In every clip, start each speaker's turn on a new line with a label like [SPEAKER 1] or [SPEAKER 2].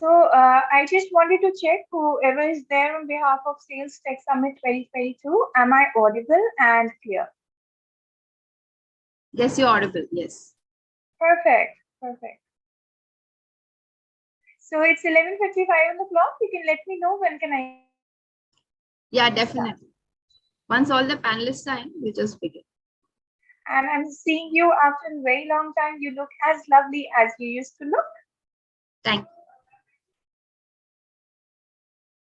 [SPEAKER 1] I just wanted to check whoever is there on behalf of Sales Tech Summit 2022. Am I audible and clear?
[SPEAKER 2] Yes, you're audible. Yes.
[SPEAKER 1] Perfect. Perfect. So it's 11:55 on the clock. You can let me know when can I start.
[SPEAKER 2] Yeah, definitely. Once all the panelists are in, we'll just begin.
[SPEAKER 1] And I'm seeing you after a very long time. You look as lovely as you used to look.
[SPEAKER 2] Thank you.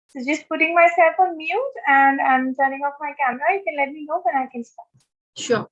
[SPEAKER 1] So just putting myself on mute and I'm turning off my camera. You can let me know when I can start.
[SPEAKER 2] Sure.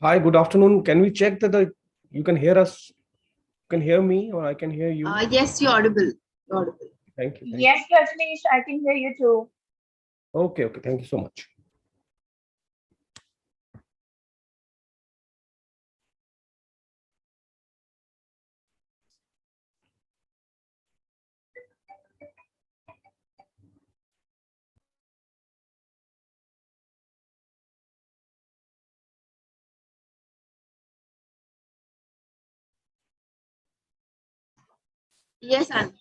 [SPEAKER 3] Hi, good afternoon. Can we check that you can hear us? You can hear me or I can hear you?
[SPEAKER 2] Yes, you're audible. You're audible.
[SPEAKER 3] Thank you.
[SPEAKER 1] Yes, Rajneesh, I can hear you too.
[SPEAKER 3] Okay. Thank you so much.
[SPEAKER 2] Yes, Anand.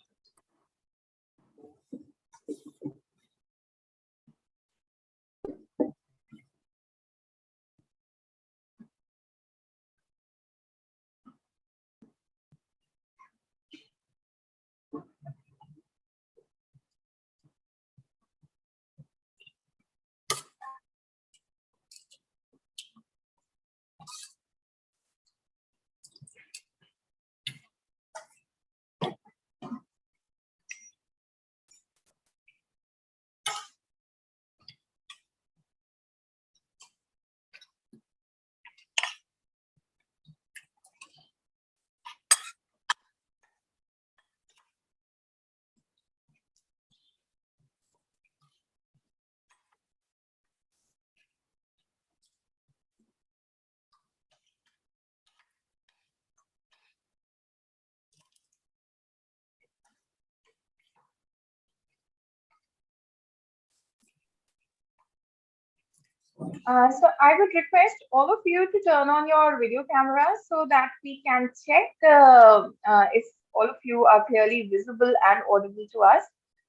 [SPEAKER 1] So I would request all of you to turn on your video cameras so that we can check if all of you are clearly visible and audible to us.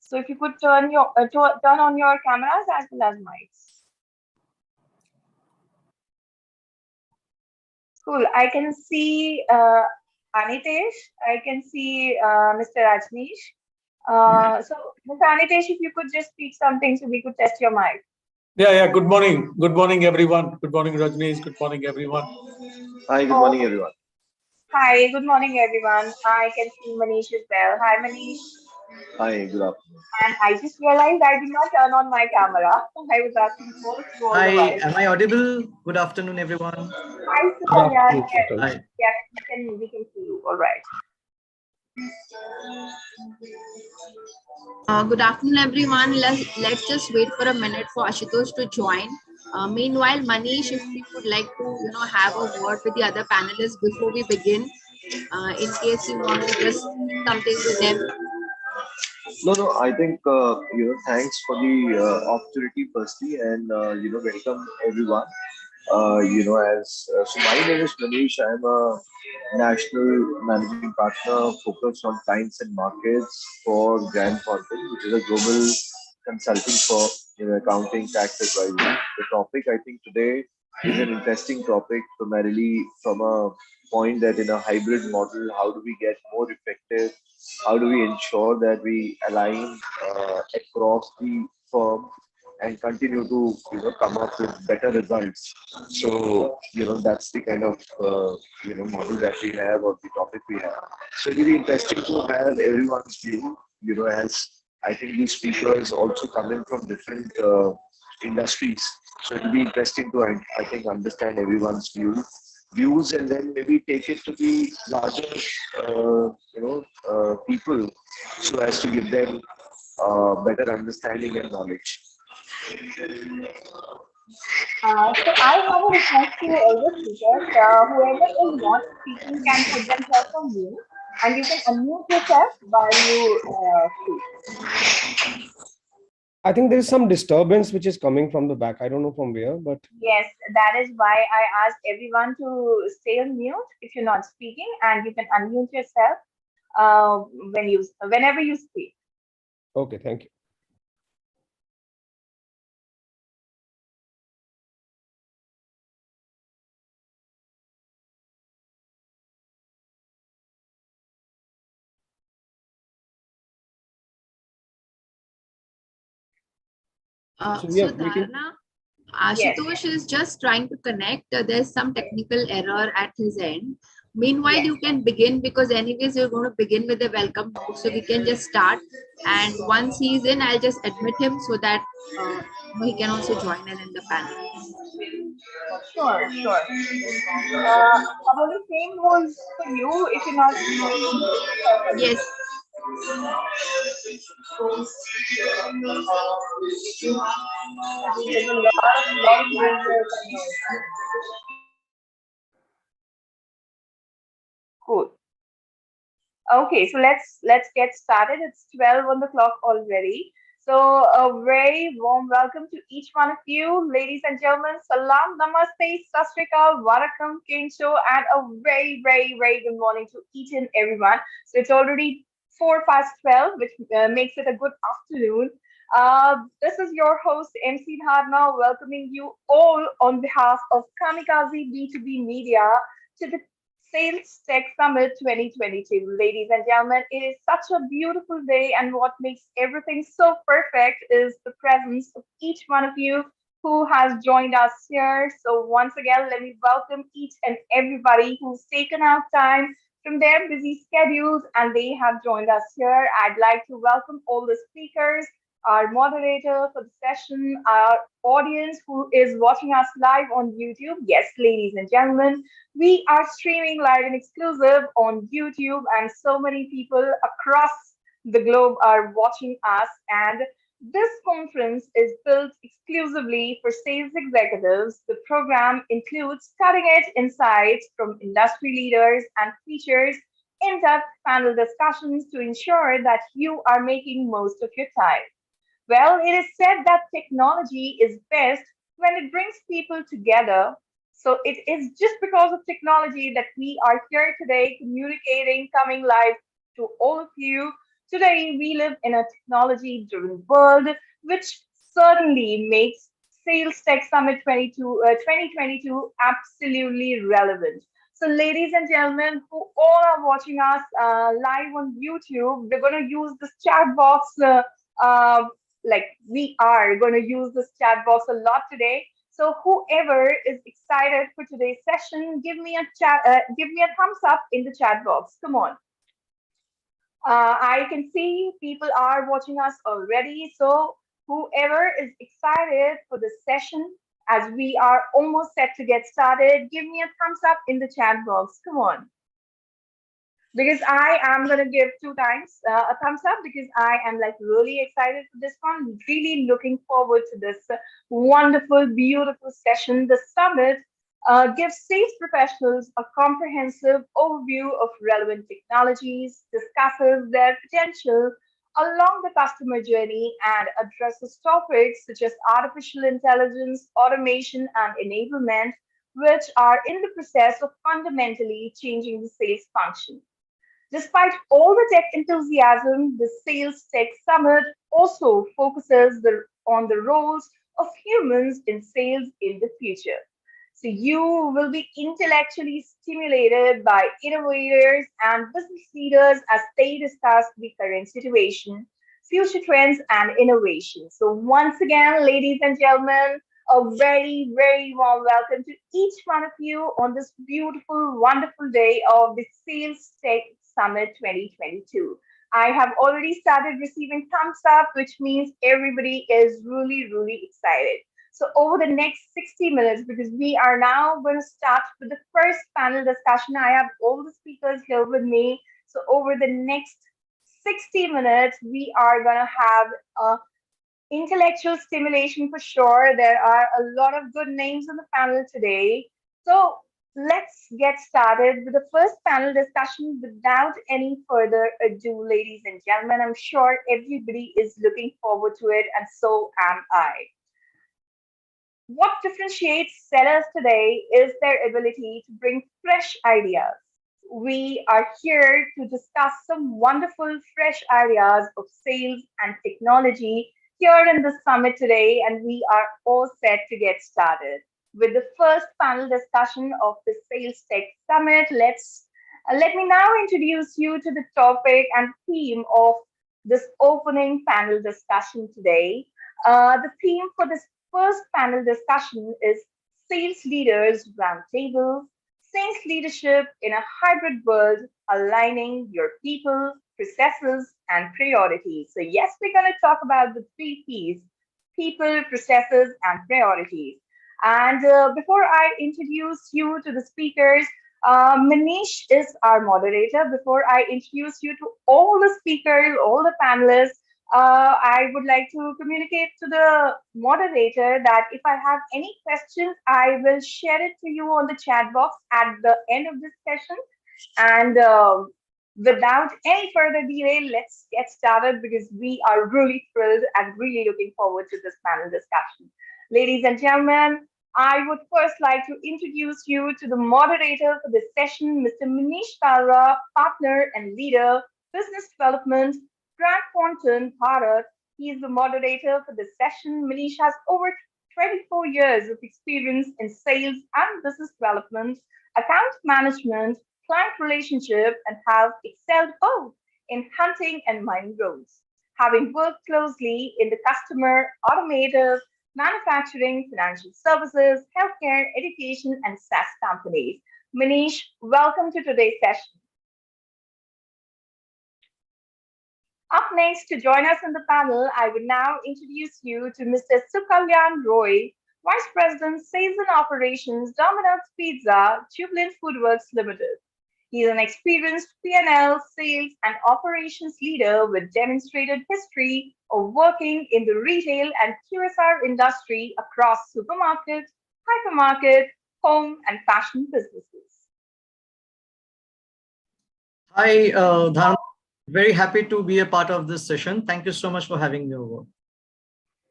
[SPEAKER 1] So if you could turn on your cameras as well as mics. Cool. I can see Anitesh. I can see Mr. Rajneesh. So, Mr. Anitesh, if you could just speak something so we could test your mic.
[SPEAKER 4] Yeah. Good morning. Good morning, everyone. Good morning, Rajneesh. Good morning, everyone.
[SPEAKER 5] Hi, good morning, everyone.
[SPEAKER 1] Hi, good morning, everyone. I can see Manish as well. Hi, Manish.
[SPEAKER 5] Hi, good afternoon.
[SPEAKER 1] And I just realized I did not turn on my camera. I was asking for you all the
[SPEAKER 6] Hi,
[SPEAKER 1] while.
[SPEAKER 6] am I audible? Good afternoon, everyone.
[SPEAKER 1] Hi,
[SPEAKER 3] Good
[SPEAKER 1] Sonia.
[SPEAKER 3] afternoon,
[SPEAKER 1] Yes,
[SPEAKER 3] Chetan.
[SPEAKER 6] Hi.
[SPEAKER 1] yes, we can see you. All right.
[SPEAKER 2] Good afternoon, everyone. Let's just wait for a minute for Ashutosh to join. Meanwhile, Manish, if you would like to, have a word with the other panelists before we begin, in case you want to just speak something to them.
[SPEAKER 5] No, I think, thanks for the opportunity, firstly, and, welcome everyone. So my name is Manish. I'm a national managing partner focused on clients and markets for Grant Thornton, which is a global consulting firm in accounting, tax advisory. The topic I think today is an interesting topic, primarily from a point that in a hybrid model, how do we get more effective? How do we ensure that we align across the firm and continue to come up with better results? So that's the kind of model that we have, or the topic we have. So it'll be interesting to have everyone's view, as I think these speakers also come in from different industries. So it'll be interesting to, I think, understand everyone's views, and then maybe take it to the larger people, so as to give them better understanding and knowledge.
[SPEAKER 1] So I have a request to all the speakers. Whoever is not speaking can put themselves on mute, and you can unmute yourself while you speak.
[SPEAKER 3] I think there is some disturbance which is coming from the back. I don't know from where, but
[SPEAKER 1] Yes, that is why I asked everyone to stay on mute if you're not speaking, and you can unmute yourself whenever you speak.
[SPEAKER 3] okay, thank you. So we
[SPEAKER 2] So,
[SPEAKER 3] are waiting.
[SPEAKER 2] Dharana,
[SPEAKER 1] Yes.
[SPEAKER 2] Ashutosh is just trying to connect. There's some technical error at his end. Meanwhile,
[SPEAKER 1] Yes.
[SPEAKER 2] you can begin because anyways, you're going to begin with the welcome note. So we can just start. And once he's in, I'll just admit him so that he can also join in the panel.
[SPEAKER 1] Sure, sure. Probably same goes for you if you're not speaking. Just
[SPEAKER 2] Yes.
[SPEAKER 1] there's a lot of noise coming in. Cool. Okay, so let's get started. It's 12 on the clock already. So a very warm welcome to each one of you, ladies and gentlemen. Salam, namaste, sat sri akal, vanakkam, kincho, and a very good morning to each and everyone. So it's already 4 past 12, which makes it a good afternoon. This is your host, MC Dharna, welcoming you all on behalf of Kamikaze B2B Media to the Sales Tech Summit 2022. Ladies and gentlemen, it is such a beautiful day, and what makes everything so perfect is the presence of each one of you who has joined us here. So, once again, let me welcome each and everybody who's taken out time from their busy schedules and they have joined us here. I'd like to welcome all the speakers, our moderator for the session, our audience who is watching us live on YouTube. Yes, ladies and gentlemen, we are streaming live and exclusive on YouTube, and so many people across the globe are watching us. And this conference is built exclusively for sales executives. The program includes cutting edge insights from industry leaders and features in depth panel discussions to ensure that you are making most of your time. Well, it is said that technology is best when it brings people together. So it is just because of technology that we are here today communicating, coming live to all of you Today, we live in a technology driven world, which certainly makes Sales Tech Summit 2022 absolutely relevant. So, ladies and gentlemen, who all are watching us live on YouTube, we're going to use this chat box. Like we are going to use this chat box a lot today. So, whoever is excited for today's session, give me a thumbs up in the chat box. Come on. I can see people are watching us already. So, whoever is excited for this session, as we are almost set to get started, give me a thumbs up in the chat box. Come on. Because I am going to give two times a thumbs up because I am like really excited for this one. Really looking forward to this wonderful, beautiful session. The summit gives sales professionals a comprehensive overview of relevant technologies, discusses their potential along the customer journey, and addresses topics such as artificial intelligence, automation, and enablement, which are in the process of fundamentally changing the sales function. Despite all the tech enthusiasm, the Sales Tech Summit also focuses on the roles of humans in sales in the future. So you will be intellectually stimulated by innovators and business leaders as they discuss the current situation, future trends, and innovation. So once again, ladies and gentlemen, a very, very warm welcome to each one of you on this beautiful, wonderful day of the Sales Tech Summit 2022. I have already started receiving thumbs up, which means everybody is really, really excited. So over the next 60 minutes, because we are now going to start with the first panel discussion, I have all the speakers here with me. So over the next 60 minutes, we are going to have intellectual stimulation for sure. There are a lot of good names on the panel today. So let's get started with the first panel discussion without any further ado, ladies and gentlemen. I'm sure everybody is looking forward to it, and so am I. What differentiates sellers today is their ability to bring fresh ideas. We are here to discuss some wonderful fresh ideas of sales and technology here in the summit today, and we are all set to get started with the first panel discussion of the Sales Tech Summit. Let me now introduce you to the topic and theme of this opening panel discussion today. The theme for this first panel discussion is Sales Leaders Roundtable, Sales Leadership in a Hybrid World, Aligning Your People, Processes, and Priorities. So yes, we're going to talk about the three Ps: people, processes, and priorities. And before I introduce you to the speakers, Manish is our moderator. Before I introduce you to all the speakers, all the panelists, I would like to communicate to the moderator that if I have any questions, I will share it to you on the chat box at the end of this session. And without any further delay, let's get started because we are really thrilled and really looking forward to this panel discussion. Ladies and gentlemen, I would first like to introduce you to the moderator for this session, Mr. Manish Kalra, partner and leader, business development, Grant Thornton, Bharat. He is the moderator for this session. Manish has over 24 years of experience in sales and business development, account management, client relationship, and have excelled both in hunting and mining roles. Having worked closely in the customer, automotive, manufacturing, financial services, healthcare, education, and SaaS companies. Manish, welcome to today's session. Up next, to join us on the panel, I would now introduce you to Mr. Sukalyan Roy, Vice President, Sales and Operations, Domino's Pizza, Jubilant Foodworks Limited. He is an experienced P&L, sales, and operations leader with demonstrated history of working in the retail and QSR industry across supermarket, hypermarket, home, and fashion businesses.
[SPEAKER 6] Hi, Dharma. Very happy to be a part of this session. Thank you so much for having me over.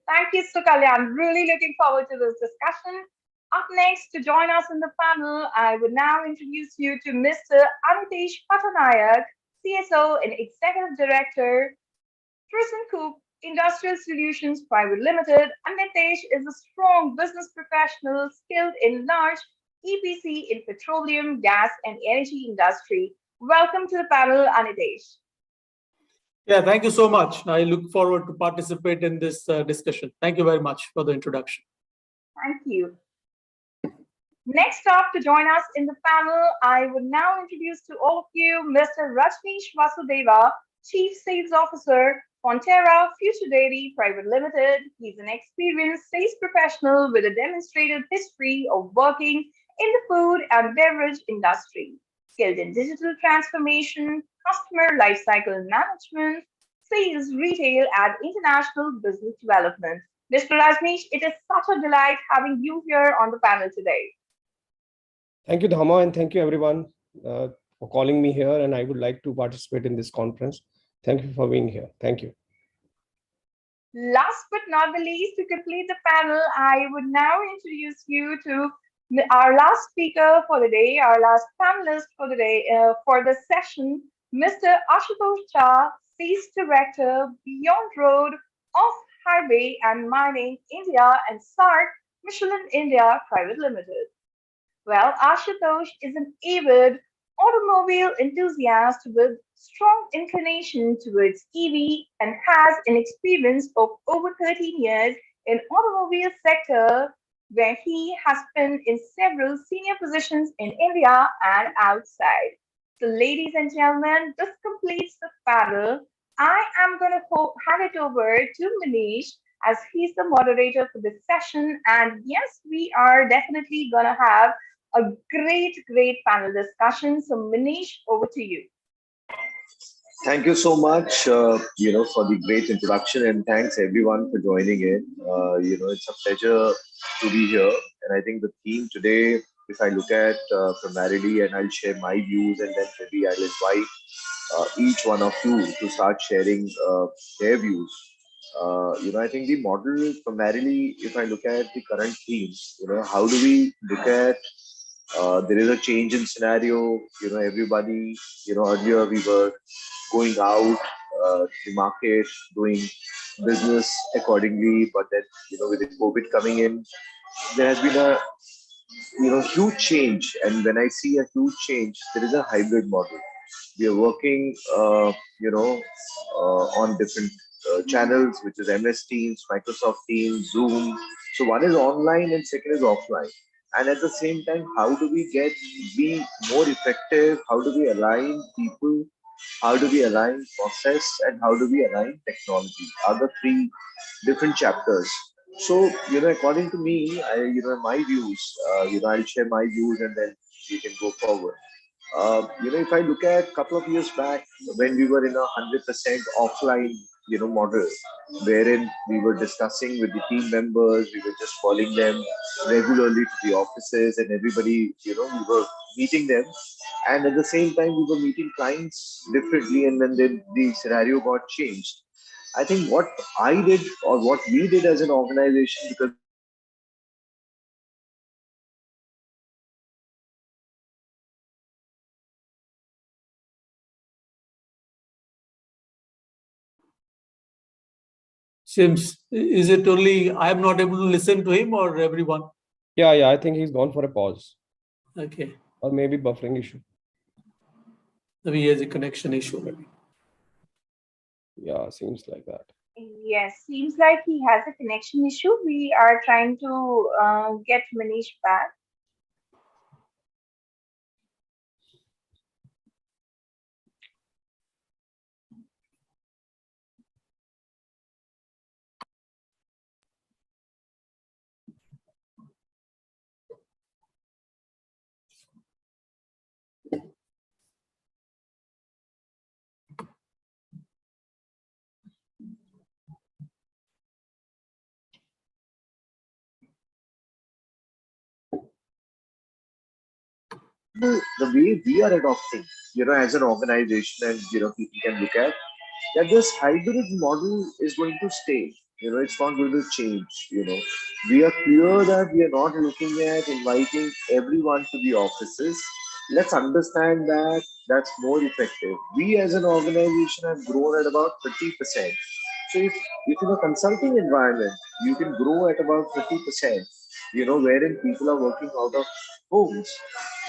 [SPEAKER 1] Thank you, Sukalyan. Really looking forward to this discussion. Up next, to join us in the panel, I would now introduce you to Mr. Amitesh Patanayak, CSO and Executive Director, ThyssenKrupp Industrial Solutions Private Limited, and Nitesh is a strong business professional skilled in large EPC in petroleum, gas, and energy industry. Welcome to the panel, Anitesh.
[SPEAKER 4] Yeah, thank you so much. I look forward to participate in this discussion. Thank you very much for the introduction.
[SPEAKER 1] Thank you. Next up to join us in the panel, I would now introduce to all of you Mr. Rajneesh Vasudeva, Chief Sales Officer, Fonterra Future Dairy Private Limited. He's an experienced sales professional with a demonstrated history of working in the food and beverage industry, skilled in digital transformation, customer lifecycle management, sales, retail, and international business development. Mr. Rajneesh, it is such a delight having you here on the panel today.
[SPEAKER 3] Thank you, Dhamma, and thank you everyone for calling me here. And I would like to participate in this conference. Thank you for being here. Thank you.
[SPEAKER 1] Last but not the least, to complete the panel, I would now introduce you to our last speaker for the day, our last panelist for the day, for the session, Mr. Ashutosh Jha, Sales Director, Beyond Road, Off Highway and Mining India and SARC Michelin India Private Limited. Well, Ashutosh is an avid automobile enthusiast with strong inclination towards EV and has an experience of over 13 years in automobile sector where he has been in several senior positions in India and outside. So ladies and gentlemen, this completes the panel. I am going to hand it over to Manish as he's the moderator for this session. And yes, we are definitely going to have a great panel discussion. So Manish, over to you.
[SPEAKER 5] Thank you so much, for the great introduction, and thanks everyone for joining in. It's a pleasure to be here, and I think the theme today, if I look at primarily, and I'll share my views, and then maybe I'll invite each one of you to start sharing their views. I think the model primarily, if I look at the current themes, how do we look at there is a change in scenario, everybody, earlier we were going out to the market, doing business accordingly, but then, with the COVID coming in, there has been a, huge change. And when I see a huge change, there is a hybrid model. We are working, on different channels, which is MS Teams, Microsoft Teams, Zoom. So one is online and second is offline. And at the same time, how do we be more effective? How do we align people? How do we align process? And how do we align technology? Are the three different chapters. So, according to me, my views, I'll share my views and then we can go forward. If I look at a couple of years back when we were in a 100% offline, model, wherein we were discussing with the team members, we were just calling them regularly to the offices and everybody, we were meeting them. And at the same time, we were meeting clients differently, and then the scenario got changed. I think what I did or what we did as an organization, because
[SPEAKER 4] Seems, is it only I'm not able to listen to him or everyone?
[SPEAKER 3] Yeah, I think he's gone for a pause.
[SPEAKER 4] Okay.
[SPEAKER 3] Or maybe buffering issue.
[SPEAKER 4] Maybe he has a connection issue. Maybe.
[SPEAKER 3] Yeah, seems like that.
[SPEAKER 1] Yes, seems like he has a connection issue. We are trying to get Manish back.
[SPEAKER 5] the way we are adopting, as an organization, and people can look at that this hybrid model is going to stay. It's not going to change. We are clear that we are not looking at inviting everyone to the offices. let's understand that that's more effective. We as an organization have grown at about 30%. So if in a consulting environment, you can grow at about 30%, wherein people are working out of homes,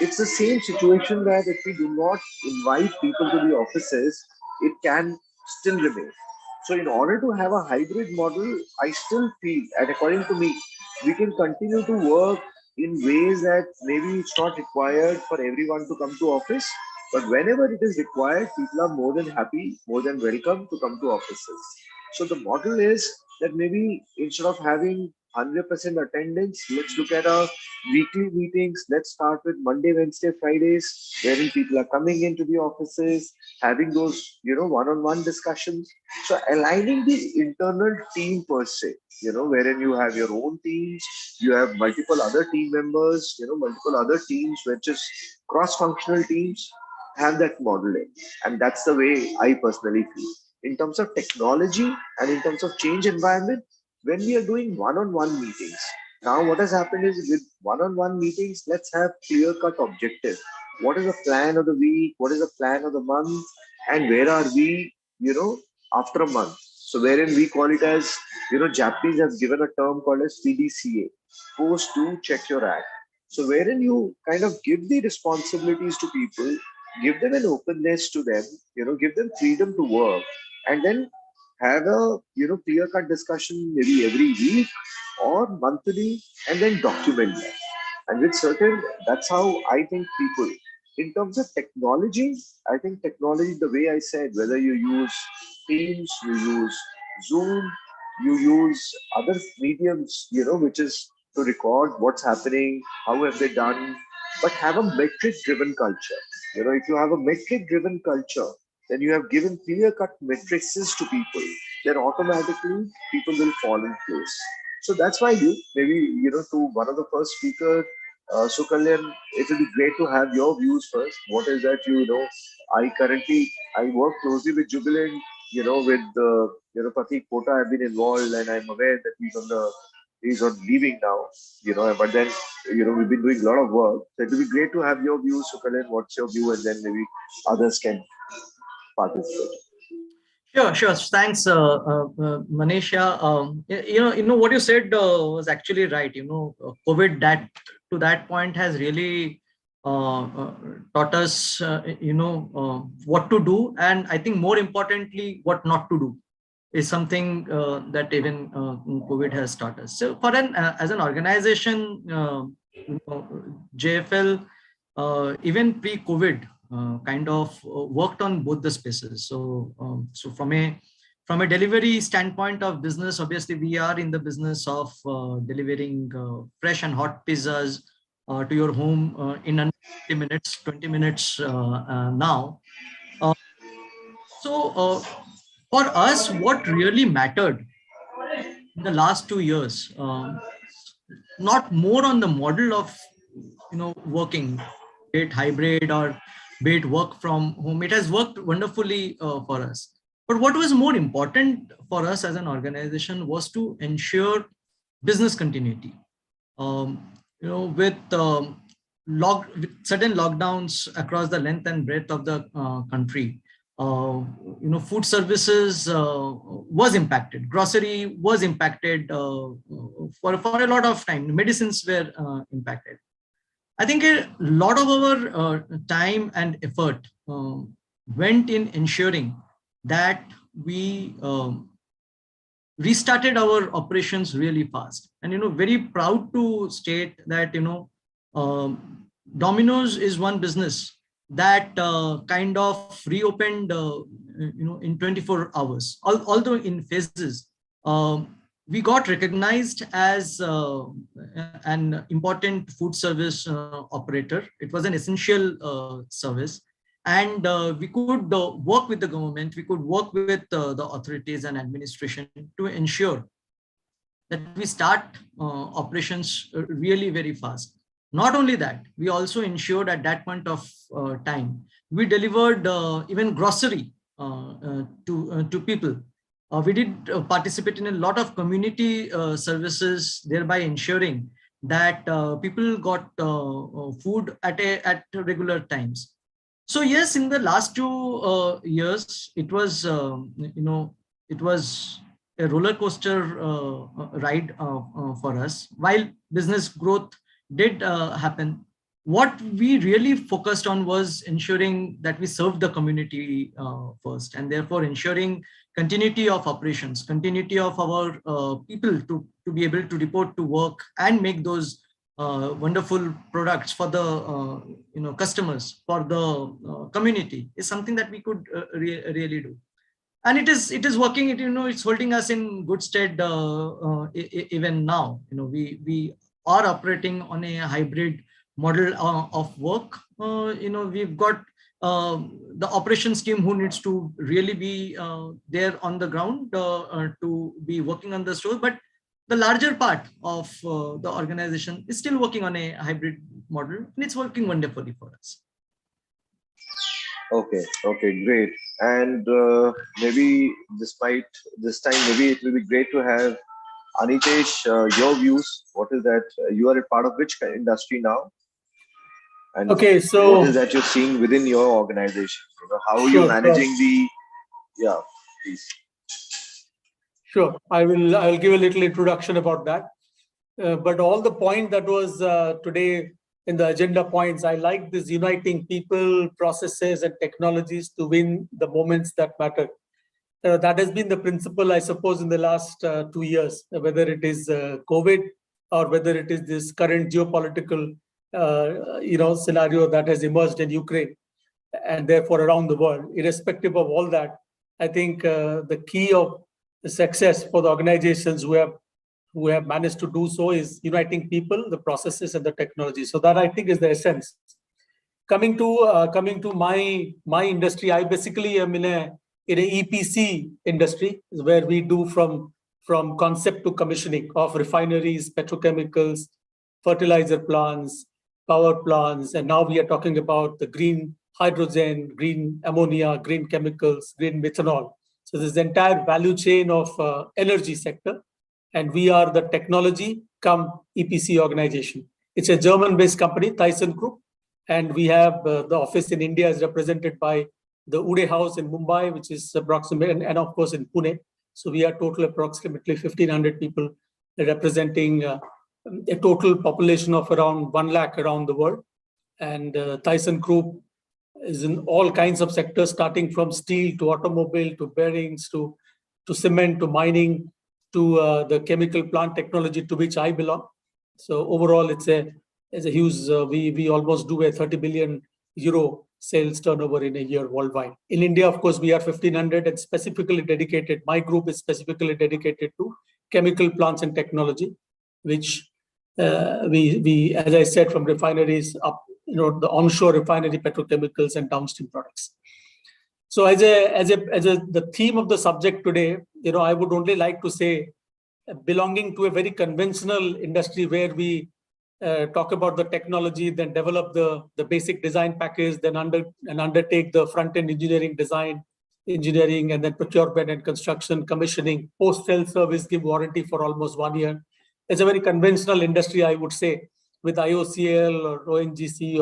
[SPEAKER 5] it's the same situation that if we do not invite people to the offices, it can still remain. So in order to have a hybrid model, I still feel, and according to me, we can continue to work in ways that maybe it's not required for everyone to come to office, but whenever it is required, people are more than happy, more than welcome to come to offices. So the model is that maybe instead of having 100% attendance, let's look at our weekly meetings. Let's start with Monday, Wednesday, Fridays, wherein people are coming into the offices, having those, one-on-one discussions. So aligning the internal team per se, wherein you have your own teams, you have multiple other team members, multiple other teams, which is cross-functional teams, have that model in. And that's the way I personally feel. In terms of technology and in terms of change environment, when we are doing one-on-one meetings, now what has happened is with one-on-one meetings, let's have clear-cut objective. What is the plan of the week? What is the plan of the month? And where are we, after a month? So wherein we call it as, Japanese have given a term called as PDCA, post do check your act. So wherein you kind of give the responsibilities to people, give them an openness to them, give them freedom to work, and then have a clear cut discussion maybe every week or monthly, and then document that. And with certain, that's how I think people, in terms of technology, I think technology, the way I said, whether you use Teams, you use Zoom, you use other mediums, which is to record what's happening, how have they done, but have a metric driven culture. If you have a metric driven culture, then you have given clear cut matrices to people, then automatically people will fall in place. So that's why to one of the first speakers, Sukalyan, it will be great to have your views first. What is that, I work closely with Jubilant, with Pratik Pota, I've been involved, and I'm aware that he's on leaving now, but then, we've been doing a lot of work. So it will be great to have your views, Sukalyan. What's your view? And then maybe others can participate.
[SPEAKER 6] Sure. Thanks, Manisha. What you said was actually right. COVID to that point has really taught us, what to do, and I think more importantly, what not to do is something that even COVID has taught us. So, as an organization, JFL, even pre-COVID, kind of worked on both the spaces. So from a delivery standpoint of business, obviously we are in the business of delivering fresh and hot pizzas to your home in under 20 minutes now. So for us, what really mattered in the last 2 years, not more on the model of working, be it hybrid or be it work from home. It has worked wonderfully for us. But what was more important for us as an organization was to ensure business continuity. With certain lockdowns across the length and breadth of the country, food services was impacted. Grocery was impacted for a lot of time. Medicines were impacted. I think a lot of our time and effort went in ensuring that we restarted our operations really fast. And, very proud to state that, Domino's is one business that kind of reopened, in 24 hours, although in phases. We got recognized as an important food service operator. It was an essential service. And we could work with the government, we could work with the authorities and administration to ensure that we start operations really very fast. Not only that, we also ensured at that point of time, we delivered even grocery to people. We did participate in a lot of community services, thereby ensuring that people got food at regular times. So yes, in the last 2 years, it was it was a roller coaster ride for us. While business growth did happen, what we really focused on was ensuring that we serve the community first, and therefore ensuring continuity of operations, continuity of our people to be able to report to work and make those wonderful products for the customers, for the community, is something that we could really do. And it is working. It's holding us in good stead even now. We are operating on a hybrid model of work. We've got the operations team who needs to really be there on the ground to be working on the store, but the larger part of the organization is still working on a hybrid model, and it's working wonderfully for us.
[SPEAKER 5] Okay, great. And maybe despite this time, maybe it will be great to have Anitesh, your views. What is that? You are a part of which industry now? And
[SPEAKER 4] Okay, so
[SPEAKER 5] what is that you're seeing within your organization? How are you managing the? Yeah, please.
[SPEAKER 4] Sure, I will give a little introduction about that. But all the point that was today in the agenda points, I like this uniting people, processes, and technologies to win the moments that matter. That has been the principle, I suppose, in the last 2 years, whether it is COVID or whether it is this current geopolitical scenario that has emerged in Ukraine and therefore around the world. Irrespective of all that, I think the key of the success for the organizations who have managed to do so is uniting people, the processes, and the technology. So that, I think, is the essence. Coming to my industry, I basically am in a EPC industry where we do from concept to commissioning of refineries, petrochemicals, fertilizer plants, power plants, and now we are talking about the green hydrogen, green ammonia, green chemicals, green methanol. So this entire value chain of energy sector, and we are the technology come EPC organization. It's a German-based company, Thyssen Group, and we have the office in India is represented by the Ude House in Mumbai, which is approximately, and of course in Pune. So we are total approximately 1,500 people representing a total population of around 1 lakh around the world. And Thyssen Group is in all kinds of sectors, starting from steel to automobile to bearings to cement to mining to the chemical plant technology to which I belong. So overall, it's a huge. We almost do a 30 billion euro sales turnover in a year worldwide. In India, of course, we are 1,500 and specifically dedicated. My group is specifically dedicated to chemical plants and technology, which we, as I said, from refineries up, the onshore refinery petrochemicals and downstream products. So as the theme of the subject today, I would only like to say, belonging to a very conventional industry where we talk about the technology, then develop the basic design package, then undertake the front-end engineering, design, engineering, and then procurement and construction, commissioning, post-sale service, give warranty for almost 1 year. It's a very conventional industry, I would say, with IOCL or ONGC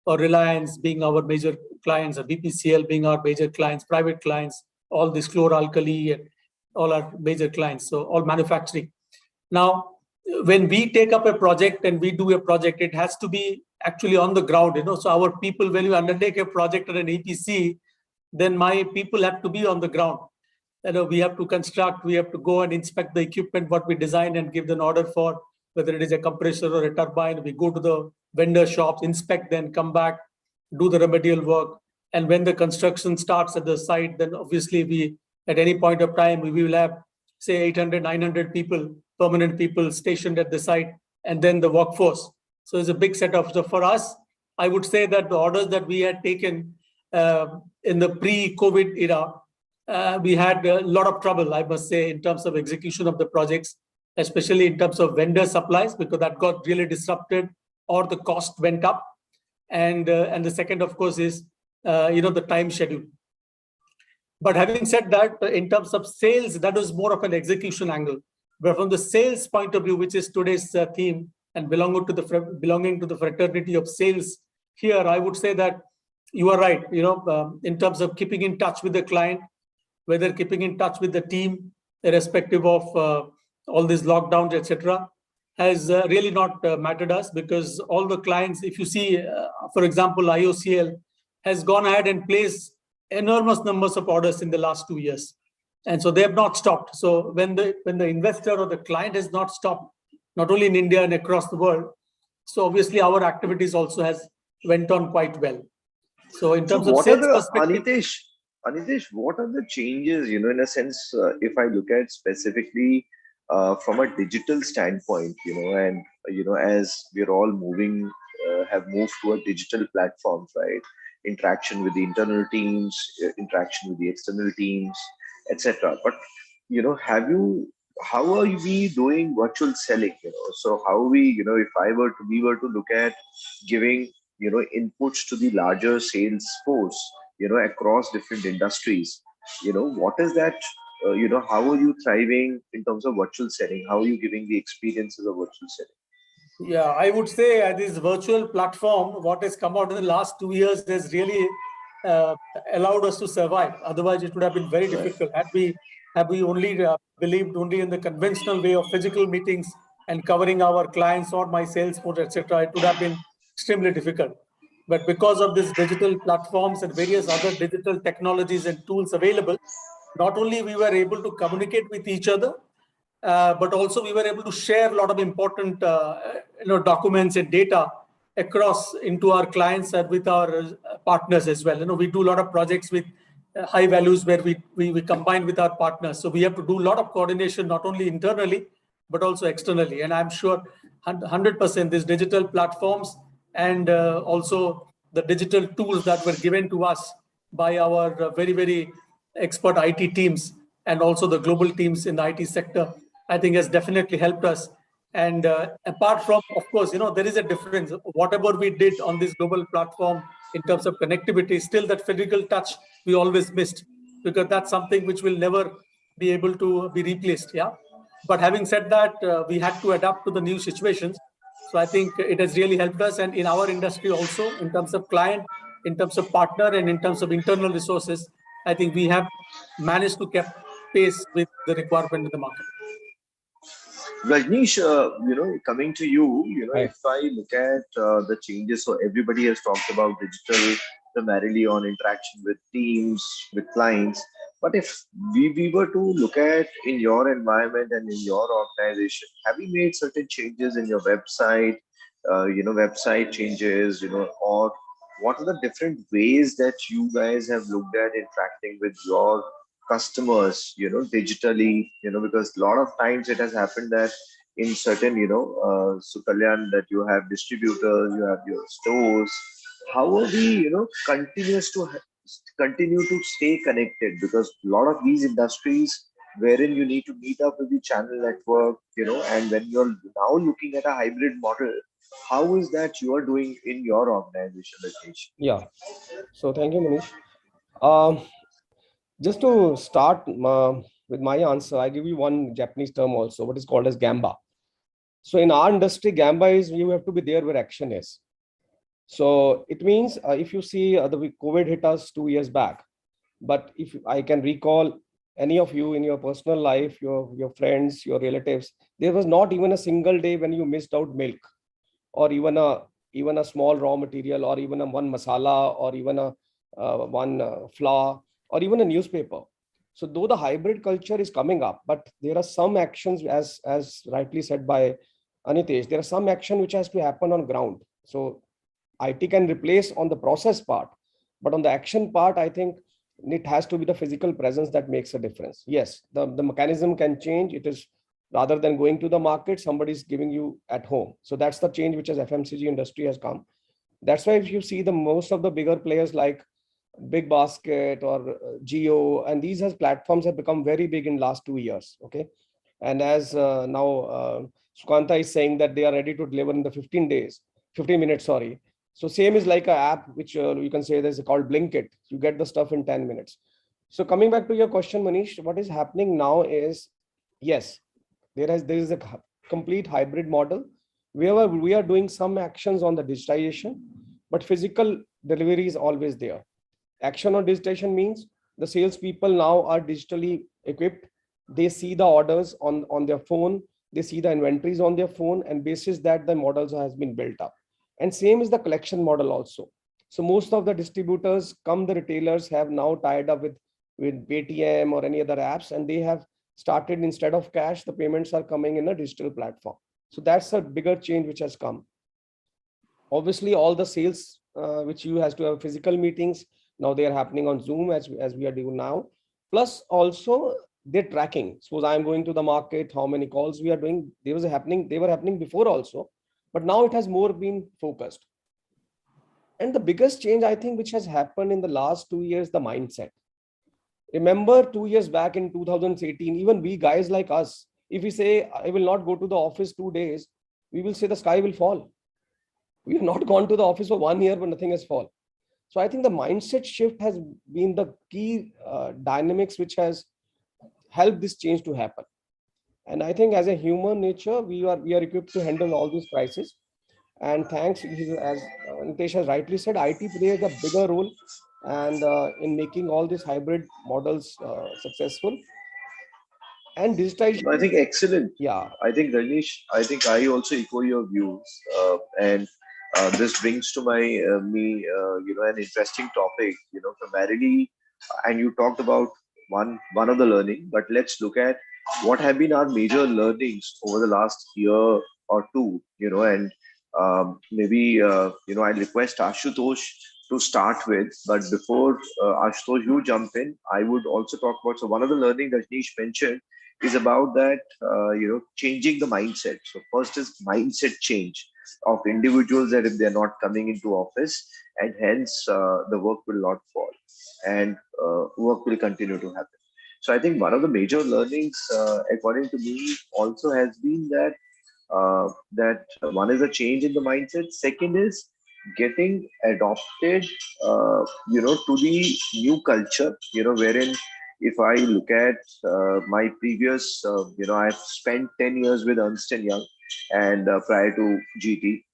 [SPEAKER 4] or Reliance being our major clients, or BPCL being our major clients, private clients, all this chlor-alkali and all our major clients, so all manufacturing. Now, when we take up a project and we do a project, it has to be actually on the ground, So our people, when you undertake a project at an EPC, then my people have to be on the ground. We have to construct, we have to go and inspect the equipment, what we design and give an order for, whether it is a compressor or a turbine. We go to the vendor shops, inspect, then come back, do the remedial work. And when the construction starts at the site, then obviously we, at any point of time, we will have, say, 800, 900 people, permanent people stationed at the site, and then the workforce. So it's a big setup. So for us, I would say that the orders that we had taken in the pre-COVID era, we had a lot of trouble, I must say, in terms of execution of the projects, especially in terms of vendor supplies, because that got really disrupted or the cost went up. And the second, of course, is the time schedule. But having said that, in terms of sales, that was more of an execution angle. But from the sales point of view, which is today's theme, and belonging to the fraternity of sales. Here, I would say that you are right. In terms of keeping in touch with the client, whether keeping in touch with the team, irrespective of all these lockdowns, etc., has really not mattered us, because all the clients, if you see, for example, IOCL has gone ahead and placed enormous numbers of orders in the last 2 years, and so they have not stopped. So when the investor or the client has not stopped, not only in India and across the world, so obviously our activities also has went on quite well. So in
[SPEAKER 5] So
[SPEAKER 4] terms of
[SPEAKER 5] what are
[SPEAKER 4] sales
[SPEAKER 5] the
[SPEAKER 4] perspective,
[SPEAKER 5] Anitesh, what are the changes, in a sense, if I look at specifically from a digital standpoint, and, as we're all have moved to a digital platforms, right? Interaction with the internal teams, interaction with the external teams, etc. But, how are we doing virtual selling, So how if we were to look at giving, inputs to the larger sales force, across different industries, what is that, how are you thriving in terms of virtual selling? How are you giving the experiences of virtual selling?
[SPEAKER 4] yeah, I would say this virtual platform, what has come out in the last 2 years, has really allowed us to survive. Otherwise, it would have been very
[SPEAKER 5] Right.
[SPEAKER 4] difficult. Had we only believed only in the conventional way of physical meetings and covering our clients or my sales force, etc., it would have been extremely difficult. But because of these digital platforms and various other digital technologies and tools available, not only we were able to communicate with each other, but also we were able to share a lot of important documents and data across into our clients and with our partners as well. We do a lot of projects with high values where we combine with our partners. So we have to do a lot of coordination, not only internally, but also externally. And I'm sure 100% these digital platforms and also the digital tools that were given to us by our very, very expert IT teams and also the global teams in the IT sector, I think has definitely helped us. And apart from, of course, there is a difference. Whatever we did on this global platform in terms of connectivity, still that physical touch we always missed, because that's something which will never be able to be replaced. Yeah. But having said that, we had to adapt to the new situations. So I think it has really helped us. And in our industry also, in terms of client, in terms of partner, and in terms of internal resources, I think we have managed to keep pace with the requirement in the market.
[SPEAKER 5] Rajneesh, coming to you,
[SPEAKER 3] Right.
[SPEAKER 5] if I look at the changes, so everybody has talked about digital primarily on interaction with teams, with clients. But if we were to look at in your environment and in your organization, have you made certain changes in your website, website changes, or what are the different ways that you guys have looked at interacting with your customers, digitally, because a lot of times it has happened that in certain, so Kalyan, that you have distributors, you have your stores. How are we, continue to stay connected? Because a lot of these industries wherein you need to meet up with the channel network, and when you're now looking at a hybrid model, how is that you are doing in your organization, Rajneesh?
[SPEAKER 3] Yeah. So thank you, Manish. Just to start with my answer, I give you one Japanese term also, what is called as Gamba. So in our industry, Gamba is you have to be there where action is. So it means if you see the COVID hit us 2 years back, but if I can recall any of you in your personal life, your friends, your relatives, there was not even a single day when you missed out milk, or even a small raw material, or even a one masala, or even a one flour, or even a newspaper. So though the hybrid culture is coming up, but there are some actions, as rightly said by Anitesh, there are some action which has to happen on ground. So IT can replace on the process part, but on the action part, I think it has to be the physical presence that makes a difference. Yes, the mechanism can change. It is rather than going to the market, somebody's giving you at home. So that's the change which as FMCG industry has come. That's why if you see the most of the bigger players like Big Basket or Geo, and these has platforms have become very big in last 2 years. Okay. And as now Sukanta is saying that they are ready to deliver in the 15 minutes, sorry. So same is like an app, which you can say there's called Blinkit. You get the stuff in 10 minutes. So coming back to your question, Manish, what is happening now is, yes, there is a complete hybrid model. Wherever we are doing some actions on the digitization, but physical delivery is always there. Action on digitization means the salespeople now are digitally equipped. They see the orders on their phone, they see the inventories on their phone, and basis that the models has been built up. And same is the collection model also. So most of the distributors come, the retailers have now tied up with Paytm or any other apps, and they have started, instead of cash, the payments are coming in a digital platform. So that's a bigger change which has come. Obviously, all the sales which you has to have physical meetings, now they are happening on Zoom as we are doing now. Plus also they're tracking. Suppose I'm going to the market, how many calls we are doing. They were happening before also, but now it has more been focused. And the biggest change, I think, which has happened in the last 2 years, the mindset. Remember 2 years back in 2018, even we guys like us, if we say, I will not go to the office 2 days, we will say the sky will fall. We have not gone to the office for 1 year, but nothing has fallen. So I think the mindset shift has been the key dynamics which has helped this change to happen. And I think as a human nature, we are equipped to handle all these crises. And thanks, as Nitesh has rightly said, IT plays a bigger role and in making all these hybrid models successful. And digitization.
[SPEAKER 5] I think excellent.
[SPEAKER 3] Yeah.
[SPEAKER 5] I think Rajnish, I think I also echo your views, and this brings to me, an interesting topic. Primarily, and you talked about one of the learning, but let's look at what have been our major learnings over the last year or two. And maybe I'll request Ashutosh to start with, but before Ashutosh, you jump in, I would also talk about, so one of the learning that Nish mentioned is about that, changing the mindset. So first is mindset change of individuals, that if they're not coming into office, and hence the work will not fall, and work will continue to happen. So I think one of the major learnings, according to me, also has been that one is a change in the mindset. Second is getting adopted, to the new culture, wherein if I look at my previous, I've spent 10 years with Ernst & Young, and prior to GT,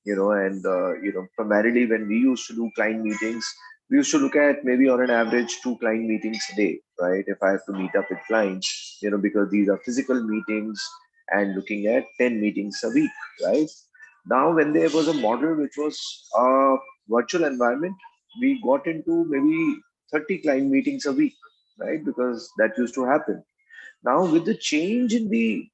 [SPEAKER 5] primarily when we used to do client meetings, we used to look at maybe on an average 2 client meetings a day, right? If I have to meet up with clients, because these are physical meetings, and looking at 10 meetings a week, right? Now, when there was a model which was a virtual environment, we got into maybe 30 client meetings a week, right? Because that used to happen. Now, with the change in the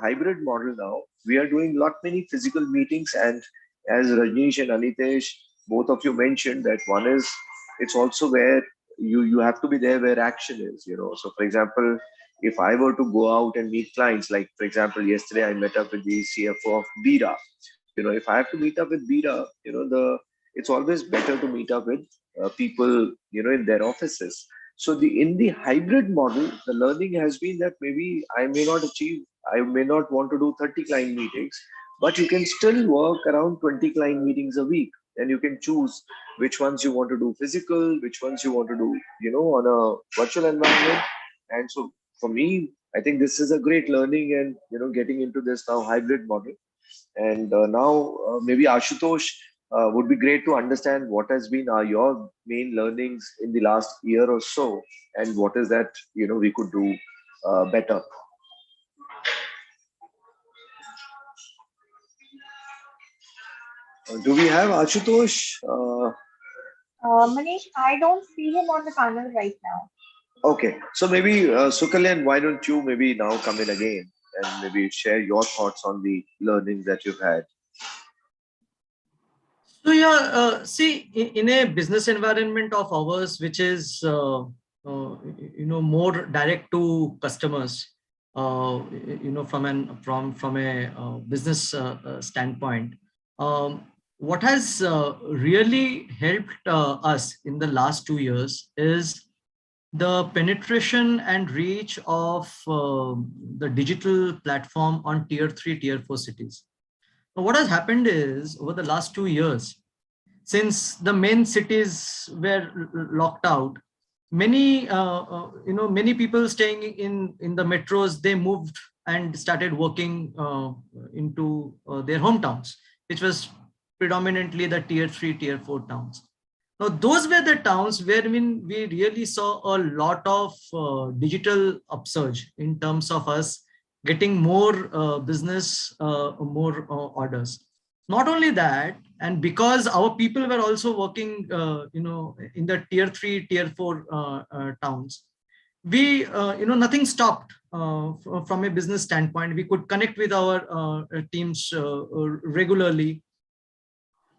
[SPEAKER 5] hybrid model, now we are doing lot many physical meetings, and as Rajnish and Anitesh, both of you mentioned that one is, it's also where you have to be there where action is. So for example, if I were to go out and meet clients, like for example, yesterday I met up with the CFO of Bira. If I have to meet up with Bira, it's always better to meet up with people, in their offices. So in the hybrid model, the learning has been that maybe I may not want to do 30 client meetings, but you can still work around 20 client meetings a week, and you can choose which ones you want to do physical, which ones you want to do, on a virtual environment. And so for me, I think this is a great learning, and getting into this now hybrid model. And now maybe Ashutosh, would be great to understand what has been your main learnings in the last year or so, and what is that we could do better. Do we have Ashutosh?
[SPEAKER 1] Manish, I don't see him on the panel right now.
[SPEAKER 5] Okay, so maybe Sukalyan, why don't you maybe now come in again and maybe share your thoughts on the learnings that you've had?
[SPEAKER 6] So yeah, see, in a business environment of ours, which is more direct to customers, from a business standpoint, what has really helped us in the last 2 years is the penetration and reach of the digital platform on tier 3, tier 4 cities. Now, what has happened is over the last 2 years, since the main cities were locked out, many people staying in the metros, they moved and started working into their hometowns, which was predominantly the tier 3, tier 4 towns. Now, those were the towns where we really saw a lot of digital upsurge in terms of us getting more business, more orders. Not only that, and because our people were also working, in the tier 3, tier 4 towns, we, nothing stopped from a business standpoint. We could connect with our teams regularly,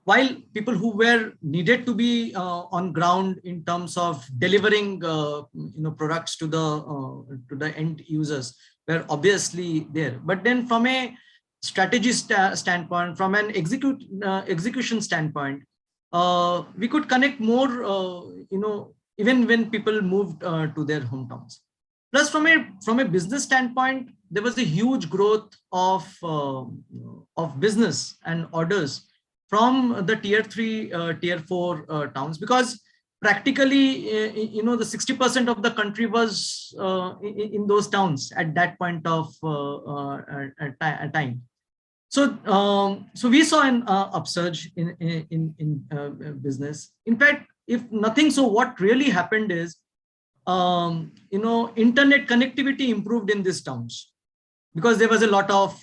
[SPEAKER 6] while people who were needed to be on ground in terms of delivering products to the end users were obviously there. But then from a strategy standpoint, from an execution standpoint, we could connect more even when people moved to their hometowns. Plus, from a business standpoint, there was a huge growth of business and orders from the tier 3, tier 4 towns, because practically, the 60% of the country was in those towns at that point of time. So, so we saw an upsurge in business. In fact, if nothing, so what really happened is, internet connectivity improved in these towns because there was a lot of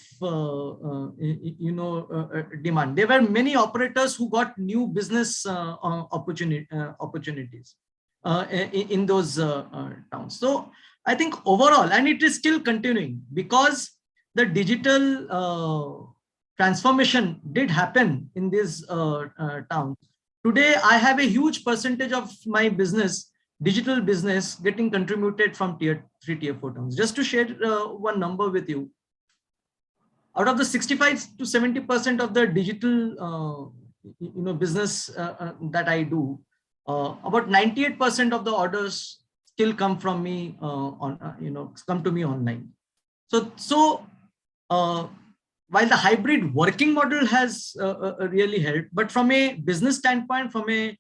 [SPEAKER 6] demand. There were many operators who got new business opportunities in those towns. So I think overall, and it is still continuing, because the digital transformation did happen in these towns. Today, I have a huge percentage of my business, digital business, getting contributed from tier 3, tier 4 towns. Just to share one number with you, out of the 65 to 70% of the digital business that I do, about 98% of the orders still come from me come to me online. So while the hybrid working model has really helped, but from a business standpoint, from a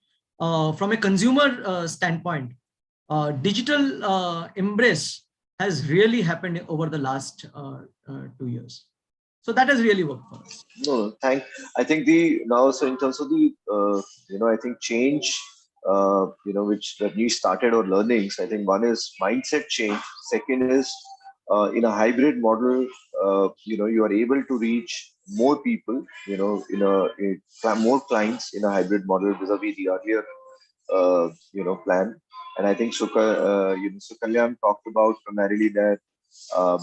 [SPEAKER 6] consumer standpoint, digital embrace has really happened over the last 2 years. So that has really worked for us.
[SPEAKER 5] No, I think so in terms of the I think change which Rajnish started, or learnings. I think one is mindset change. Second is in a hybrid model, you are able to reach more people, more clients in a hybrid model vis-a-vis the earlier plan. And I think Sukalyan talked about primarily that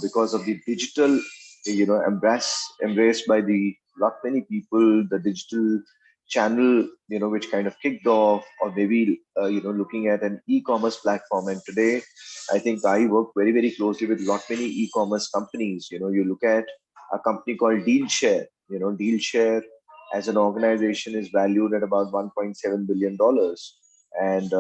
[SPEAKER 5] because of the digital embraced by the lot many people, the digital channel, which kind of kicked off, or maybe, looking at an e-commerce platform. And today, I think I work very, very closely with lot many e-commerce companies. You look at a company called Dealshare. Dealshare as an organization is valued at about $1.7 billion. And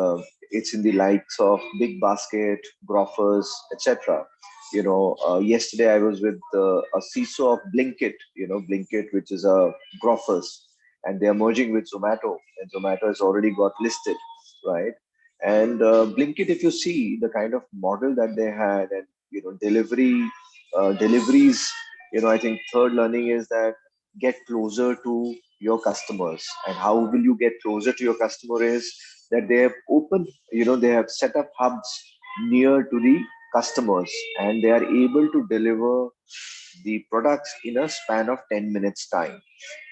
[SPEAKER 5] it's in the likes of Big Basket, Grofers, etc. Yesterday I was with a CISO of Blinkit, Blinkit, which is a Grofers, and they are merging with Zomato, and Zomato has already got listed, right? And Blinkit, if you see the kind of model that they had, and deliveries, I think third learning is that get closer to your customers. And how will you get closer to your customer is that they have opened, they have set up hubs near to the customers, and they are able to deliver the products in a span of 10 minutes time.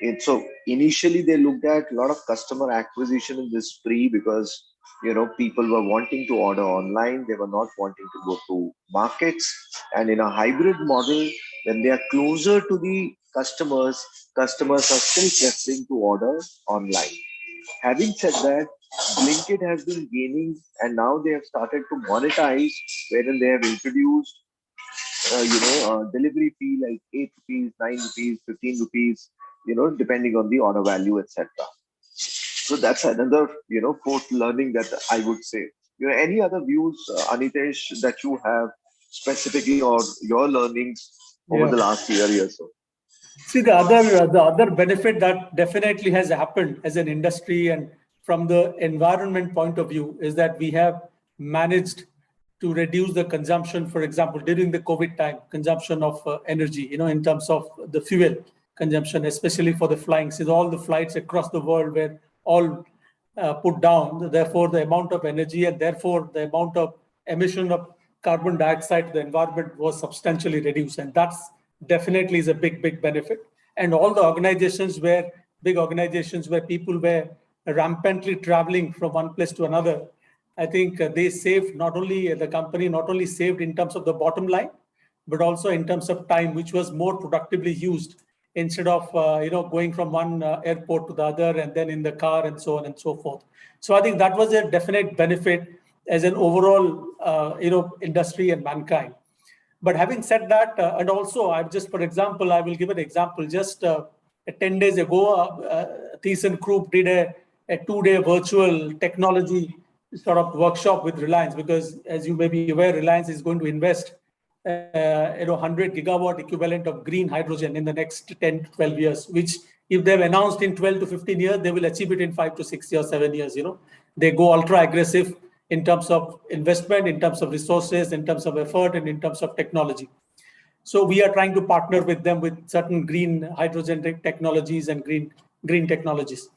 [SPEAKER 5] And so initially they looked at a lot of customer acquisition in this spree because people were wanting to order online, they were not wanting to go to markets. And in a hybrid model, when they are closer to the customers are still preferring to order online. Having said that, Blinkit has been gaining, and now they have started to monetize, wherein they have introduced delivery fee like 8 rupees, 9 rupees, 15 rupees, depending on the order value, etc. So that's another, fourth learning that I would say. Any other views, Anitesh, that you have specifically, or your learnings over the last year or so?
[SPEAKER 4] See, the other benefit that definitely has happened as an industry and from the environment point of view is that we have managed to reduce the consumption, for example, during the COVID time, consumption of energy, in terms of the fuel consumption, especially for the flying. Since all the flights across the world were all put down, therefore the amount of energy and therefore the amount of emission of carbon dioxide to the environment was substantially reduced. And that's definitely is a big benefit. And all the organizations were big organizations where people were rampantly traveling from one place to another. I think they saved the company not only saved in terms of the bottom line, but also in terms of time, which was more productively used instead of going from one airport to the other and then in the car and so on and so forth. So I think that was a definite benefit as an overall industry and mankind. But having said that, and also I will give an example. Just 10 days ago, ThyssenKrupp did a 2-day virtual technology sort of workshop with Reliance, because as you may be aware, Reliance is going to invest 100 gigawatt equivalent of green hydrogen in the next 10 to 12 years, which if they've announced in 12 to 15 years, they will achieve it in 5 to 6 years, 7 years. They go ultra aggressive in terms of investment, in terms of resources, in terms of effort, and in terms of technology. So we are trying to partner with them with certain green hydrogen technologies and green technologies.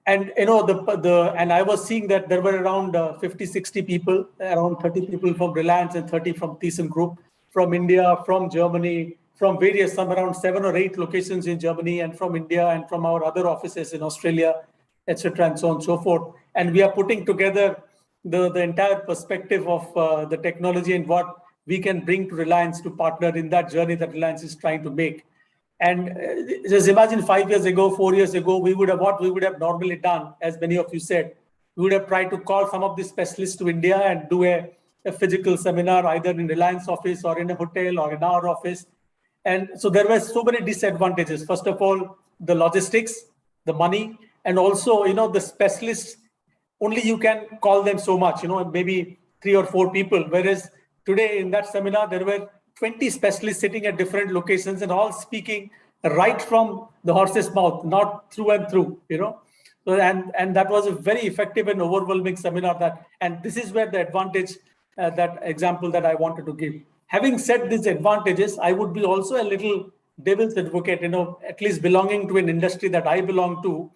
[SPEAKER 4] And and I was seeing that there were around 50, 60 people, around 30 people from Reliance and 30 from ThyssenKrupp, from India, from Germany, from some around 7 or 8 locations in Germany, and from India, and from our other offices in Australia, etc., and so on and so forth. And we are putting together the entire perspective of the technology and what we can bring to Reliance to partner in that journey that Reliance is trying to make. And just imagine 5 years ago, 4 years ago, we would have normally done, as many of you said, we would have tried to call some of the specialists to India and do a physical seminar, either in Reliance office or in a hotel or in our office. And so there were so many disadvantages. First of all, the logistics, the money, and also, the specialists, only you can call them so much, maybe 3 or 4 people. Whereas today in that seminar, there were 20 specialists sitting at different locations and all speaking right from the horse's mouth, not through and through, So, and that was a very effective and overwhelming seminar. And this is where the advantage, that example that I wanted to give. Having said these advantages, I would be also a little devil's advocate, at least belonging to an industry that I belong to.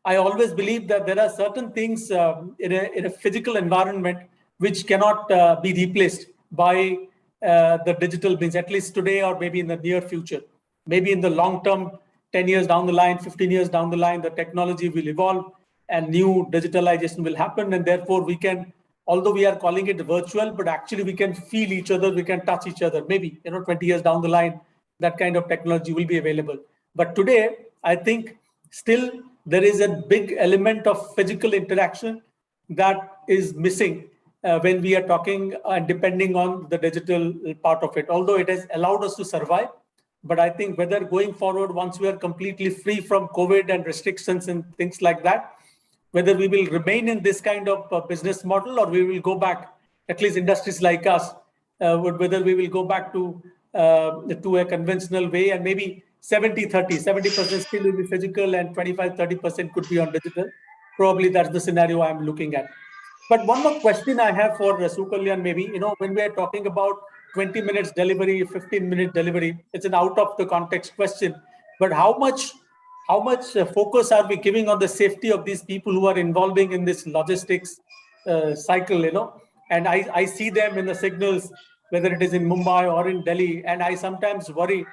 [SPEAKER 4] I always believe that there are certain things in a physical environment which cannot be replaced by the digital means, at least today or maybe in the near future. Maybe in the long term, 10 years down the line, 15 years down the line, the technology will evolve and new digitalization will happen. And therefore we can, although we are calling it virtual, but actually we can feel each other, we can touch each other. Maybe, 20 years down the line, that kind of technology will be available. But today, I think still there is a big element of physical interaction that is missing when we are talking and depending on the digital part of it, although it has allowed us to survive. But I think whether going forward, once we are completely free from COVID and restrictions and things like that, whether we will remain in this kind of business model or we will go back, at least industries like us, whether we will go back to a conventional way, and maybe 70-30, 70% still will be physical and 25-30% could be on digital. Probably that's the scenario I'm looking at. But one more question I have for Sukalyan, maybe, when we are talking about 20 minutes delivery, 15-minute delivery, it's an out of the context question. But how much focus are we giving on the safety of these people who are involving in this logistics cycle, And I see them in the signals, whether it is in Mumbai or in Delhi, and I sometimes worry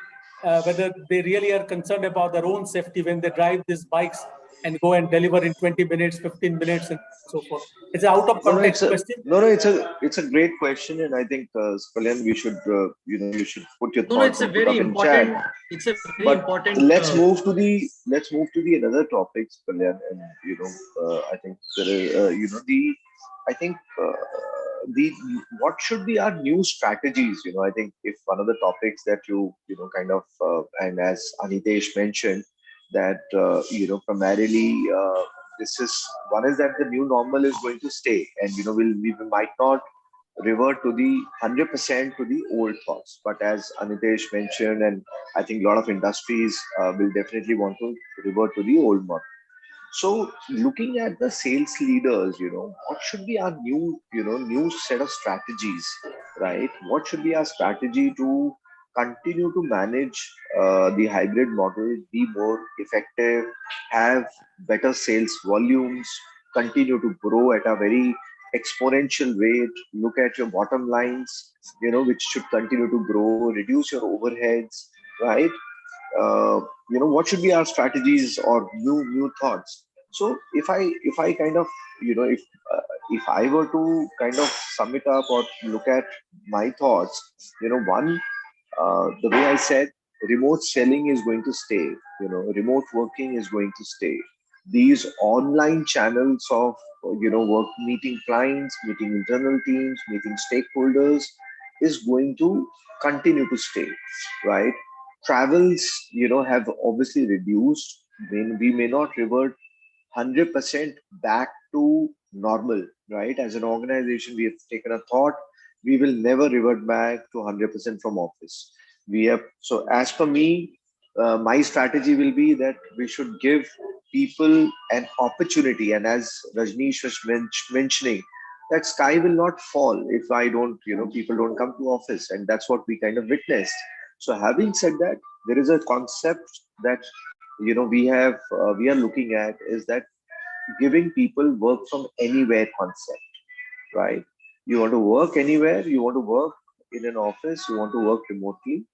[SPEAKER 4] whether they really are concerned about their own safety when they drive these bikes and go and deliver in 20 minutes, 15 minutes, and so forth. It's an out of context question.
[SPEAKER 5] No, it's a great question, and I think Kalyan, we should you should put your thoughts.
[SPEAKER 6] It's a very important. It's a very important.
[SPEAKER 5] Let's move to the another topics, Kalyan, and I think there what should be our new strategies? I think if one of the topics that you kind of and as Anitesh mentioned, that primarily this is one is that the new normal is going to stay, and we might not revert to the 100% to the old thoughts, but as Anitesh mentioned, and I think a lot of industries will definitely want to revert to the old model. So looking at the sales leaders, what should be our new set of strategies, right? What should be our strategy to continue to manage the hybrid model, be more effective, have better sales volumes, continue to grow at a very exponential rate, look at your bottom lines, which should continue to grow, reduce your overheads, right? uh, what should be our strategies or new thoughts. So if I kind of if I were to kind of sum it up or look at my thoughts, one, the way I said, remote selling is going to stay, remote working is going to stay. These online channels of work, meeting clients, meeting internal teams, meeting stakeholders is going to continue to stay, right? Travels, have obviously reduced. We may not revert 100% back to normal, right? As an organization, we have taken a thought, we will never revert back to 100% from office. We have, so as per me, my strategy will be that we should give people an opportunity. And as Rajneesh was mentioning, that sky will not fall if I don't, people don't come to office. And that's what we kind of witnessed. So having said that, there is a concept that we are looking at, is that giving people work from anywhere concept, right? You want to work anywhere, you want to work in an office, you want to work remotely,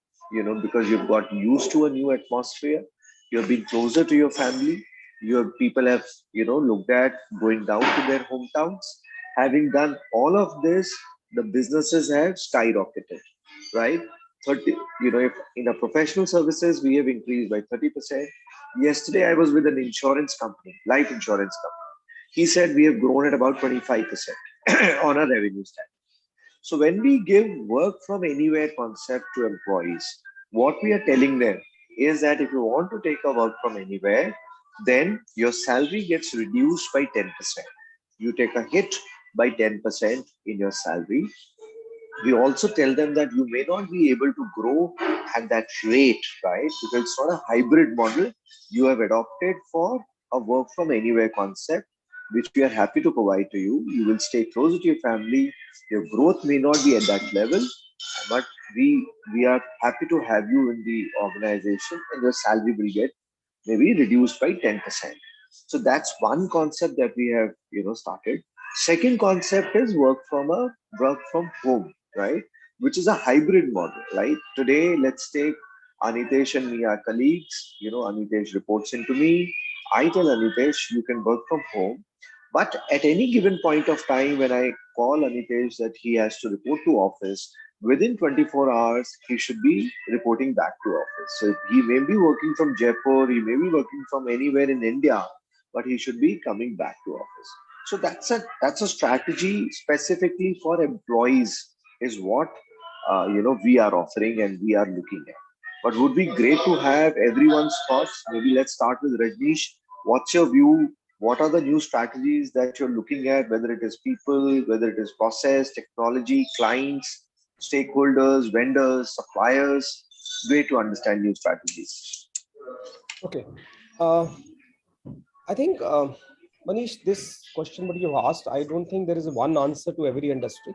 [SPEAKER 5] because you've got used to a new atmosphere, you've been closer to your family, your people have, looked at going down to their hometowns. Having done all of this, the businesses have skyrocketed, right? 30, if in a professional services, we have increased by 30%. Yesterday, I was with an insurance company, life insurance company. He said we have grown at about 25% on our revenue stand. So when we give work from anywhere concept to employees, what we are telling them is that if you want to take a work from anywhere, then your salary gets reduced by 10%. You take a hit by 10% in your salary. We also tell them that you may not be able to grow at that rate, right? Because it's not a hybrid model you have adopted for a work from anywhere concept, which we are happy to provide to you. You will stay closer to your family. Your growth may not be at that level, but we are happy to have you in the organization, and your salary will get maybe reduced by 10%. So that's one concept that we have started. Second concept is work from home, right? Which is a hybrid model, right? Today, let's take Anitesh and me, our colleagues. Anitesh reports into me. I tell Anitesh, you can work from home. But at any given point of time, when I call Anitesh that he has to report to office, within 24 hours, he should be reporting back to office. So he may be working from Jaipur, he may be working from anywhere in India, but he should be coming back to office. So that's a strategy specifically for employees, is what we are offering and we are looking at. But would be great to have everyone's thoughts. Maybe let's start with Rajneesh. What's your view? What are the new strategies that you're looking at, whether it is people, whether it is process, technology, clients, stakeholders, vendors, suppliers? Great to understand new strategies.
[SPEAKER 3] Okay. I think, Manish, this question what you've asked, I don't think there is one answer to every industry.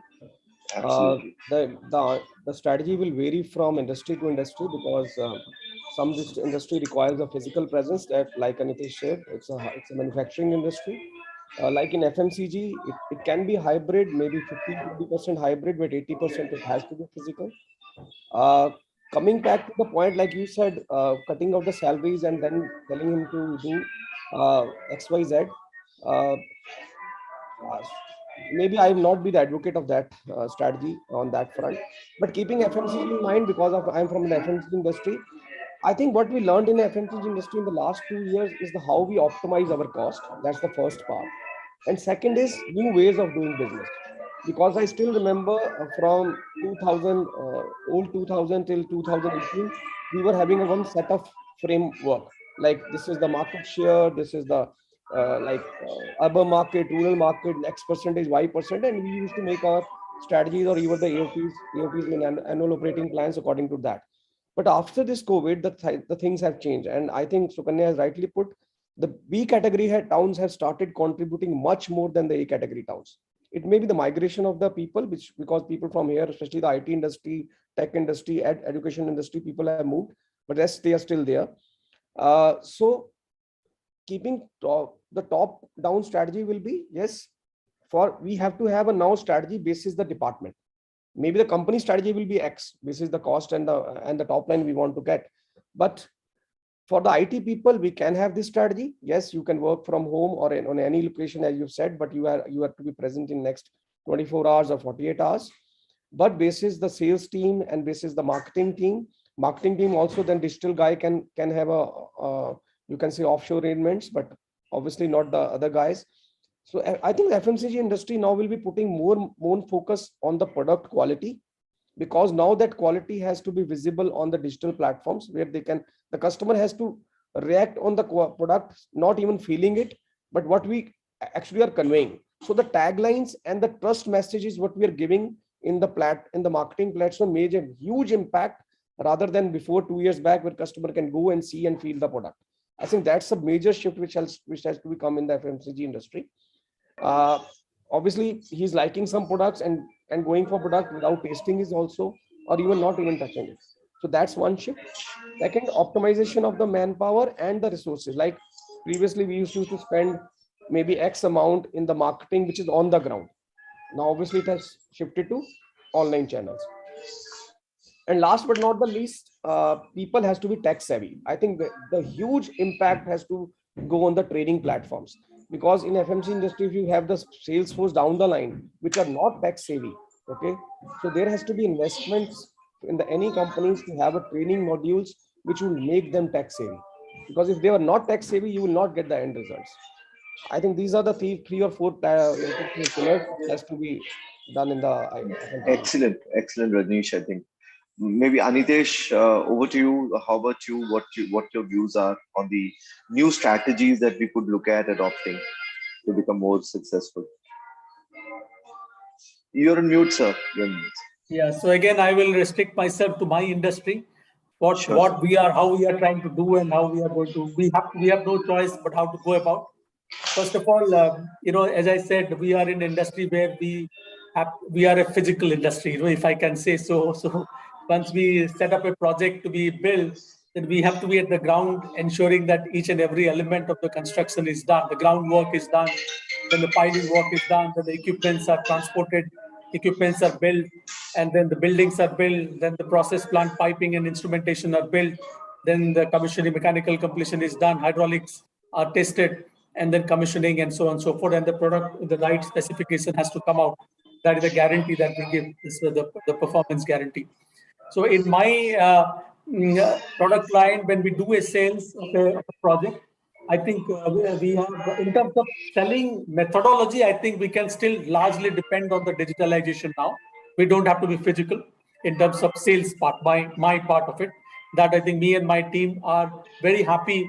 [SPEAKER 5] Absolutely.
[SPEAKER 3] The strategy will vary from industry to industry, because some industry requires a physical presence, that, like Anitesh said, it's a manufacturing industry. Like in FMCG, it can be hybrid, maybe 50-20% hybrid, but 80% it has to be physical. Coming back to the point, like you said, cutting out the salaries and then telling him to do XYZ. Uh, Maybe I will not be the advocate of that strategy on that front. But keeping FMCG in mind, because I'm from the FMCG industry, I think what we learned in the FMCG industry in the last 2 years is how we optimize our cost. That's the first part. And second is new ways of doing business. Because I still remember from 2000, old 2000 till 2018, we were having a one set of framework. Like, this is the market share, this is the urban market, rural market, X percentage, Y percent, and we used to make our strategies or even the AOPs in annual operating plans according to that. But after this COVID, the things have changed, and I think Sukanya has rightly put the B category towns have started contributing much more than the A category towns. It may be the migration of the people, which because people from here, especially the IT industry, tech industry, education industry, people have moved, but rest they are still there. So keeping the top down strategy will be, yes, we have to have a now strategy basis the department. Maybe the company strategy will be X, this is the cost and the top line we want to get. But for the IT people, we can have this strategy. Yes, you can work from home or on any location, as you've said, but you have to be present in next 24 hours or 48 hours. But basis the sales team and basis the marketing team also, then digital guy can have you can say offshore arrangements, but obviously not the other guys. So I think the FMCG industry now will be putting more focus on the product quality, because now that quality has to be visible on the digital platforms where the customer has to react on the product, not even feeling it, but what we actually are conveying. So the taglines and the trust messages what we are giving in the marketing platform made a huge impact, rather than before 2 years back where customer can go and see and feel the product. I think that's a major shift which has to become in the FMCG industry. Obviously he's liking some products and going for product without tasting is also, or even not even touching it. So that's one shift. Second, optimization of the manpower and the resources. Like previously we used to spend maybe X amount in the marketing which is on the ground. Now obviously it has shifted to online channels. And last but not the least, people has to be tech savvy. I think the huge impact has to go on the training platforms, because in FMCG industry, if you have the sales force down the line which are not tech savvy, okay, so there has to be investments in any companies to have a training modules which will make them tech savvy, because if they are not tech savvy, you will not get the end results. I think these are the three or four pillars has to be done in the
[SPEAKER 5] Excellent, Rajnish. I think maybe Anitesh, over to you. How about you? What your views are on the new strategies that we could look at adopting to become more successful? You're on mute, sir.
[SPEAKER 4] Yeah. So again, I will restrict myself to my industry. How we are trying to do, and how we are going to. We have no choice but how to go about. First of all, as I said, we are in an industry where we are a physical industry, if I can say so. So once we set up a project to be built, then we have to be at the ground, ensuring that each and every element of the construction is done. The groundwork is done, then the piling work is done, then the equipments are transported, equipments are built, and then the buildings are built, then the process plant piping and instrumentation are built, then the commissioning, mechanical completion is done, hydraulics are tested, and then commissioning, and so on and so forth, and the product, the right specification has to come out. That is the guarantee that we give, this is the performance guarantee. So in my product line, when we do a sales of a project, I think we have, in terms of selling methodology, I think we can still largely depend on the digitalization now. We don't have to be physical in terms of sales part, my part of it. That I think me and my team are very happy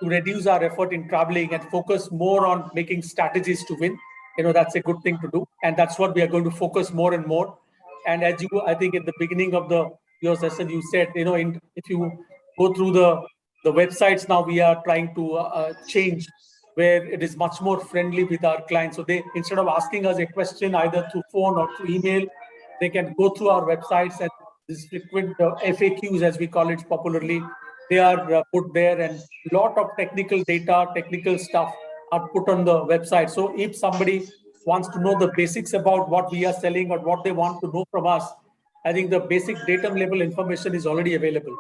[SPEAKER 4] to reduce our effort in traveling and focus more on making strategies to win. That's a good thing to do. And that's what we are going to focus more and more. And as I think at the beginning of your session, you said, if you go through the websites now, we are trying to change where it is much more friendly with our clients. So they, instead of asking us a question either through phone or through email, they can go through our websites, and these frequent FAQs, as we call it popularly, they are put there, and a lot of technical data, technical stuff are put on the website. So if somebody wants to know the basics about what we are selling or what they want to know from us, I think the basic datum level information is already available.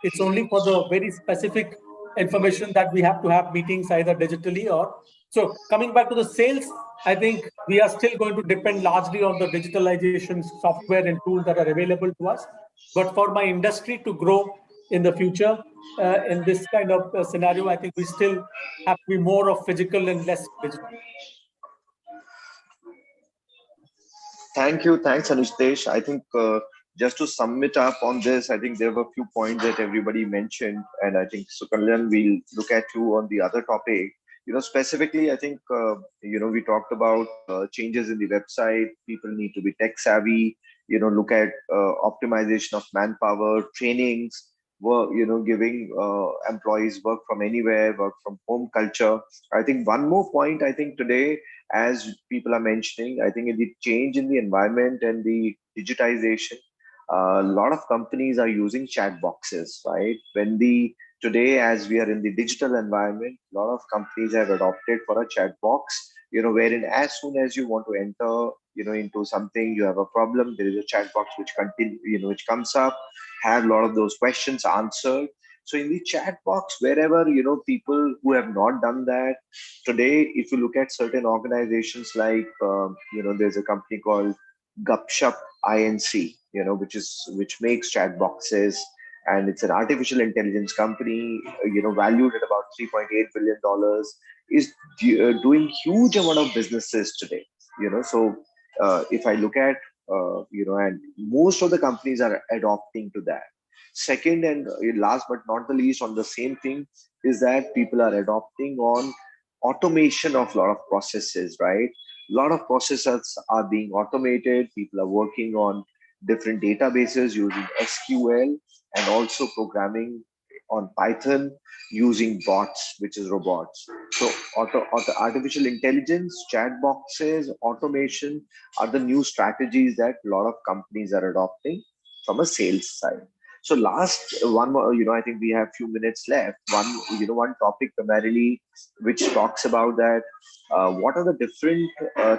[SPEAKER 4] It's only for the very specific information that we have to have meetings either digitally or. So coming back to the sales, I think we are still going to depend largely on the digitalization software and tools that are available to us. But for my industry to grow in the future, in this kind of scenario, I think we still have to be more of physical and less digital.
[SPEAKER 5] Thank you. Thanks, Anitesh. I think just to sum it up on this, I think there were a few points that everybody mentioned. And I think, Sukanjan, we'll look at you on the other topic. Specifically, I think, we talked about changes in the website. People need to be tech savvy, look at optimization of manpower, trainings, work, giving employees work from anywhere, work from home culture. I think one more point, I think today, as people are mentioning, I think in the change in the environment and the digitization, a lot of companies are using chat boxes, right? Today, as we are in the digital environment, a lot of companies have adopted for a chat box, wherein as soon as you want to enter, into something, you have a problem, there is a chat box which which comes up, have a lot of those questions answered. So in the chat box, wherever, people who have not done that today, if you look at certain organizations like, there's a company called Gupshup Inc., which makes chat boxes, and it's an artificial intelligence company, valued at about $3.8 billion, is doing huge amount of businesses today. So if I look at, and most of the companies are adopting to that. Second, and last but not the least, on the same thing, is that people are adopting on automation of a lot of processes, right? A lot of processes are being automated. People are working on different databases using SQL, and also programming on Python using bots, which is robots. So artificial intelligence, chat boxes, automation are the new strategies that a lot of companies are adopting from a sales side. So last one more, I think we have few minutes left. One topic primarily which talks about that, what are the different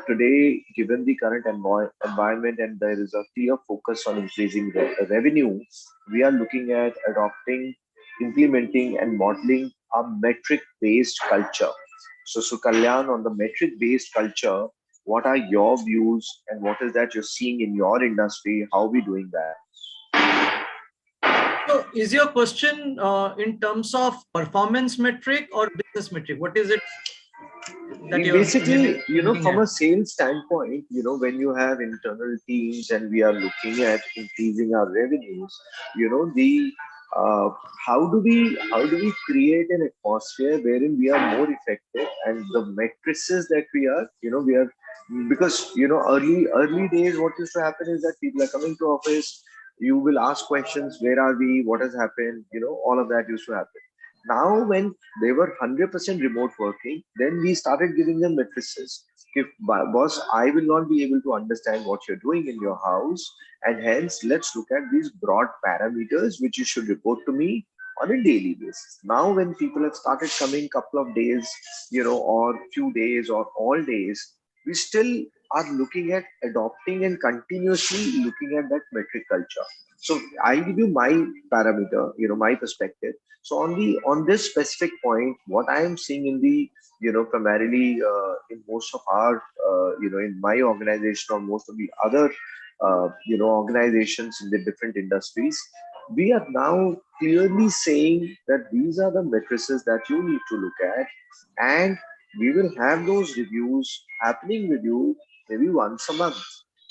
[SPEAKER 5] today, given the current environment, and there is a clear focus on increasing revenue, we are looking at adopting, implementing, and modeling a metric-based culture. So Kalyan, on the metric-based culture, what are your views, and what is that you're seeing in your industry? How are we doing that?
[SPEAKER 6] So is your question in terms of performance metric or business metric? What is it that you're
[SPEAKER 5] basically, from a sales standpoint, when you have internal teams and we are looking at increasing our revenues, how do we create an atmosphere wherein we are more effective, and the matrices that we are, because early days, what used to happen is that people are coming to office, you will ask questions, where are we, what has happened, all of that used to happen. Now, when they were 100% remote working, then we started giving them matrices. If boss, I will not be able to understand what you're doing in your house, and hence let's look at these broad parameters which you should report to me on a daily basis. Now, when people have started coming couple of days, or few days or all days, we still are looking at adopting and continuously looking at that metric culture. So I'll give you my parameter, my perspective. So on this specific point, what I am seeing in the, primarily in most of our, in my organization or most of the other, organizations in the different industries, we are now clearly saying that these are the matrices that you need to look at, and we will have those reviews happening with you maybe once a month.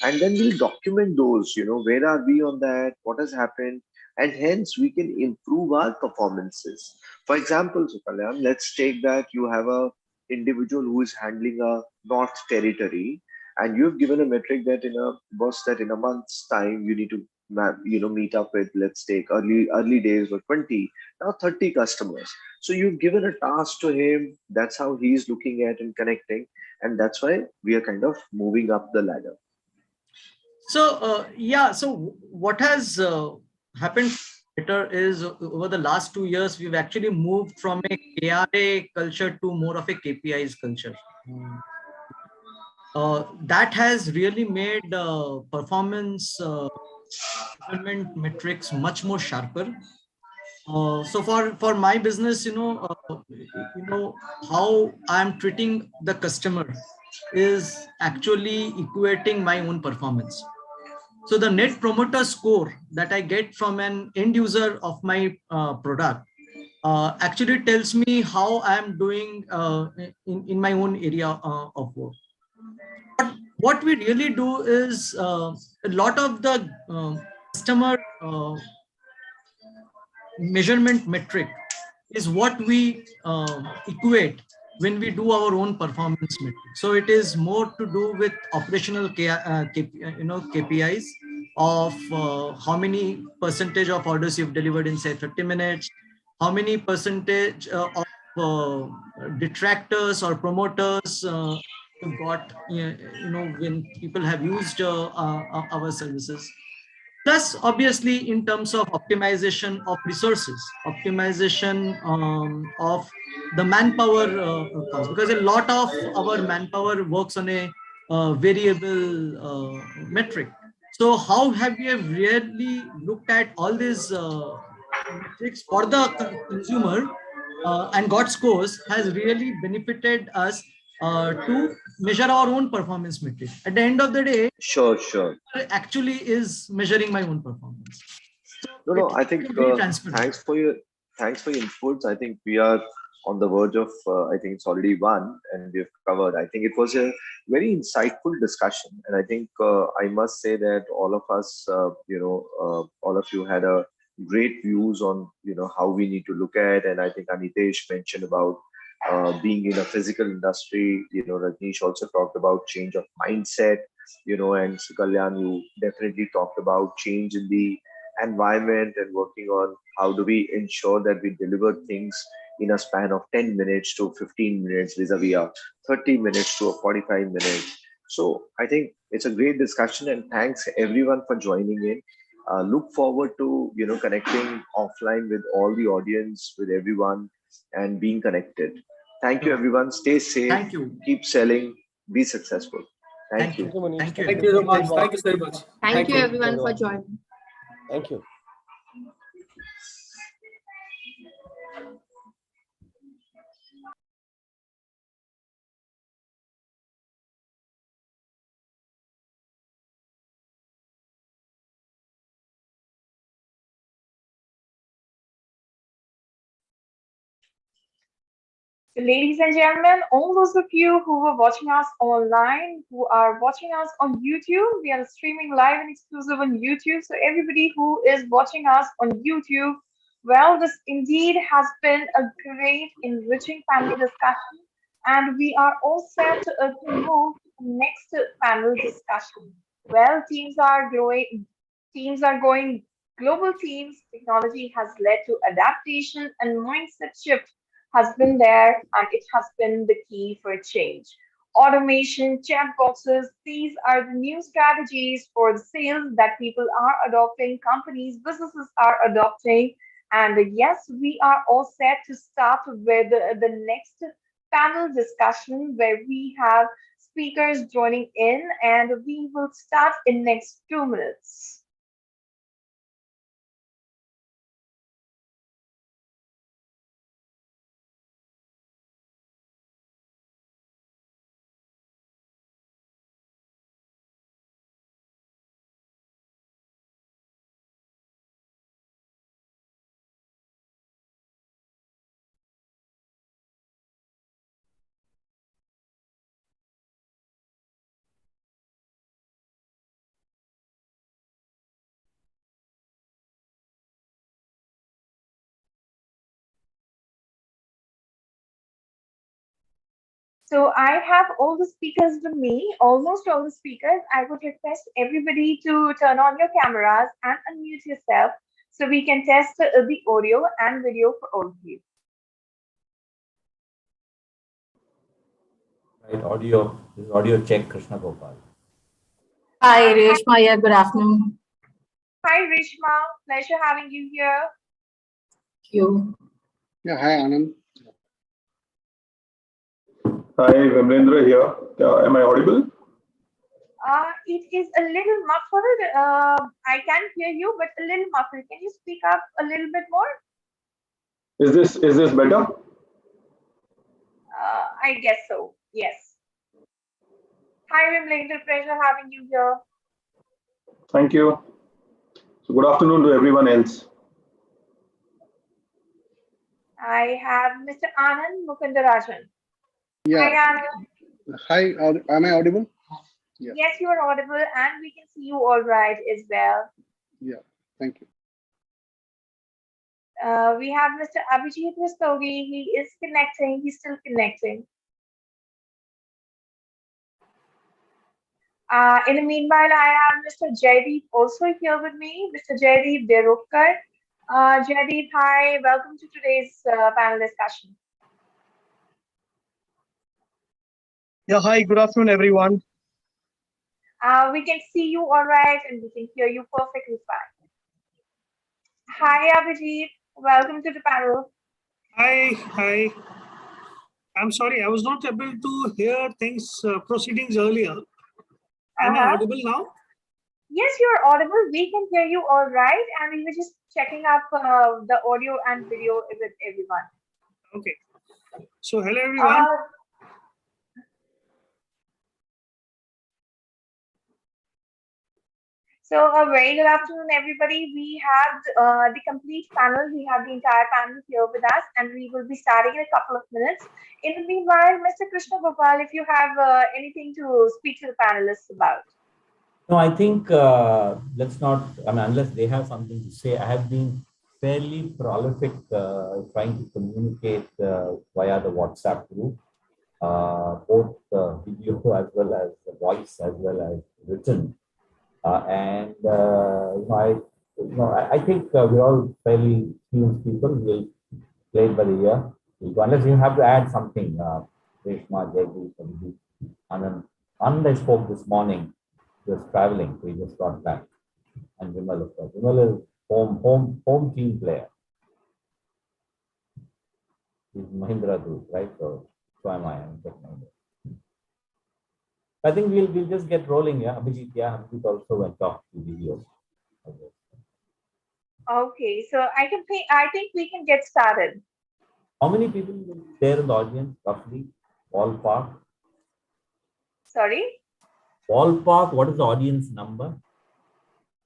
[SPEAKER 5] And then we'll document those, where are we on that, what has happened, and hence we can improve our performances. For example, Sukalyan, let's take that you have a individual who is handling a North territory, and you've given a metric that in a month's time you need to meet up with, let's take early days were 20, now 30 customers. So you've given a task to him. That's how he's looking at and connecting, and that's why we are kind of moving up the ladder.
[SPEAKER 6] So so what has happened better is over the last 2 years, we've actually moved from a KRA culture to more of a KPIs culture. That has really made performance measurement metrics much more sharper. So for my business, how I'm treating the customer is actually equating my own performance. So the net promoter score that I get from an end user of my product actually tells me how I'm doing in my own area of work. But what we really do is a lot of the customer measurement metric is what we equate when we do our own performance metric. So it is more to do with operational KPIs of how many percentage of orders you've delivered in say 30 minutes, how many percentage of detractors or promoters you've got, when people have used our services. Plus, obviously, in terms of optimization of resources, optimization of the manpower cost, because a lot of our manpower works on a variable metric. So how have you really looked at all these metrics for the consumer and got scores has really benefited us to measure our own performance metric. At the end of the day,
[SPEAKER 5] Sure, sure.
[SPEAKER 6] actually is measuring my own performance. So
[SPEAKER 5] No,
[SPEAKER 6] it's
[SPEAKER 5] I think
[SPEAKER 6] very transparent.
[SPEAKER 5] thanks for your inputs. I think we are on the verge of, I think it's already one, and we've covered. I think it was a very insightful discussion, and I think I must say that all of us, all of you had a great views on how we need to look at. And I think Anitesh mentioned about being in a physical industry. Rajneesh also talked about change of mindset. And Kalyan, you definitely talked about change in the environment and working on how do we ensure that we deliver things in a span of 10 minutes to 15 minutes vis-a-vis a 30 minutes to a 45 minutes. So I think it's a great discussion, and thanks everyone for joining in. Look forward to connecting offline with all the audience, with everyone, and being connected. Thank you, everyone. Stay safe.
[SPEAKER 6] Thank you.
[SPEAKER 5] Keep selling. Be successful. Thank you.
[SPEAKER 3] Manish.
[SPEAKER 6] Thank you.
[SPEAKER 4] Thank you so much. Thank you so much.
[SPEAKER 2] Thank you everyone for joining.
[SPEAKER 3] Thank you.
[SPEAKER 1] So, ladies and gentlemen, all those of you who were watching us online, who are watching us on YouTube, we are streaming live and exclusive on YouTube. So, everybody who is watching us on YouTube, well, this indeed has been a great, enriching panel discussion, and we are all set to move to the next panel discussion. Well, teams are going global teams. Technology has led to adaptation and mindset shift has been there, and it has been the key for change. Automation, chat boxes, these are the new strategies for the sales that people are adopting, companies, businesses are adopting. And yes, we are all set to start with the next panel discussion where we have speakers joining in, and we will start in next 2 minutes. So I have all the speakers with me, almost all the speakers. I would request everybody to turn on your cameras and unmute yourself so we can test the audio and video for all of you.
[SPEAKER 7] Right, audio. This is audio check, Krishna Gopal.
[SPEAKER 8] Hi, Reshma. Yeah, good afternoon.
[SPEAKER 1] Hi, Rishma. Pleasure having you here.
[SPEAKER 8] Thank you.
[SPEAKER 9] Yeah, hi, Anand.
[SPEAKER 10] Hi, Vimrendra here. Am I audible?
[SPEAKER 1] It is a little muffled. I can hear you, but a little muffled. Can you speak up a little bit more?
[SPEAKER 10] Is this better?
[SPEAKER 1] I guess so. Yes. Hi, Vimlendra. Pleasure having you here.
[SPEAKER 10] Thank you. So good afternoon to everyone else.
[SPEAKER 1] I have Mr. Anand Mukundarajan.
[SPEAKER 9] Yeah.
[SPEAKER 1] Hi, Anand.
[SPEAKER 9] Hi, am I audible? Yeah.
[SPEAKER 1] Yes, you are audible, and we can see you all right as well.
[SPEAKER 9] Yeah, thank you.
[SPEAKER 1] We have Mr. Abhijit Rastogi. He is connecting. He's still connecting. In the meanwhile, I have Mr. Jaideep also here with me, Mr. Jaideep Derokar. Jaideep, hi, welcome to today's panel discussion.
[SPEAKER 11] Yeah, hi, good afternoon, everyone.
[SPEAKER 1] We can see you all right and we can hear you perfectly fine. Hi, Abhijit, welcome to the panel.
[SPEAKER 12] Hi. I'm sorry, I was not able to hear proceedings earlier. Am I audible now?
[SPEAKER 1] Yes, you're audible. We can hear you all right. And we were just checking up the audio and video with everyone.
[SPEAKER 12] Okay. So, hello, everyone.
[SPEAKER 1] So a very good afternoon, everybody. We have the complete panel. We have the entire panel here with us, and we will be starting in a couple of minutes. In the meanwhile, Mr. Krishna Gopal, if you have anything to speak to the panelists about.
[SPEAKER 7] No, I think let's not, unless they have something to say, I have been fairly prolific trying to communicate via the WhatsApp group, both video as well as the voice as well as written. I think we're all fairly experienced people. We'll play it by the ear. Unless you have to add something, Reshma, Jaideep, Anand. Anand, I spoke this morning, just traveling, we just got back. And Vimal, of course. Vimal is home team player. He's Mahindra too, right? So am I. I think we'll just get rolling, yeah. Abhijit also went off the video.
[SPEAKER 1] Okay, so I think we can get started.
[SPEAKER 7] How many people will be there in the audience, roughly? Ballpark?
[SPEAKER 1] Sorry?
[SPEAKER 7] Ballpark, what is the audience number?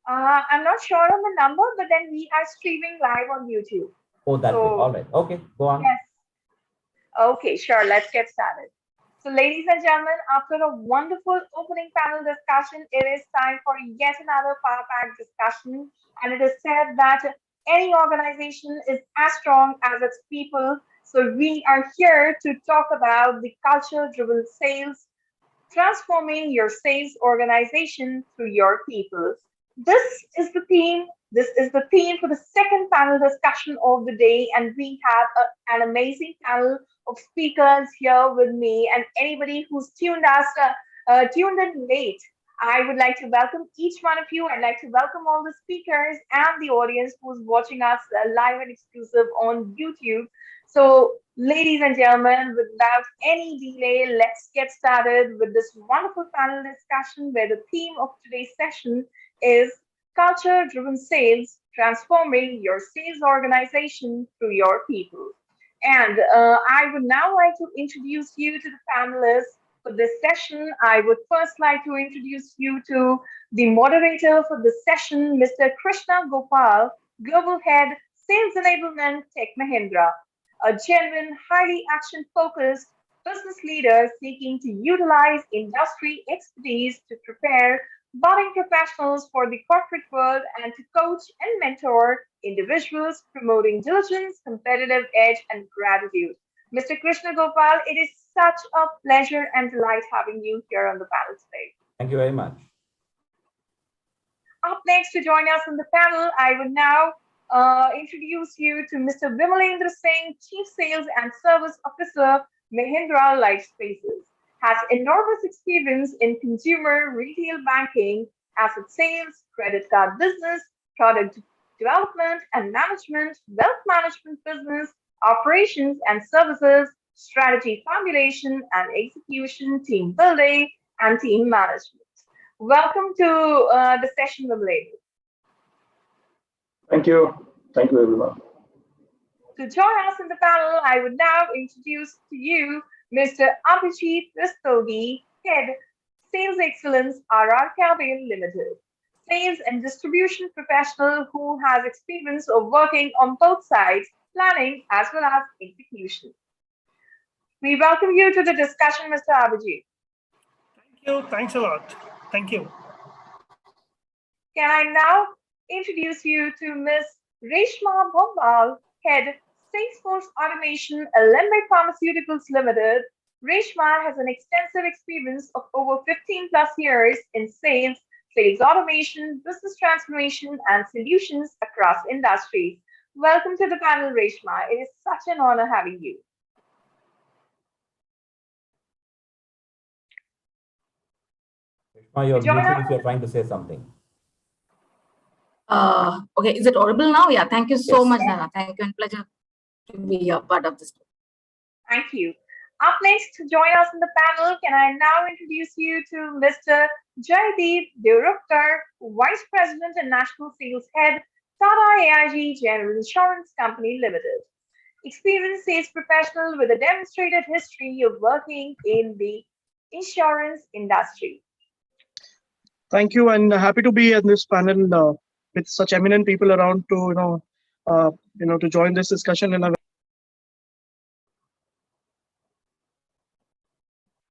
[SPEAKER 1] I'm not sure on the number, but then we are streaming live on YouTube.
[SPEAKER 7] Oh, that way. All right. Okay, go on.
[SPEAKER 1] Yes. Okay, sure. Let's get started. So, ladies and gentlemen, after a wonderful opening panel discussion, it is time for yet another power-packed discussion. And it is said that any organization is as strong as its people. So, we are here to talk about the culture-driven sales, transforming your sales organization through your people. This is the theme. This is the theme for the second panel discussion of the day, and we have an amazing panel of speakers here with me. And anybody who's tuned in late, I would like to welcome each one of you. I'd like to welcome all the speakers and the audience who's watching us live and exclusive on YouTube. So, ladies and gentlemen, without any delay, let's get started with this wonderful panel discussion where the theme of today's session is culture-driven sales, transforming your sales organization through your people. And I would now like to introduce you to the panelists for this session. I would first like to introduce you to the moderator for this session, Mr. Krishna Gopal, Global Head, Sales Enablement, Tech Mahindra, a genuine, highly action-focused business leader seeking to utilize industry expertise to prepare budding professionals for the corporate world and to coach and mentor individuals promoting diligence, competitive edge, and gratitude. Mr. Krishna Gopal, it is such a pleasure and delight having you here on the panel today.
[SPEAKER 7] Thank you very much.
[SPEAKER 1] Up next to join us on the panel, I will now introduce you to Mr. Vimalendra Singh, Chief Sales and Service Officer, Mahindra Life Spaces. Has enormous experience in consumer retail banking, asset sales, credit card business, product development and management, wealth management business, operations and services, strategy formulation and execution, team building, and team management. Welcome to the session, Vimalendra.
[SPEAKER 10] Thank you. Thank you, everyone.
[SPEAKER 1] To join us in the panel, I would now introduce to you Mr. Abhijit Rastogi, Head, Sales Excellence, RR Cabin Limited, sales and distribution professional who has experience of working on both sides, planning as well as execution. We welcome you to the discussion, Mr. Abhijit.
[SPEAKER 12] Thank you. Thanks a lot. Thank you.
[SPEAKER 1] Can I now introduce you to Ms. Reshma Bhombal, Head, Salesforce Automation, Alembic Pharmaceuticals Limited, Reshma has an extensive experience of over 15 plus years in sales, sales automation, business transformation, and solutions across industries. Welcome to the panel, Reshma. It is such an honor having you.
[SPEAKER 7] You're
[SPEAKER 1] Join
[SPEAKER 7] muted
[SPEAKER 1] us.
[SPEAKER 7] if you're trying to say something.
[SPEAKER 8] Okay, is it audible now? Yeah, thank you so
[SPEAKER 7] Yes.
[SPEAKER 8] much, Nana. Thank you and pleasure to be a part of this.
[SPEAKER 1] Thank you. Up next to join us in the panel, can I now introduce you to Mr. Jaideep Deorukar, Vice President and National Sales Head, Tata AIG General Insurance Company Limited. Experienced sales professional with a demonstrated history of working in the insurance industry.
[SPEAKER 11] Thank you, and happy to be in this panel with such eminent people around to to join this discussion in a.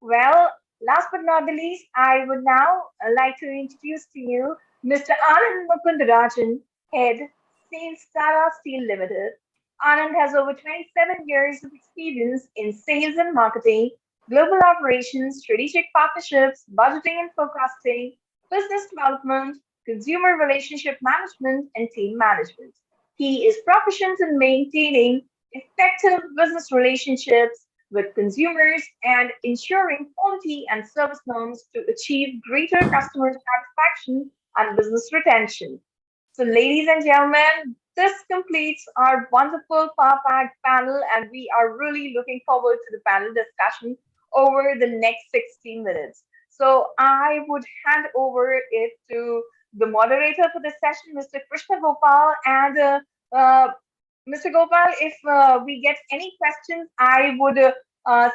[SPEAKER 1] Well, last but not the least, I would now like to introduce to you Mr. Anand Mukundarajan, Head, Sales Tata Steel Limited. Anand has over 27 years of experience in sales and marketing, global operations, strategic partnerships, budgeting and forecasting, business development, consumer relationship management, and team management. He is proficient in maintaining effective business relationships with consumers and ensuring quality and service norms to achieve greater customer satisfaction and business retention. So, ladies and gentlemen, this completes our wonderful power-packed panel, and we are really looking forward to the panel discussion over the next 60 minutes. So, I would hand over it to the moderator for this session, Mr. Krishna Gopal, and Mr. Gopal, if we get any questions, I would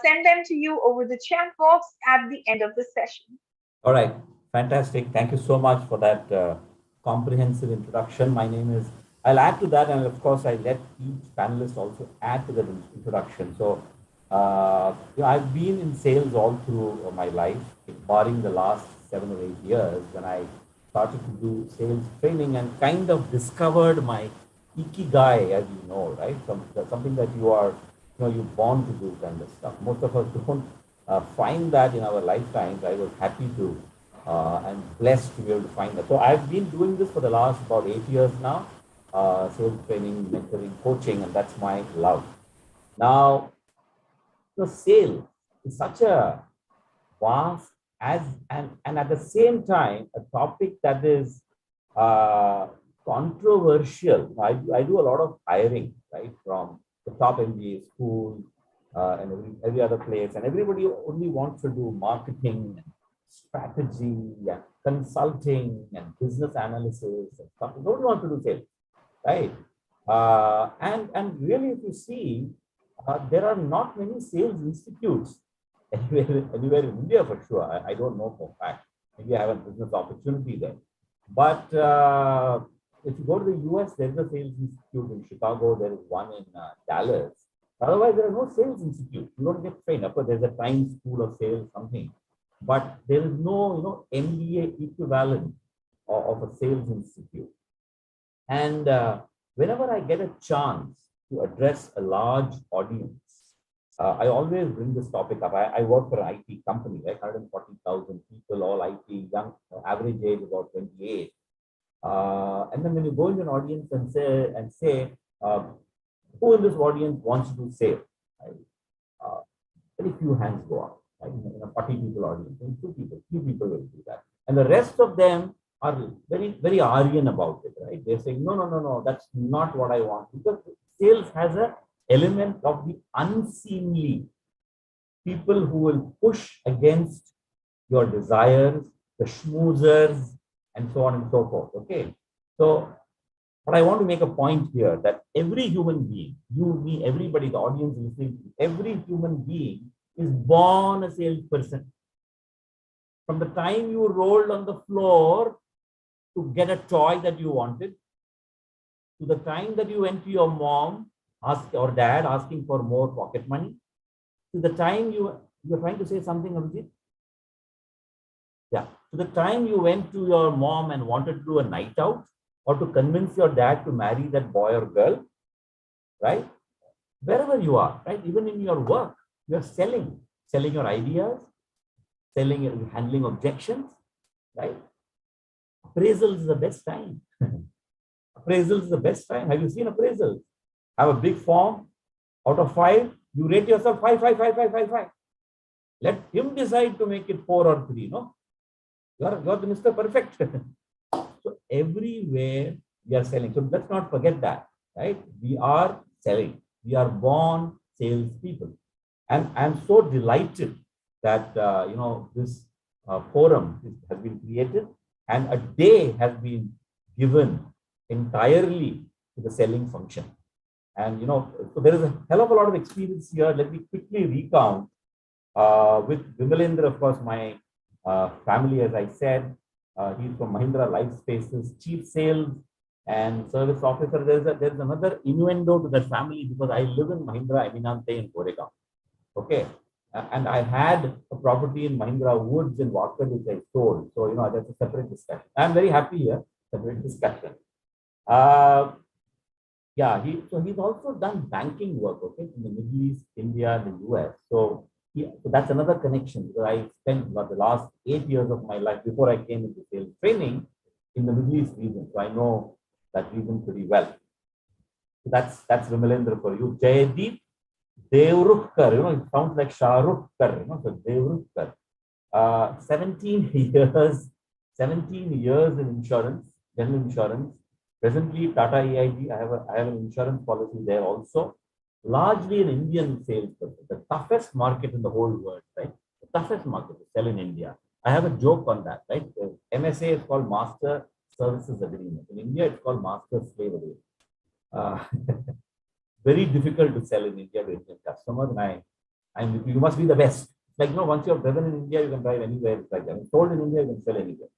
[SPEAKER 1] send them to you over the chat box at the end of the session.
[SPEAKER 7] All right, fantastic. Thank you so much for that comprehensive introduction. My name is, I'll add to that, and of course, I let each panelist also add to that introduction. So, I've been in sales all through my life, barring the last 7 or 8 years when I started to do sales training and kind of discovered my ikigai, as you know, right? Something that you are, you're born to do kind of stuff. Most of us don't find that in our lifetimes. I was happy to and blessed to be able to find that. So I've been doing this for the last about 8 years now, sales training, mentoring, coaching, and that's my love. Now, sales is such a vast and at the same time a topic that is controversial. I do a lot of hiring, right, from the top MBA school and every other place, and everybody only wants to do marketing, strategy, and consulting, and business analysis and stuff. Nobody wants to do sales, right? And really, if you see, there are not many sales institutes anywhere in India for sure. I don't know for a fact. Maybe I have a business opportunity there. But if you go to the US, there's a sales institute in Chicago. There is one in Dallas. Otherwise, there are no sales institute. You don't get trained. Of course, there's a Times School of Sales, something. But there is no, MBA equivalent of a sales institute. And whenever I get a chance to address a large audience, I always bring this topic up. I work for an IT company, like 140,000 people, all IT, young, average age about 28. And then when you go into an audience and say, who in this audience wants to do sales? Right? Very few hands go up. Right? In a 40 people audience, and few people will do that. And the rest of them are very, very Aryan about it, right? They're saying, no, that's not what I want. Because sales has an element of the unseemly. People who will push against your desires, the schmoozers, and so on and so forth, okay? So, but I want to make a point here that every human being, you, me, everybody, the audience listening, every human being is born a salesperson. From the time you rolled on the floor to get a toy that you wanted, to the time that you went to your mom or dad asking for more pocket money, to the time you're trying to say something, Abhijit? Yeah. To the time you went to your mom and wanted to do a night out, or to convince your dad to marry that boy or girl, right? Wherever you are, right? Even in your work, you're selling. selling your ideas, selling and handling objections, right? Appraisal is the best time. Appraisal is the best time. Have you seen appraisal? Have a big form. Out of 5, you rate yourself 5, 5, 5, 5, 5, 5. Let him decide to make it 4 or 3. No, you're the Mr. Perfect. So everywhere we are selling. So let's not forget that, right? We are selling. We are born salespeople, and I'm so delighted that this forum has been created and a day has been given entirely to the selling function. And so there is a hell of a lot of experience here. Let me quickly recount. With Vimalendra, of course, my family, as I said, he's from Mahindra Life Spaces, Chief Sales and Service Officer. There's another innuendo to that family because I live in Mahindra Eminente in Goregaon. Okay. And I had a property in Mahindra Woods in Walker, which I sold. So, that's a separate discussion. I'm very happy here, separate discussion. He's also done banking work, okay, in the Middle East, India, the US. So that's another connection because I spent the last 8 years of my life before I came into sales training in the Middle East region. So I know that region pretty well. So that's Vimalendra for you. Jaydeep Devrukhkar, it sounds like Shahrukhkar, so Devrukhkar. 17 years in insurance, general insurance. Presently, Tata AIG, I have an insurance policy there also. Largely an Indian salesperson, the toughest market in the whole world, right? The toughest market to sell in India. I have a joke on that, right? The MSA is called Master Services Agreement. In India, it's called Master Slave Agreement. Very difficult to sell in India to Indian customers. And you must be the best. Like, once you're driven in India, you can drive anywhere. It's like that. Sold in India, you can sell anywhere.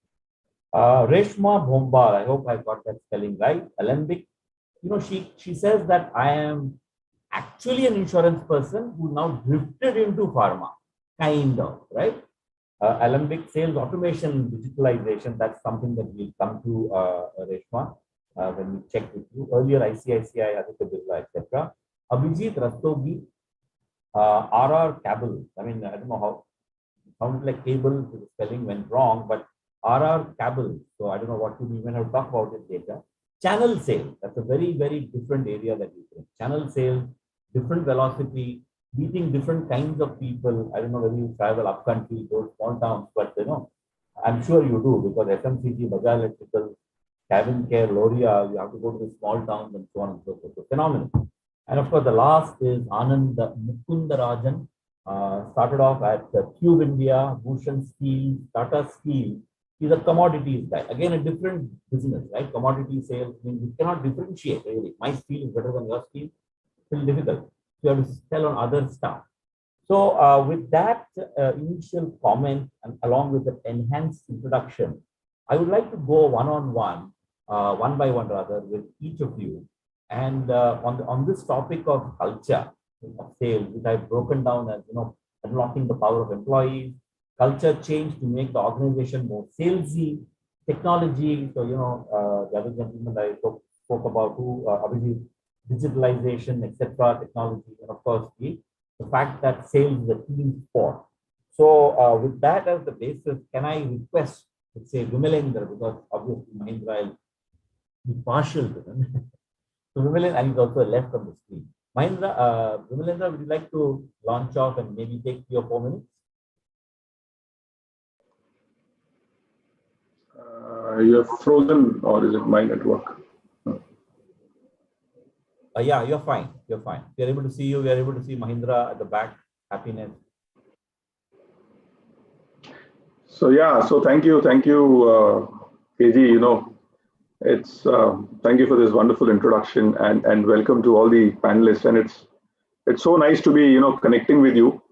[SPEAKER 7] Reshma Bhombar, I hope I got that spelling right. Alembic, she says that I am actually an insurance person who now drifted into pharma, kind of, right? Alembic sales automation, digitalization, that's something that we'll come to, Reshma, when we check with you. Earlier, ICICI, Aditya Birla, etc. Abhijit Rastogi, RR Cable. I mean, I don't know how, it sounded like cable, the spelling went wrong, but RR Cable. So I don't know what to do. When I talk about it later. Channel sales, that's a very, very different area that we bring. Channel sales, different velocity, meeting different kinds of people. I don't know whether you travel up country, those small towns, but I'm sure you do because FMCG, Bajaj Electrical, Cabin Care, L'Oreal, you have to go to the small towns and so on and so forth. So phenomenal. And of course, the last is Anand Mukundarajan. Started off at Tube India, Bhushan Steel, Tata Steel. He's a commodities guy. Again, a different business, right? Commodity sales means you cannot differentiate really. My steel is better than your steel. It's very difficult. You have to sell on other stuff. So with that initial comment and along with the enhanced introduction, I would like to go one-on-one, one by one rather, with each of you. And on this topic of culture of sales, which I've broken down as unlocking the power of employees, culture change to make the organization more salesy, technology. So the other gentleman I spoke about who obviously digitalization, etc., technology, and of course the fact that sales is a team sport. So with that as the basis, can I request, let's say, Vimalendra, because obviously Mahindra will be partial to them. So Vimalendra, and he's also left on the screen. Mahindra, Vimalendra, would you like to launch off and maybe take 3 or 4 minutes?
[SPEAKER 10] You're frozen, or is it my network?
[SPEAKER 7] Yeah, you're fine. You're fine. We are able to see you. We are able to see Mahindra at the back. Happiness.
[SPEAKER 10] So thank you, KG. It's thank you for this wonderful introduction and welcome to all the panelists. And it's so nice to be connecting with you.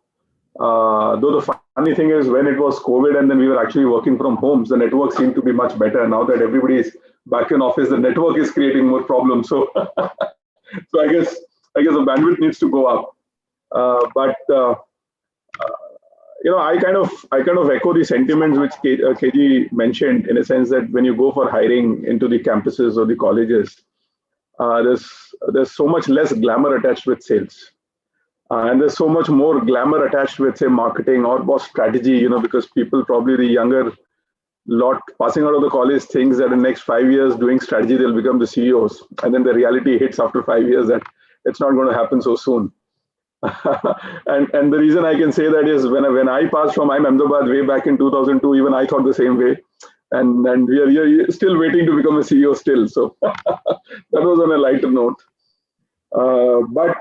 [SPEAKER 10] Though the funny thing is, when it was COVID and then we were actually working from homes, the network seemed to be much better. Now that everybody is back in office, the network is creating more problems. So, so I guess the bandwidth needs to go up. I kind of echo the sentiments which KG mentioned, in a sense that when you go for hiring into the campuses or the colleges, there's so much less glamour attached with sales. And there's so much more glamour attached with, say, marketing or strategy, because people, probably the younger lot passing out of the college, thinks that in the next 5 years doing strategy, they'll become the CEOs. And then the reality hits after 5 years that it's not going to happen so soon. and the reason I can say that is when I passed from IIM Ahmedabad way back in 2002, even I thought the same way. And we are still waiting to become a CEO still. So that was on a lighter note. But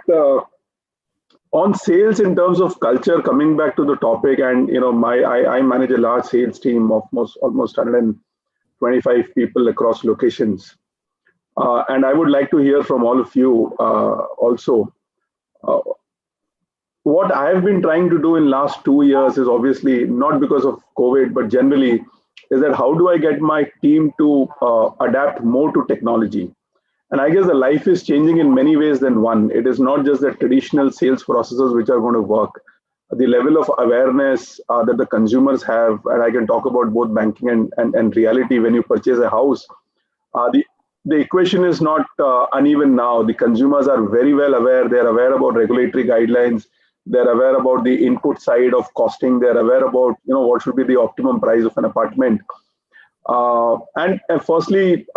[SPEAKER 10] on sales, in terms of culture, coming back to the topic, and I manage a large sales team of almost 125 people across locations. And I would like to hear from all of you also. What I have been trying to do in last 2 years is, obviously not because of COVID, but generally, is that how do I get my team to adapt more to technology? And I guess the life is changing in many ways than one. It is not just the traditional sales processes which are going to work. The level of awareness that the consumers have, and I can talk about both banking and reality when you purchase a house, the equation is not uneven now. The consumers are very well aware. They're aware about regulatory guidelines. They're aware about the input side of costing. They're aware about what should be the optimum price of an apartment. And firstly,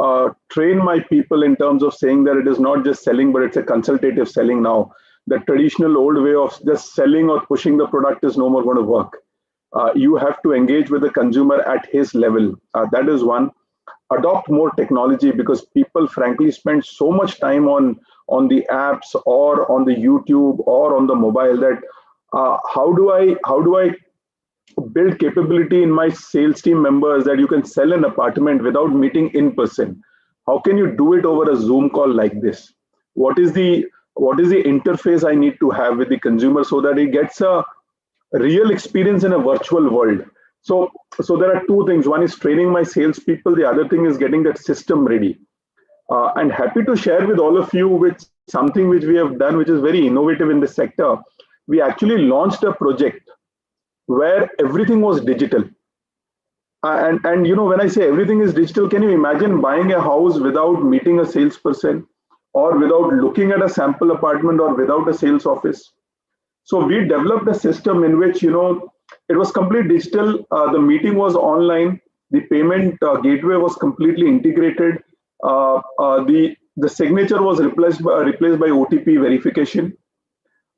[SPEAKER 10] train my people in terms of saying that it is not just selling, but it's a consultative selling now. The traditional old way of just selling or pushing the product is no more going to work. You have to engage with the consumer at his level. That is one. Adopt more technology, because people frankly spend so much time on the apps or on the YouTube or on the mobile that how do I build capability in my sales team members that you can sell an apartment without meeting in person? How can you do it over a Zoom call like this? What is the interface I need to have with the consumer so that he gets a real experience in a virtual world? So there are two things. One is training my salespeople. The other thing is getting that system ready. And happy to share with all of you with something which we have done, which is very innovative in this sector. We actually launched a project where everything was digital. And when I say everything is digital, can you imagine buying a house without meeting a salesperson, or without looking at a sample apartment, or without a sales office? So we developed a system in which, it was completely digital. The meeting was online. The payment gateway was completely integrated. The signature was replaced by OTP verification.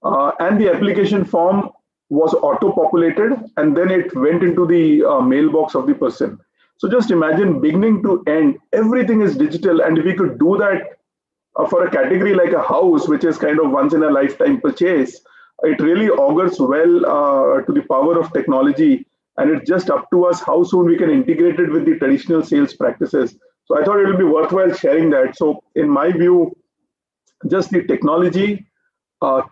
[SPEAKER 10] And the application form was auto-populated, and then it went into the mailbox of the person. So just imagine, beginning to end, everything is digital. And if we could do that for a category like a house, which is kind of once in a lifetime purchase, it really augurs well to the power of technology. And it's just up to us how soon we can integrate it with the traditional sales practices. So I thought it would be worthwhile sharing that. So in my view, just the technology,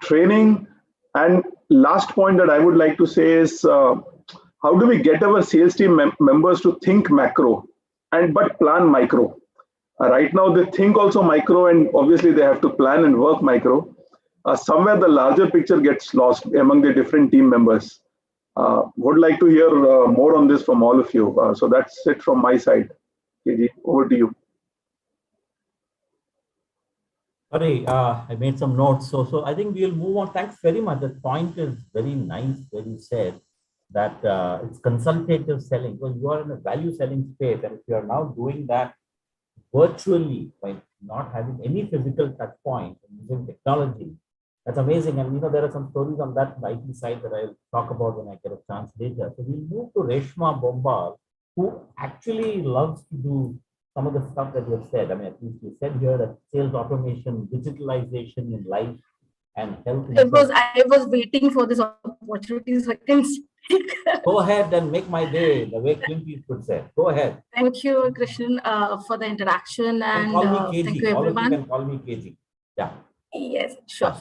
[SPEAKER 10] training, and last point that I would like to say is, how do we get our sales team members to think macro but plan micro? Right now they think also micro, and obviously they have to plan and work micro. Somewhere the larger picture gets lost among the different team members. Would like to hear more on this from all of you. So that's it from my side. KG, over to you.
[SPEAKER 7] Sorry, I made some notes. So I think we'll move on. Thanks very much. The point is very nice when you said that it's consultative selling, because you are in a value selling space. And if you are now doing that virtually by not having any physical touch point and using technology, that's amazing. And there are some stories on that IT side that I'll talk about when I get a chance later. So we'll move to Reshma Bombal, who actually loves to do some of the stuff that you have said. I mean, at least you said here that sales automation, digitalization in life and health.
[SPEAKER 8] I was waiting for this opportunity so I can speak.
[SPEAKER 7] Go ahead and make my day, the way Clint Eastwood said. Go ahead.
[SPEAKER 8] Thank you, Krishnan, for the interaction, and thank you,
[SPEAKER 7] All
[SPEAKER 8] everyone.
[SPEAKER 7] of you can call me KG. Yeah.
[SPEAKER 8] Yes, sure.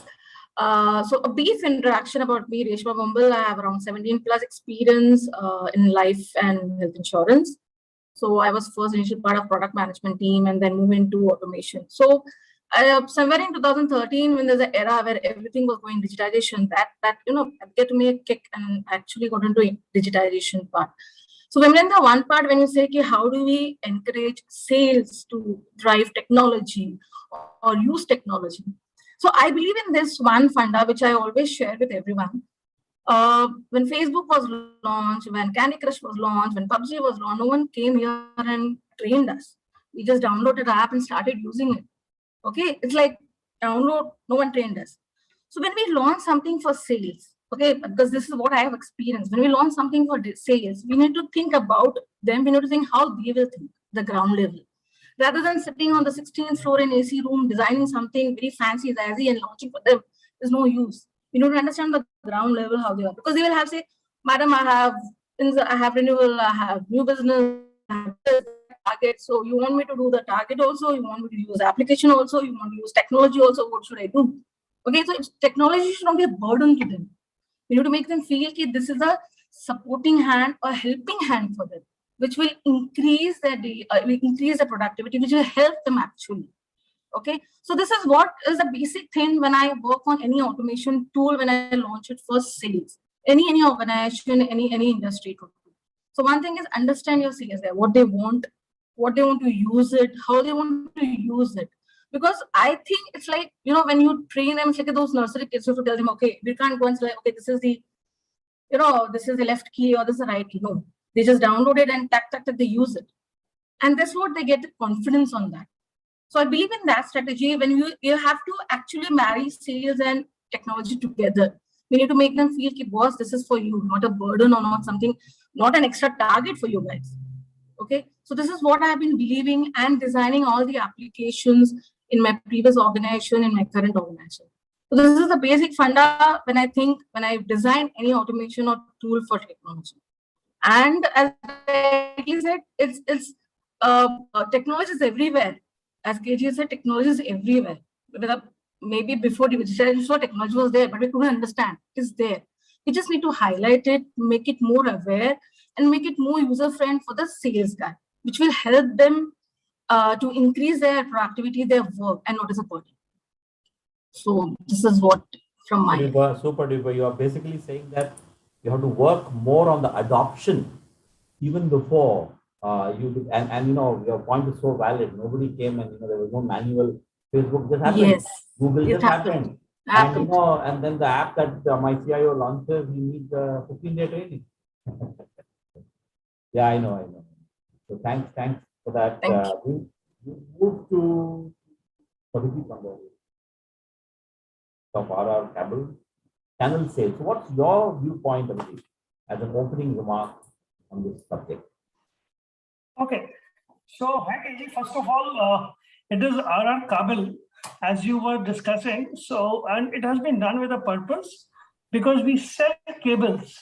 [SPEAKER 8] So a brief introduction about me, Reshma Bombal. I have around 17 plus experience in life and health insurance. So I was first initial part of product management team and then moved into automation. So somewhere in 2013, when there's an era where everything was going digitization, that I get to make a kick and actually got into digitization part. So when in the one part, when you say, okay, how do we encourage sales to drive technology or use technology? So I believe in this one funda, which I always share with everyone. When Facebook was launched, when Candy Crush was launched, when PUBG was launched, no one came here and trained us. We just downloaded the app and started using it. Okay, it's like download, no one trained us. So when we launch something for sales, okay, because this is what I have experienced. When we launch something for sales, we need to think about them. We need to think how they will think, the ground level. Rather than sitting on the 16th floor in AC room, designing something very fancy, jazzy, and launching for them, there's no use. You need to understand the ground level, how they are. Because they will have, say, madam, I have renewal, I have new business, I have target. So you want me to do the target also? You want me to use application also? You want to use technology also? What should I do? Okay, so technology should not be a burden to them. You need to make them feel that this is a supporting hand or helping hand for them, which will increase their productivity, which will help them actually. Okay, so this is what is the basic thing when I work on any automation tool, when I launch it for sales, any organization, any industry. So one thing is understand your sales there, what they want to use it, how they want to use it. Because I think it's like, when you train them, it's like those nursery kids, you have to tell them, okay, we can't go and say, okay, this is the left key or this is the right key. No, they just download it and tack, they use it. And that's what they get the confidence on that. So I believe in that strategy. When you have to actually marry sales and technology together. We need to make them feel, boss, this is for you, not a burden or not something, not an extra target for you guys. Okay, so this is what I have been believing and designing all the applications in my previous organization, in my current organization. So this is the basic funda when I design any automation or tool for technology. And as I said, technology is everywhere. As KG said, technology is everywhere. Maybe before digitalization, technology was there, but we couldn't understand. It is there. We just need to highlight it, make it more aware, and make it more user-friendly for the sales guy, which will help them to increase their productivity, their work, and not as a burden. So this is what from my end.
[SPEAKER 7] Super duper. You are basically saying that you have to work more on the adoption even before you do, and your point is so valid. Nobody came and there was no manual. Facebook just happened.
[SPEAKER 8] Yes,
[SPEAKER 7] Google just happened. And then the app that my CIO launches, you need 15-day training. Yeah, I know. So thanks for that. We move to of RR channel sales. So what's your viewpoint, Abhijit, as an opening remark on this subject?
[SPEAKER 12] Okay. So, hi, KG. First of all, it is RR Kabel, as you were discussing. So, and it has been done with a purpose because we sell cables.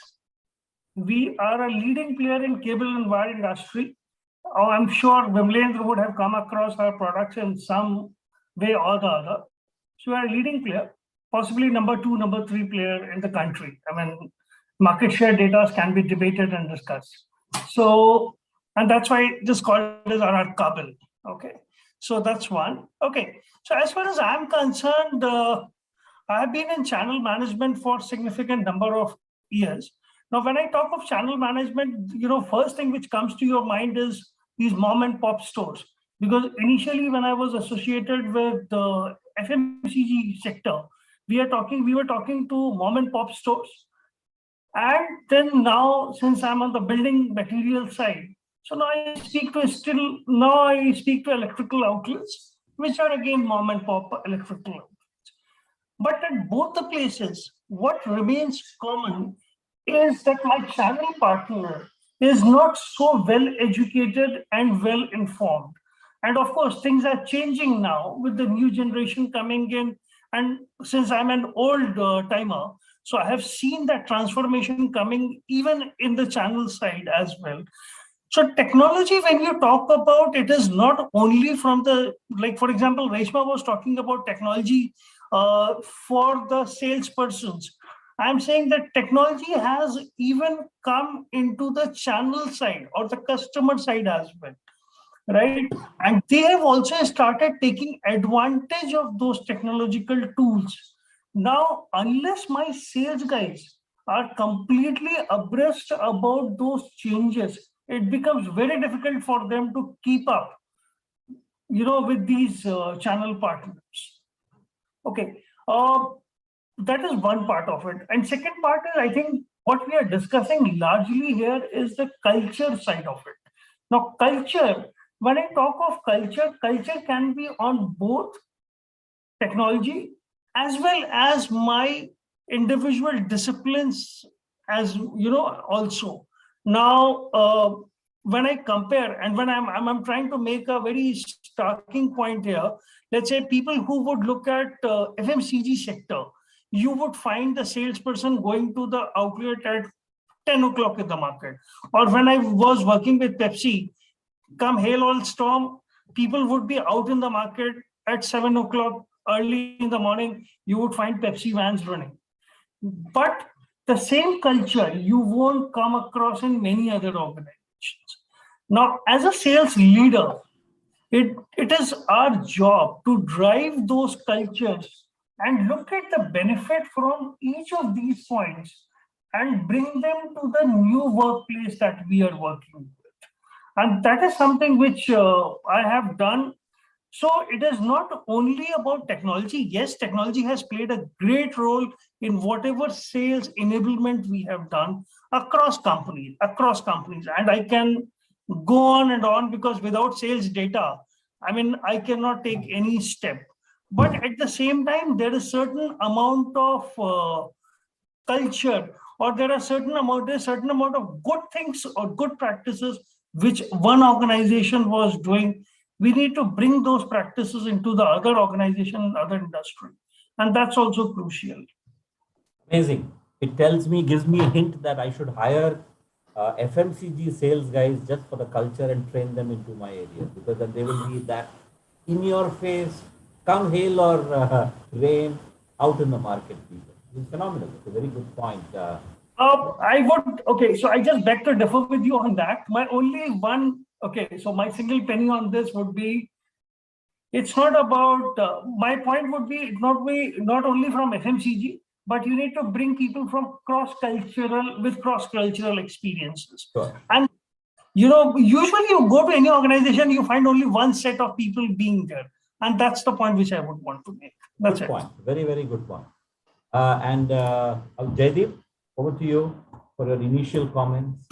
[SPEAKER 12] We are a leading player in cable and wire industry. I'm sure Vimlendra would have come across our products in some way or the other. So, we are a leading player, possibly number 2, number 3 player in the country. I mean, market share data can be debated and discussed. So, and that's why this called as RR Kabel. Okay. So that's one. Okay. So as far as I'm concerned, I have been in channel management for significant number of years. Now, when I talk of channel management, first thing which comes to your mind is these mom and pop stores. Because initially when I was associated with the FMCG sector, we were talking to mom and pop stores. And then now, since I'm on the building material side, so now I speak to electrical outlets, which are again mom and pop electrical outlets. But at both the places, what remains common is that my channel partner is not so well educated and well informed. And of course, things are changing now with the new generation coming in. And since I'm an old timer, so I have seen that transformation coming even in the channel side as well. So technology, when you talk about it, is not only from the, like, for example, Reshma was talking about technology for the salespersons. I'm saying that technology has even come into the channel side or the customer side as well, right? And they have also started taking advantage of those technological tools. Now, unless my sales guys are completely abreast about those changes, it becomes very difficult for them to keep up, with these channel partners. Okay. That is one part of it. And second part is, I think what we are discussing largely here is the culture side of it. Now, culture, when I talk of culture, culture can be on both technology as well as my individual disciplines, as you know, also. Now, when I compare and when I'm trying to make a very starting point here, let's say people who would look at FMCG sector, you would find the salesperson going to the outlet at 10 o'clock in the market. Or when I was working with Pepsi, come hail or storm, people would be out in the market at 7 o'clock early in the morning. You would find Pepsi vans running. But the same culture you won't come across in many other organizations. Now, as a sales leader, it is our job to drive those cultures and look at the benefit from each of these points and bring them to the new workplace that we are working with. And that is something which I have done. So it is not only about technology. Yes, technology has played a great role in whatever sales enablement we have done across companies. And I can go on and on, because without sales data, I mean, I cannot take any step. But at the same time, there is certain amount of culture, or there are certain amount of good things or good practices which one organization was doing. We need to bring those practices into the other organization and other industry. And that's also crucial.
[SPEAKER 7] Amazing. It gives me a hint that I should hire FMCG sales guys just for the culture and train them into my area, because then they will be that in your face, come hail or rain, out in the market people. It's phenomenal. It's a very good point.
[SPEAKER 12] Okay, so I just beg to differ with you on that. So my single penny on this would be, it's not about, my point would be, not only from FMCG, but you need to bring people from cross-cultural experiences.
[SPEAKER 7] Sure.
[SPEAKER 12] And, usually you go to any organization, you find only one set of people being there. And that's the point which I would want to make. That's
[SPEAKER 7] good
[SPEAKER 12] it.
[SPEAKER 7] Point. Very, very good point. And Jaideep, over to you for your initial comments.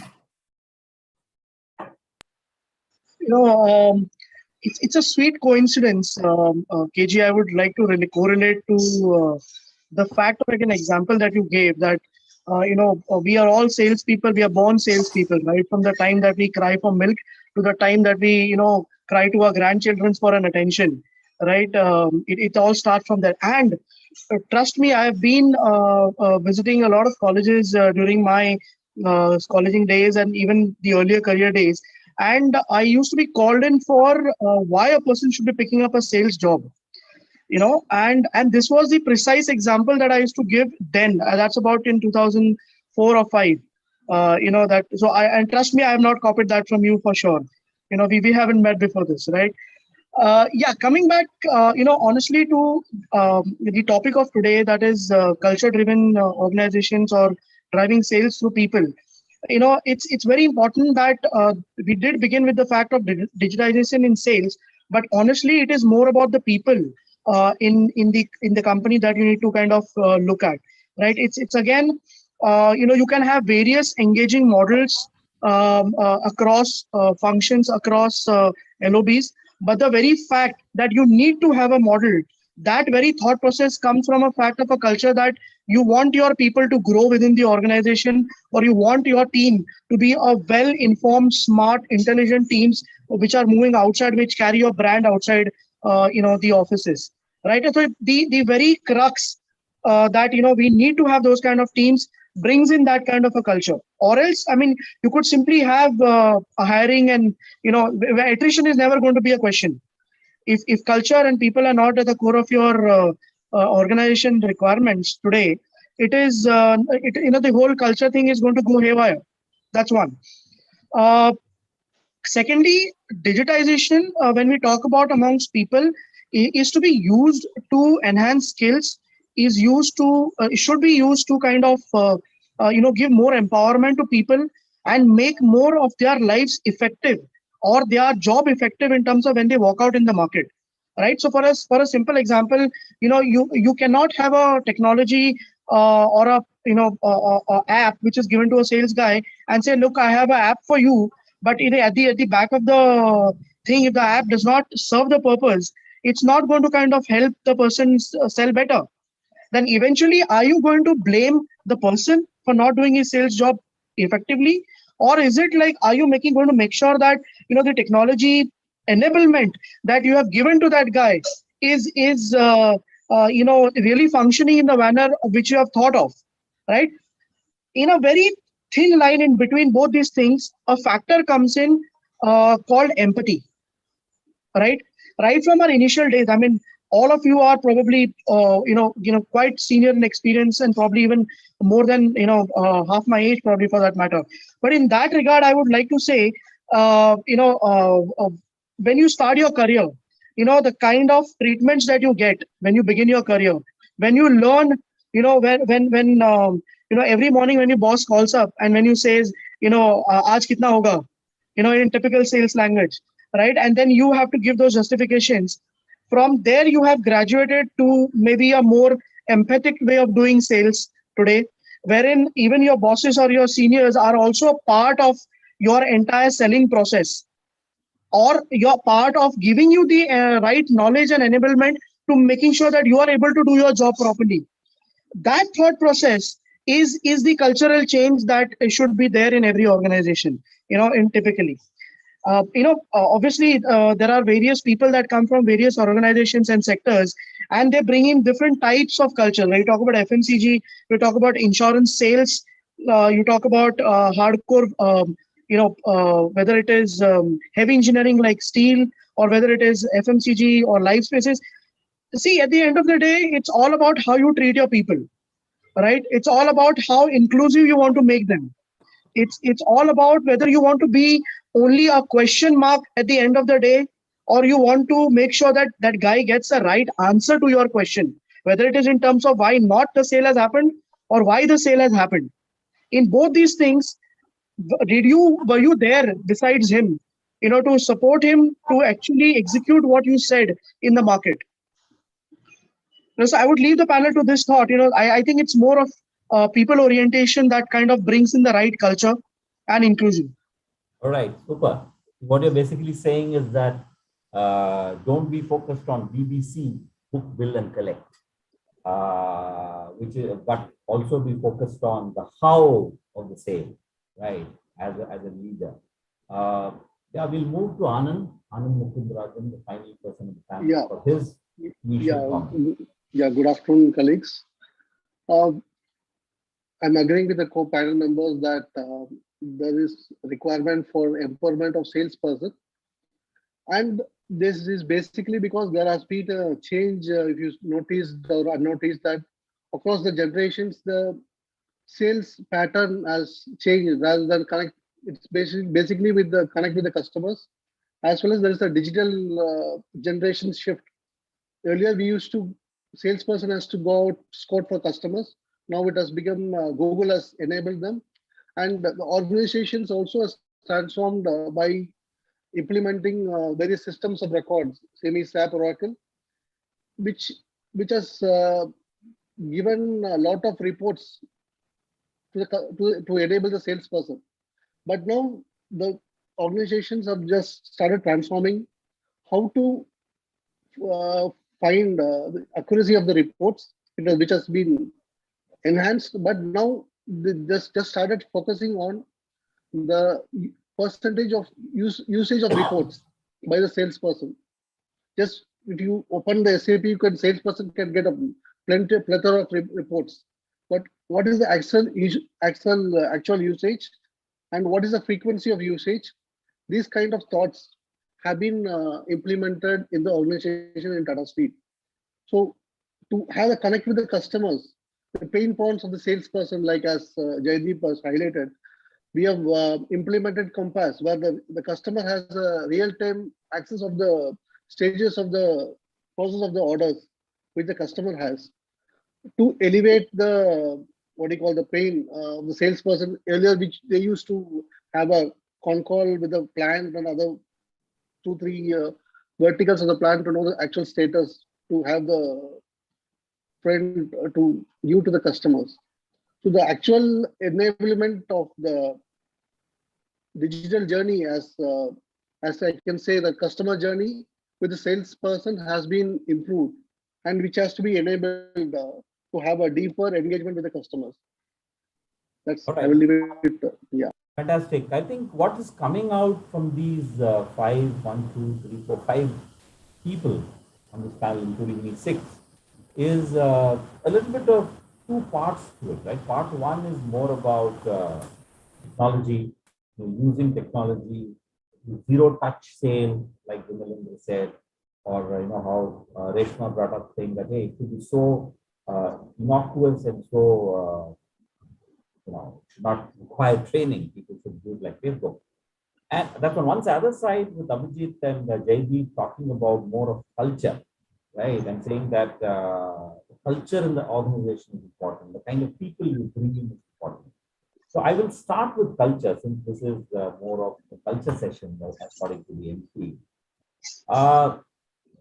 [SPEAKER 11] It's a sweet coincidence, KG. I would like to really correlate to the fact, like an example that you gave, that we are all salespeople. We are born salespeople, right? From the time that we cry for milk to the time that we cry to our grandchildren for an attention, right? It all starts from there. And trust me, I have been visiting a lot of colleges during my colleging days and even the earlier career days. And I used to be called in for why a person should be picking up a sales job, and this was the precise example that I used to give then. That's about in 2004 or 5. And trust me, I have not copied that from you for sure. We haven't met before this, right? Coming back, honestly to the topic of today, that is culture-driven organizations or driving sales through people. It's very important that we did begin with the fact of digitization in sales, but honestly, it is more about the people in the company that you need to kind of look at, right? It's again, you can have various engaging models across functions, across LOBs, but the very fact that you need to have a model, that very thought process comes from a fact of a culture that you want your people to grow within the organization, or you want your team to be a well-informed, smart, intelligent teams which are moving outside, which carry your brand outside, the offices, right? And so the very crux that, we need to have those kind of teams brings in that kind of a culture. Or else, I mean, you could simply have a hiring and, attrition is never going to be a question. If culture and people are not at the core of your organization requirements today, it is, the whole culture thing is going to go haywire. That's one. Secondly, digitization, when we talk about amongst people, is to be used to enhance skills, should be used to kind of, give more empowerment to people and make more of their lives effective or their job effective in terms of when they walk out in the market. right? So for a simple example, you cannot have a technology or a app which is given to a sales guy and say, look, I have an app for you, but at the back of the thing, if the app does not serve the purpose, it's not going to kind of help the person sell better. Then eventually, are you going to blame the person for not doing his sales job effectively? Or is it like, are you going to make sure that, the technology enablement that you have given to that guy is really functioning in the manner which you have thought of, right? In a very thin line in between both these things, a factor comes in called empathy, right? Right from our initial days, I mean, all of you are probably quite senior in experience and probably even more than half my age, probably, for that matter. But in that regard, I would like to say, when you start your career, the kind of treatments that you get when you begin your career, when you learn, when every morning when your boss calls up and when you says, aaj kitna hoga, in typical sales language, right? And then you have to give those justifications. From there, you have graduated to maybe a more empathic way of doing sales today, wherein even your bosses or your seniors are also a part of your entire selling process, or you're part of giving you the right knowledge and enablement to making sure that you are able to do your job properly. That thought process is the cultural change that should be there in every organization, in typically. Obviously, there are various people that come from various organizations and sectors, and they bring in different types of culture. When you talk about FMCG, you talk about insurance sales, you talk about hardcore, whether it is heavy engineering like steel, or whether it is FMCG or life spaces. See, at the end of the day, it's all about how you treat your people, right? It's all about how inclusive you want to make them. It's all about whether you want to be only a question mark at the end of the day, or you want to make sure that that guy gets the right answer to your question, whether it is in terms of why not the sale has happened or why the sale has happened. In both these things, were you there besides him, to support him to actually execute what you said in the market? So I would leave the panel to this thought. I think it's more of people orientation that kind of brings in the right culture and inclusion.
[SPEAKER 7] All right, super. What you're basically saying is that don't be focused on BBC, book, bill, and collect, but also be focused on the how of the sale, right? As a leader. We'll move to Anand Mukundrajan, the final person of the panel, for his initial comment.
[SPEAKER 9] Good afternoon, colleagues. I'm agreeing with the co-panel members that there is requirement for empowerment of salesperson, and this is basically because there has been a change. If you noticed or unnoticed that across the generations, the sales pattern has changed. Rather than connect, it's basically with the connect with the customers, as well as there is a digital generation shift. Earlier, we used to salesperson has to go out scout for customers. Now it has become Google has enabled them, and the organizations also has transformed by implementing various systems of records, SAP, Oracle, which has given a lot of reports to enable the salesperson. But now the organizations have just started transforming how to find the accuracy of the reports, which has been enhanced. But now they just started focusing on the percentage of usage of reports by the salesperson. Just if you open the SAP, salesperson can get a plethora of reports. But what is the actual usage, and what is the frequency of usage? These kind of thoughts have been implemented in the organization in Tata Steel. So to have a connect with the customers, the pain points of the salesperson, like as Jaideep has highlighted, we have implemented Compass, where the customer has a real-time access of the stages of the process of the orders, which the customer has, to elevate the the pain of the salesperson. Earlier, which they used to have a con call with the plant and other 2-3 verticals of the plant to know the actual status, to have the friend to give to the customers. So the actual enablement of the digital journey, as I can say, the customer journey with the salesperson has been improved, and which has to be enabled to have a deeper engagement with the customers. That's
[SPEAKER 7] All right.
[SPEAKER 9] I will leave it. Yeah.
[SPEAKER 7] Fantastic. I think what is coming out from these 5 people on this panel, including me, 6, is a little bit of 2 parts to it, right? Part 1 is more about technology, using technology, zero-touch sale, like Vimalendra said, or how Reshma brought up saying that, hey, it could be so innocuous and so should not require training. People should do it like Facebook. And that's on one side. Other side, with Abhijit and Jaideep talking about more of culture, right? And saying that the culture in the organization is important. The kind of people you bring in is important. So I will start with culture, since this is more of the culture session, according to the MC.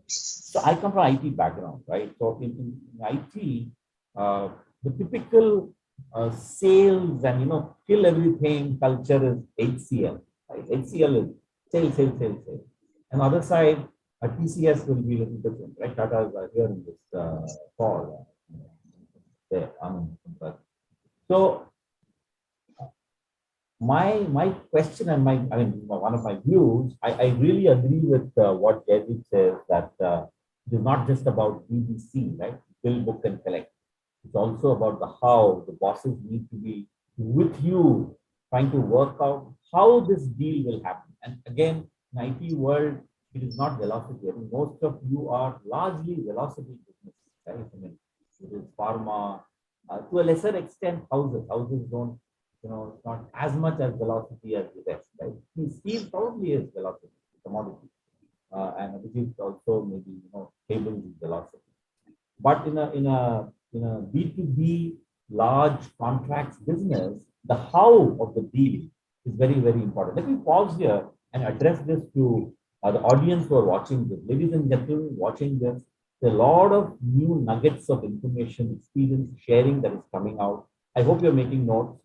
[SPEAKER 7] So I come from IT background, right? So in IT, the typical sales and kill everything culture is HCL. Right? HCL is sales. And other side, TCS will be a little different, right? Tata is here in this call. So my question and one of my views, I really agree with what Jaideep says, that it is not just about BBC, right? Bill, book, and collect. It's also about the how. The bosses need to be with you, trying to work out how this deal will happen. And again, in IT world, it is not velocity. I think most of you are largely velocity business, right? It is pharma, to a lesser extent, houses. Houses don't, it's not as much as velocity as the rest, right? Steel probably is velocity, commodity. And Abhijit also maybe, cables is velocity. But in a B2B large contracts business, the how of the deal is very, very important. Let me pause here and address this to the audience who are watching this. Ladies and gentlemen watching this, there are a lot of new nuggets of information, experience sharing that is coming out. I hope you're making notes.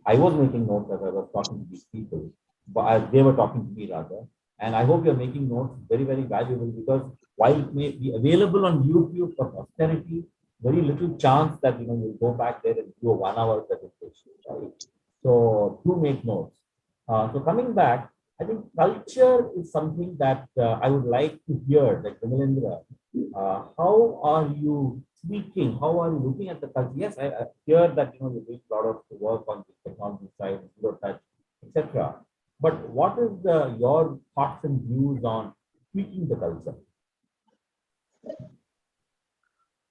[SPEAKER 7] I was making notes as I was talking to these people, but they were talking to me rather. And I hope you're making notes, very, very valuable, because while it may be available on YouTube for posterity, very little chance that you'll go back there and do a 1-hour presentation, right? So do make notes. So coming back, I think culture is something that I would like to hear, like Vimalendra, how are you speaking? How are you looking at the culture? Yes, I hear that you're doing a lot of work on the technology side, zero touch, etc. But what is your thoughts and views on tweaking the culture?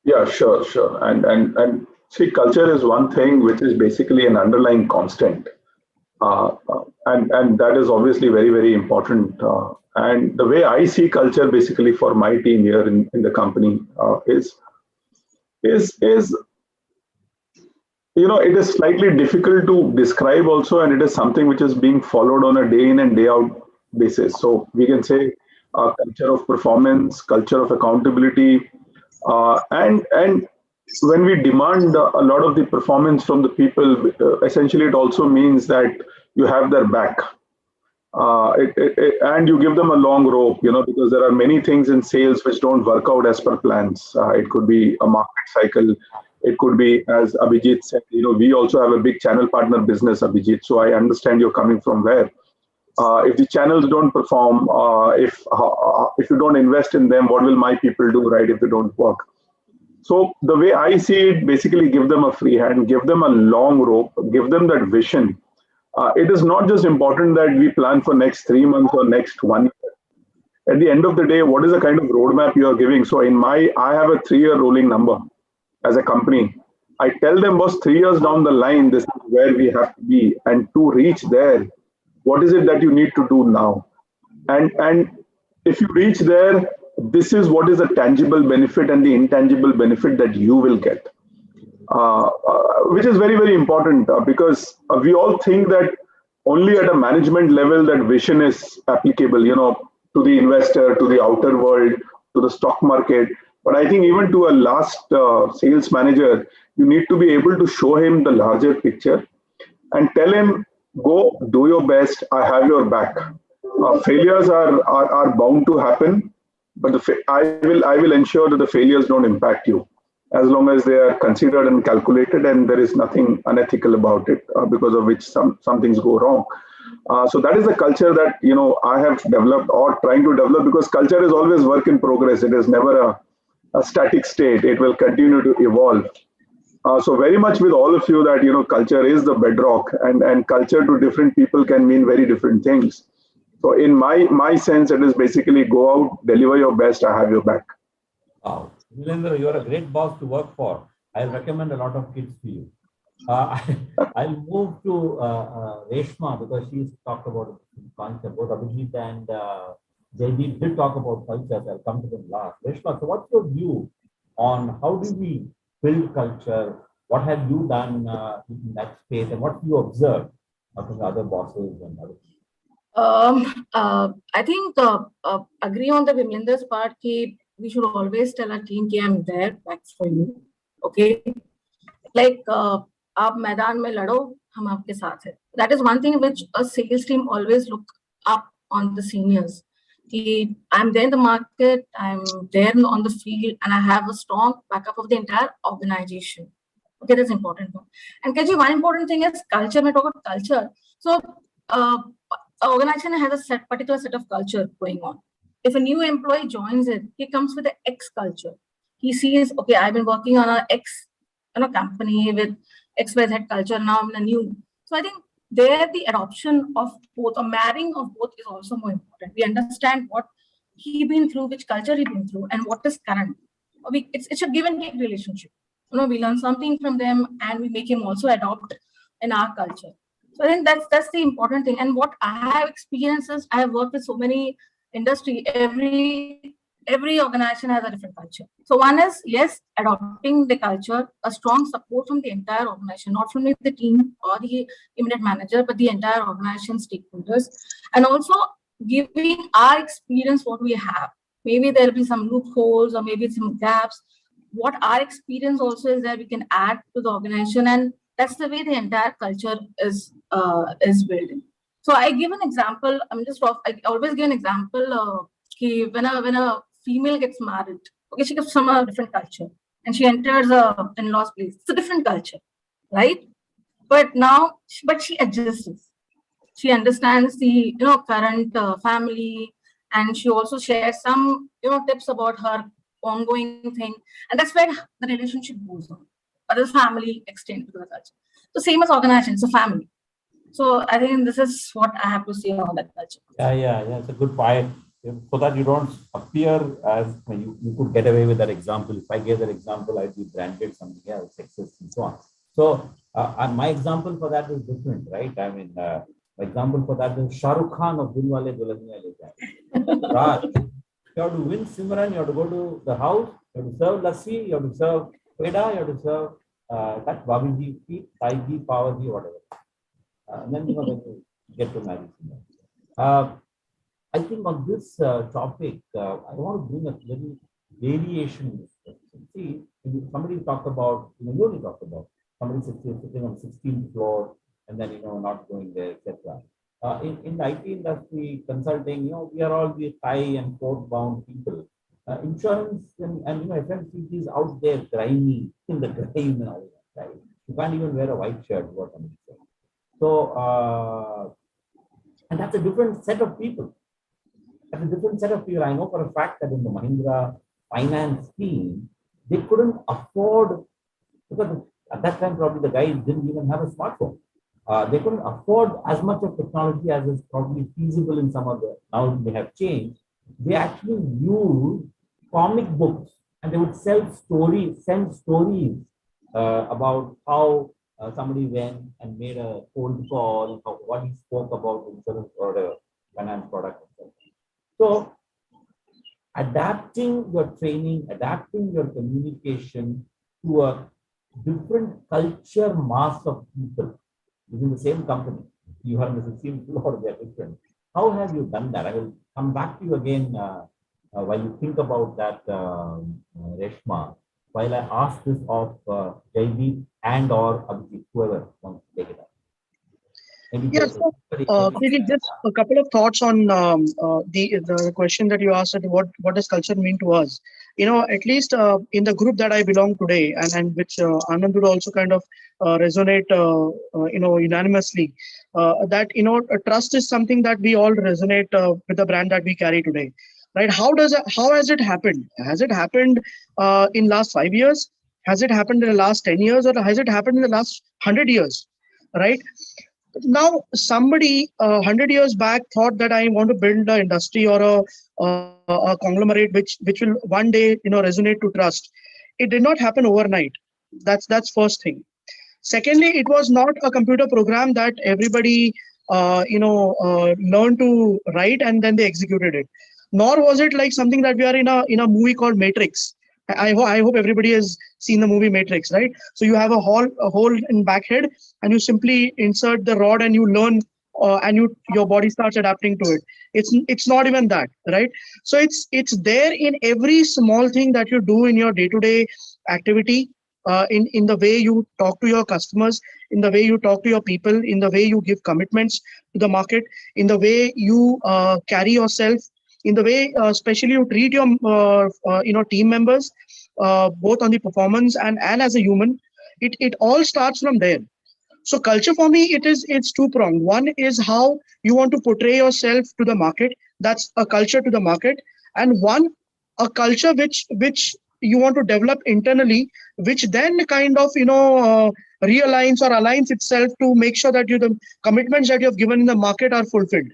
[SPEAKER 10] Yeah, sure. And see, culture is one thing which is basically an underlying constant. And that is obviously very, very important. And the way I see culture basically for my team here in the company is it is slightly difficult to describe also, and it is something which is being followed on a day in and day out basis. So we can say culture of performance, culture of accountability, and when we demand a lot of the performance from the people, essentially it also means that you have their back. And you give them a long rope, because there are many things in sales which don't work out as per plans. It could be a market cycle. It could be, as Abhijit said, we also have a big channel partner business, Abhijit. So I understand you're coming from where. If the channels don't perform, if you don't invest in them, what will my people do, right, if they don't work? So the way I see it, basically give them a free hand, give them a long rope, give them that vision. It is not just important that we plan for next 3 months or next 1 year. At the end of the day, what is the kind of roadmap you are giving? So I have a 3-year rolling number as a company. I tell them, boss, 3 years down the line, this is where we have to be. And to reach there, what is it that you need to do now? And if you reach there, this is what is the tangible benefit and the intangible benefit that you will get. Which is very, very important because we all think that only at a management level that vision is applicable. to the investor, to the outer world, to the stock market. But I think even to a last sales manager, you need to be able to show him the larger picture and tell him, go do your best. I have your back. Failures are bound to happen, but I will ensure that the failures don't impact you, as long as they are considered and calculated, and there is nothing unethical about it because of which some things go wrong. So that is the culture that I have developed or trying to develop, because culture is always work in progress. It is never a static state. It will continue to evolve. So very much with all of you that culture is the bedrock, and culture to different people can mean very different things. So in my sense, it is basically go out, deliver your best, I have your back.
[SPEAKER 7] Wow. Nilendra, you're a great boss to work for. I recommend a lot of kids to you. I'll move to Reshma, because she's talked about concept. Both Abhijit and Jaideep did talk about culture. I'll come to them last. Reshma, so what's your view on how do we build culture? What have you done in that space, and what do you observe from other bosses and others?
[SPEAKER 8] I think agree on the Vimlendra's part. We should always tell our team कि I'm there, back for you. Okay, like आप मैदान में लड़ो, हम आपके साथ हैं. That is one thing which a sales team always look up on the seniors. I'm there in the market, I'm there on the field, and I have a strong backup of the entire organization. Okay, that's important. And KG, one important thing is culture. We talk about culture. So an organization has a particular set of culture going on. If a new employee joins it, he comes with an X culture. He sees, okay, I've been working on a X company with XYZ culture. Now I'm in a new. So I think there the adoption of both, or marrying of both, is also more important. We understand what he been through, which culture he been through, and what is current. It's a give and take relationship. We learn something from them, and we make him also adopt in our culture. So I think that's the important thing. And what I have experienced is, I have worked with so many industry. Every organization has a different culture. So one is, yes, adopting the culture, a strong support from the entire organization, not from the team or the immediate manager, but the entire organization stakeholders, and also giving our experience what we have. Maybe there'll be some loopholes or maybe some gaps. What our experience also is that we can add to the organization, and that's the way the entire culture is building. So I give an example. I always give an example. When a female gets married, okay, she comes from a different culture, and she enters a in-laws place. It's a different culture, right? But she adjusts. She understands the current family, and she also shares some tips about her ongoing thing, and that's where the relationship goes on. Other family extend to the culture. So same as organization, it's a family. So I think this is what I have to say on that culture.
[SPEAKER 7] Yeah, it's a good point. So that you don't appear as you could get away with that example. If I gave that example, I'd be branded something else, sexist and so on. So my example for that is different, right? I mean, my example for that is Shah Rukh Khan of Dilwale Dulhaniya Le Jayenge. Raj, you have to win Simran, you have to go to the house, you have to serve lassi, you have to serve peda, you have to serve that Babiji feet, Taiji, Pawaji, whatever. And then you get to marry Simran. I think on this topic, I want to bring a little variation in this question. See, somebody talked about, you only talked about somebody sitting on the 16th floor and then, not going there, etc. In the IT industry, consulting, we are all the tie and coat bound people. Insurance and FMCG is out there, grimy, in the grime and all that, right? You can't even wear a white shirt, what I'm saying. So, and that's a different set of people. That's a different set of people. I know for a fact that in the Mahindra finance team, they couldn't afford, because at that time probably the guys didn't even have a smartphone. They couldn't afford as much of technology as is probably feasible in some other. Now they have changed. They actually used comic books, and they would send stories about how somebody went and made a cold call, what he spoke about insurance or a finance product. So adapting your training, adapting your communication to a different culture mass of people within the same company. You have the 16th floor, they're different. How have you done that? I will come back to you again while you think about that, Reshma. While I ask this of Jaideep and or Abhijit, whoever wants to take it up.
[SPEAKER 11] Yes, so, maybe just a couple of thoughts on the question that you asked, that what does culture mean to us? You know, at least in the group that I belong today, and which Anand would also kind of resonate, you know, unanimously, that, you know, trust is something that we all resonate with the brand that we carry today, right? How has it happened? Has it happened in last 5 years? Has it happened in the last 10 years, or has it happened in the last 100 years, right? Now, somebody 100 years back thought that I want to build an industry or a conglomerate which will one day, you know, resonate to trust. It did not happen overnight. That's first thing. Secondly, it was not a computer program that everybody learned to write and then they executed it. Nor was it like something that we are in a movie called Matrix. I hope everybody has seen the movie Matrix, right? So you have a hole in back head, and you simply insert the rod and you learn, and your body starts adapting to it. It's not even that, right? So it's there in every small thing that you do in your day-to-day activity, in the way you talk to your customers, in the way you talk to your people, in the way you give commitments to the market, in the way you carry yourself, in the way, especially you treat your team members, both on the performance and as a human. It all starts from there. So culture for me, it's two-pronged. One is how you want to portray yourself to the market. That's a culture to the market. And one, a culture which you want to develop internally, which then kind of, realigns or aligns itself to make sure that the commitments that you have given in the market are fulfilled.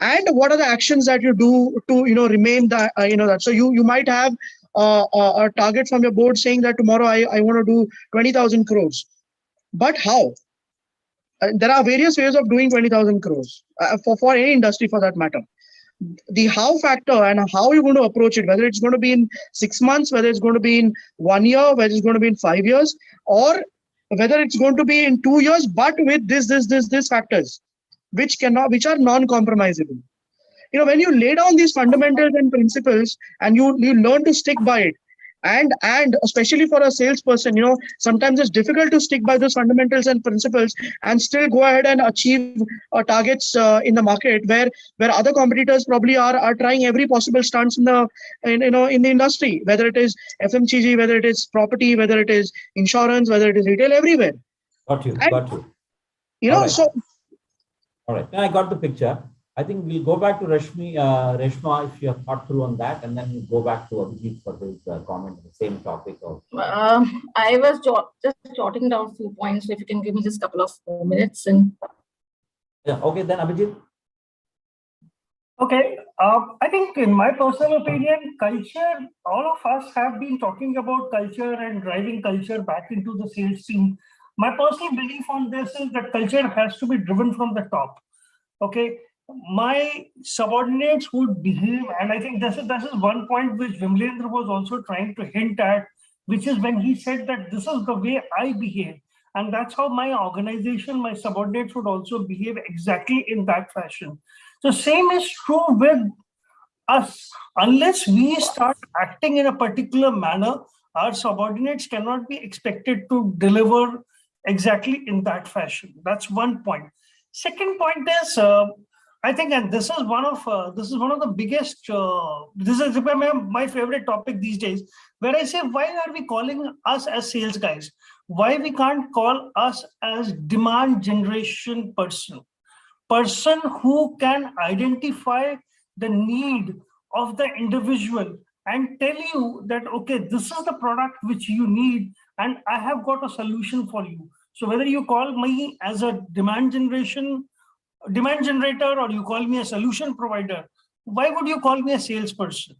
[SPEAKER 11] And what are the actions that you do to, remain that, that. So you might have a target from your board saying that tomorrow I want to do 20,000 crores. But how? There are various ways of doing 20,000 crores for any industry for that matter. The how factor and how you're going to approach it, whether it's going to be in 6 months, whether it's going to be in 1 year, whether it's going to be in 5 years, or whether it's going to be in 2 years, but with this factors, which are non-compromisable. When you lay down these fundamentals and principles and you learn to stick by it, and especially for a salesperson, sometimes it's difficult to stick by those fundamentals and principles and still go ahead and achieve targets in the market where other competitors probably are trying every possible stunts in the industry, whether it is FMCG, whether it is property, whether it is insurance, whether it is retail, everywhere.
[SPEAKER 7] Got you. All right. Now I got the picture. I think we'll go back to Reshma, if you have thought through on that, and then we'll go back to Abhijit for his comment on the same topic.
[SPEAKER 8] I was just jotting down a few points. So if you can give me just a couple of minutes.
[SPEAKER 7] Yeah. Okay, then Abhijit.
[SPEAKER 12] Okay. I think in my personal opinion, culture, all of us have been talking about culture and driving culture back into the sales team. My personal belief on this is that culture has to be driven from the top. Okay. My subordinates would behave, and I think this is one point which Vimalendra was also trying to hint at, which is when he said that this is the way I behave, and that's how my organization, my subordinates would also behave exactly in that fashion. So same is true with us. Unless we start acting in a particular manner, our subordinates cannot be expected to deliver exactly in that fashion. That's one point. Second point is, I think, and this is one of the biggest. This is my favorite topic these days, where I say, why are we calling us as sales guys? Why we can't call us as demand generation person who can identify the need of the individual and tell you that, okay, this is the product which you need, and I have got a solution for you. So whether you call me as a demand generator, or you call me a solution provider, why would you call me a salesperson?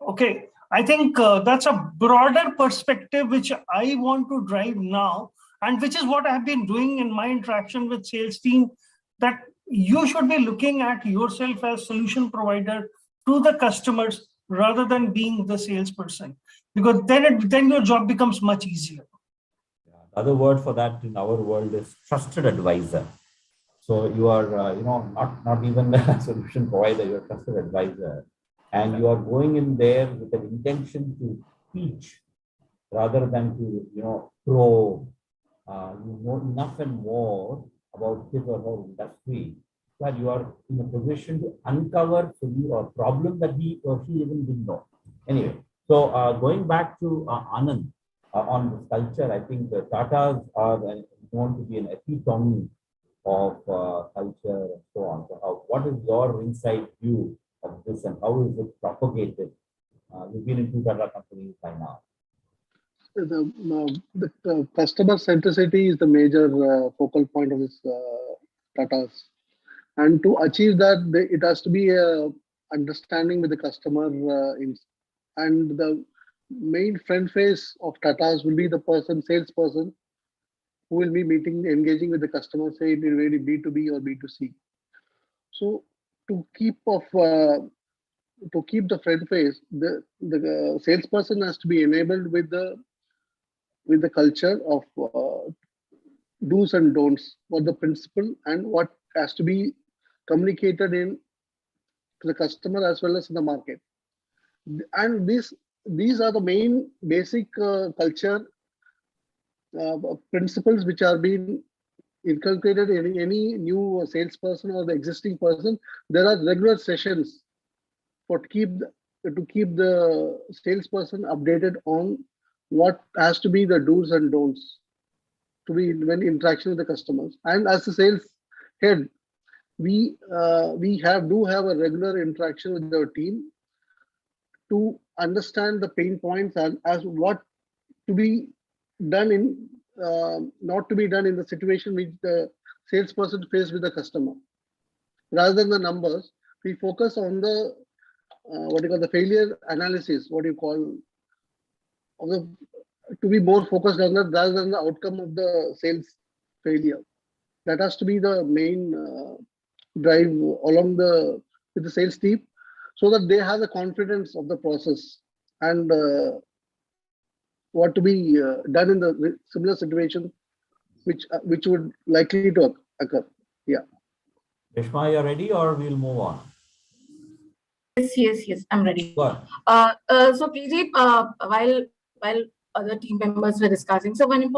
[SPEAKER 12] Okay, I think that's a broader perspective which I want to drive now, and which is what I have been doing in my interaction with sales team, that you should be looking at yourself as solution provider to the customers rather than being the salesperson, because then your job becomes much easier.
[SPEAKER 7] The other word for that in our world is trusted advisor. So you are, not even a solution provider, you're a trusted advisor. And you are going in there with an intention to teach rather than to, probe. You know enough and more about his or her industry that you are in a position to uncover for you a problem that he or she even didn't know. Anyway, so going back to Anand on this culture, I think the Tatas are known to be an epitome of culture and so on. So what is your inside view of this and how is it propagated? You've been in two Tata companies by now.
[SPEAKER 9] The customer centricity is the major focal point of this Tatas. And to achieve that, it has to be a understanding with the customer. And the main front face of Tatas will be the salesperson, who will be engaging with the customer, say it really B2B or B2C. So to keep the front face, the salesperson has to be enabled with the culture of do's and don'ts, what the principle and what has to be communicated to the customer as well as in the market. And these are the main basic culture principles which are being inculcated in any new salesperson or the existing person. There are regular sessions to keep the salesperson updated on what has to be the do's and don'ts to be when interaction with the customers. And as a sales head, we do have a regular interaction with our team to understand the pain points and as what to be done in not to be done in the situation which the salesperson faced with the customer. Rather than the numbers, we focus on the the failure analysis, to be more focused on that rather than the outcome of the sales failure. That has to be the main drive along with the sales team, so that they have the confidence of the process and what to be done in the similar situation which would likely to occur. Yeah.
[SPEAKER 7] Reshma, you're ready or we'll move on?
[SPEAKER 8] Yes, I'm ready.
[SPEAKER 7] Go on.
[SPEAKER 8] So KG, while other team members were discussing, so when you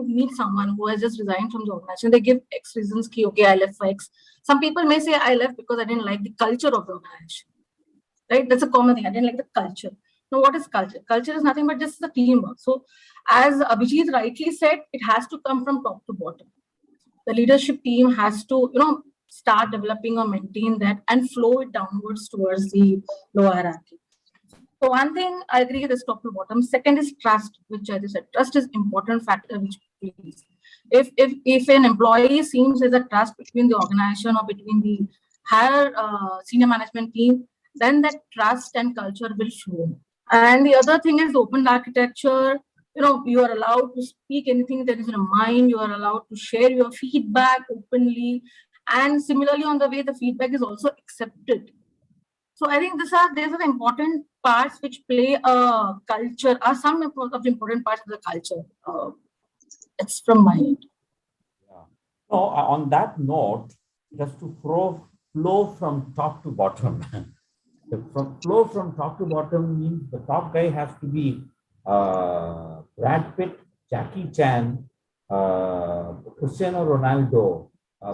[SPEAKER 8] meet someone who has just resigned from the organization, they give X reasons, okay, I left for X. Some people may say I left because I didn't like the culture of the organization. Right? That's a common thing. I didn't like the culture. Now, what is culture? Culture is nothing but just the teamwork. So, as Abhijit rightly said, it has to come from top to bottom. The leadership team has to, start developing or maintain that and flow it downwards towards the lower hierarchy. So, one thing I agree is top to bottom. Second is trust, which I just said. Trust is important factor which plays. If an employee seems there's a trust between the organization or between the higher senior management team, then that trust and culture will flow. And the other thing is open architecture. You are allowed to speak anything that is in your mind. You are allowed to share your feedback openly. And similarly, on the way the feedback is also accepted. So I think these are the important parts which play a culture, are some of the important parts of the culture. It's from my end.
[SPEAKER 7] Yeah. So on that note, just to flow from top to bottom. Flow from top to bottom means the top guy has to be Brad Pitt, Jackie Chan, Cristiano Ronaldo,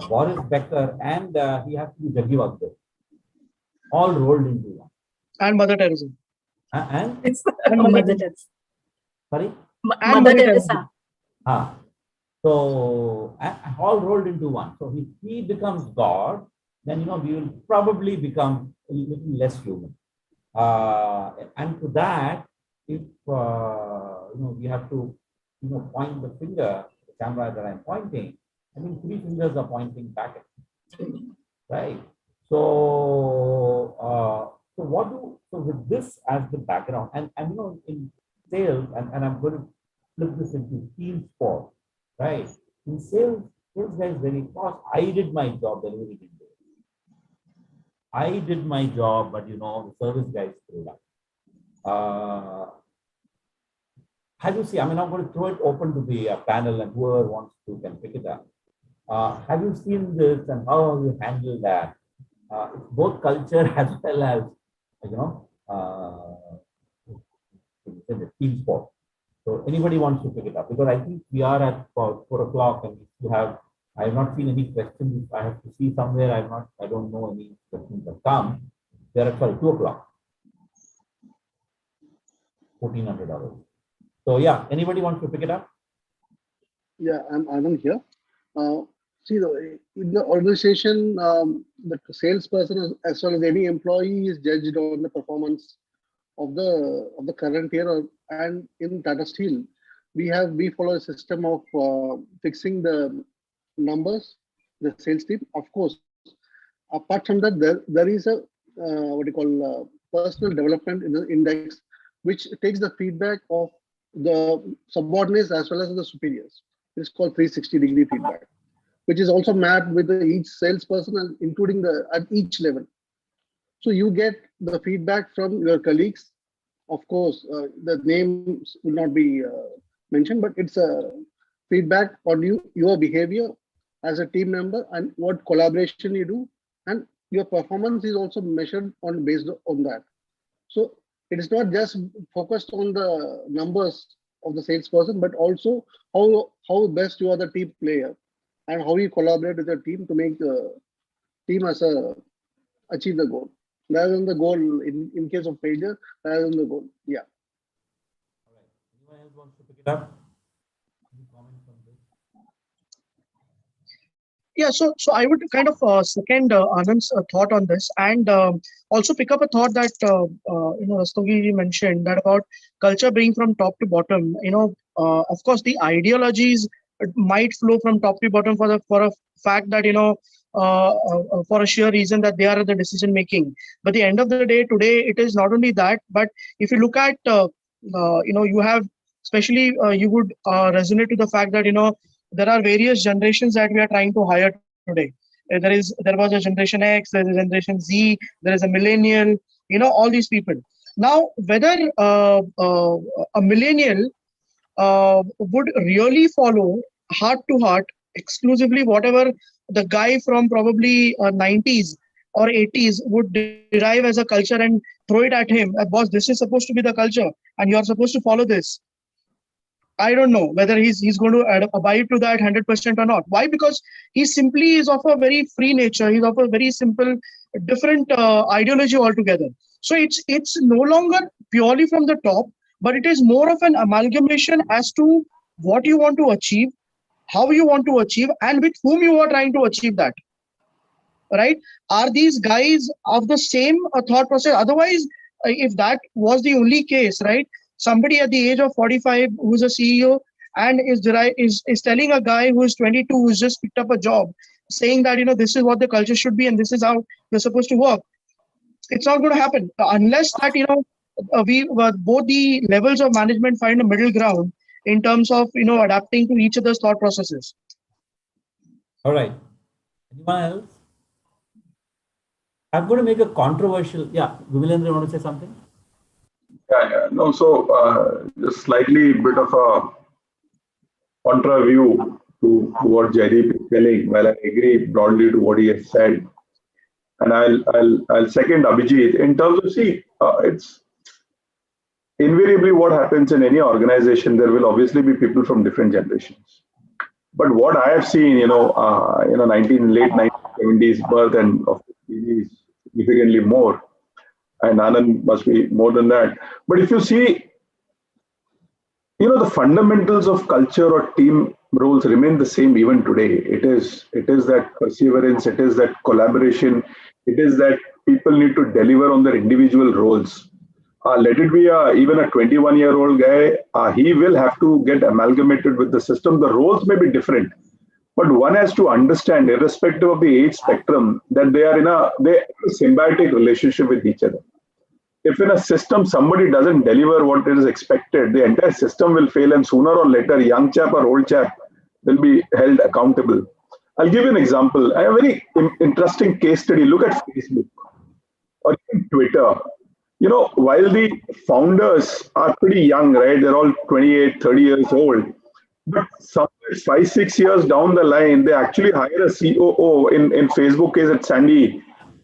[SPEAKER 7] Boris Becker, and he has to be Jaggi Wagde, all rolled into one.
[SPEAKER 11] And Mother Teresa.
[SPEAKER 7] And
[SPEAKER 8] Mother Teresa.
[SPEAKER 7] Sorry?
[SPEAKER 8] Mother Teresa.
[SPEAKER 7] So all rolled into one. So if he becomes God, then we will probably become a little less human. And to that, if we have to point the finger, the camera that I'm pointing, I think 3 fingers are pointing back at me, right? So with this as the background, and in sales, and I'm going to flip this into team sport, right? In sales guys, very fast. I did my job, delivery didn't do it. I did my job, but the service guys screwed up. How do you see? I'm going to throw it open to the panel, and whoever wants to can pick it up. Have you seen this and how have you handled that? It's both culture as well as, you know, it's a team sport. So anybody wants to pick it up, because I think we are at about 4 o'clock and if you have, I have not seen any questions. I have to see somewhere. I don't know any questions that come. They are at 2 o'clock. $1,400. So yeah, anybody wants to pick it up?
[SPEAKER 9] Yeah, I'm Anand here. See, in the organization, the salesperson as well as any employee is judged on the performance of the current year. And in Tata Steel, we follow a system of fixing the numbers, the sales team. Of course, apart from that, there is a what you call personal development in the index, which takes the feedback of the subordinates as well as the superiors. It's called 360-degree feedback, which is also mapped with each salesperson and including at each level. So you get the feedback from your colleagues. Of course, the names will not be mentioned, but it's a feedback on your behavior as a team member and what collaboration you do, and your performance is also measured based on that. So it is not just focused on the numbers of the salesperson, but also how best you are the team player and how you collaborate with the team to make the team achieve the goal, rather than the goal in case of failure, rather than the goal. Yeah.
[SPEAKER 7] All right. Anyone else wants to pick it up? Any comments on this?
[SPEAKER 11] Yeah, so I would kind of second Anand's thought on this, and also pick up a thought that Rastogi mentioned, that about culture being from top to bottom. Of course, the ideologies might flow from top to bottom for a fact that for a sheer reason that they are the decision making. But the end of the day, today it is not only that, but if you look at you have, especially you would resonate to the fact that there are various generations that we are trying to hire today. There was a generation X, there is a generation Z, there is a millennial, all these people. Now, whether a millennial would really follow heart to heart exclusively whatever the guy from probably 90s or 80s would derive as a culture and throw it at him, boss, this is supposed to be the culture and you are supposed to follow this. I don't know whether he's going to abide to that 100% or not. Why? Because he simply is of a very free nature. He's of a very simple, different ideology altogether. So it's no longer purely from the top, but it is more of an amalgamation as to what you want to achieve, how you want to achieve, and with whom you are trying to achieve that. Right? Are these guys of the same thought process? Otherwise, if that was the only case, right? Somebody at the age of 45 who's a CEO and is telling a guy who is 22 who's just picked up a job, saying that this is what the culture should be and this is how you're supposed to work. It's not going to happen unless that we both the levels of management find a middle ground in terms of adapting to each other's thought processes.
[SPEAKER 7] All right. Anyone else? I'm going to make a controversial. Yeah, Vimalendra, you want to say something?
[SPEAKER 10] Yeah. No, so just slightly bit of a contra view to what Jaideep is telling, while I agree broadly to what he has said. And I'll second Abhijit in terms of, it's invariably what happens in any organization, there will obviously be people from different generations. But what I have seen, late 1970s birth and of course, significantly more, and Anand must be more than that. But if you see, the fundamentals of culture or team roles remain the same even today. It is that perseverance, it is that collaboration, it is that people need to deliver on their individual roles. Let it be even a 21-year-old guy, he will have to get amalgamated with the system. The roles may be different, but one has to understand, irrespective of the age spectrum, that they are in a symbiotic relationship with each other. If in a system somebody doesn't deliver what is expected, the entire system will fail, and sooner or later, young chap or old chap will be held accountable. I'll give you an example. A very interesting case study. Look at Facebook or even Twitter. While the founders are pretty young, right? They're all 28, 30 years old. But somewhere 5-6 years down the line, they actually hire a COO in Facebook case at Sandy,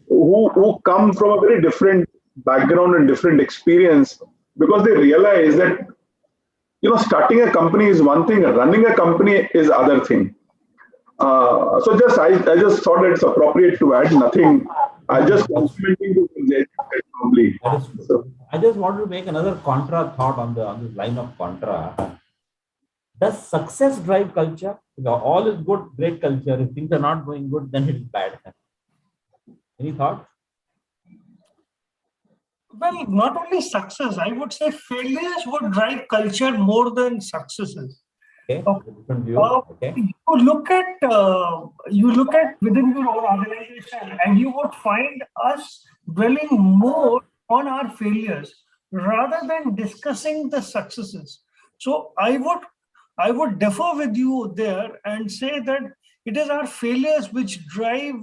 [SPEAKER 10] who come from a very different background and different experience, because they realize that, starting a company is one thing, running a company is other thing. So I just thought it's appropriate to add nothing. I just complimenting to probably.
[SPEAKER 7] That is true. So, I just want to make another contra thought on this line of contra. Does success drive culture? If all is good, great culture. If things are not going good, then it is bad. Any thoughts?
[SPEAKER 12] Well, not only success, I would say failures would drive culture more than successes.
[SPEAKER 7] Okay. Different view. Okay.
[SPEAKER 12] You look at within your own organization, and you would find us dwelling more on our failures rather than discussing the successes. So I would differ with you there and say that it is our failures which drive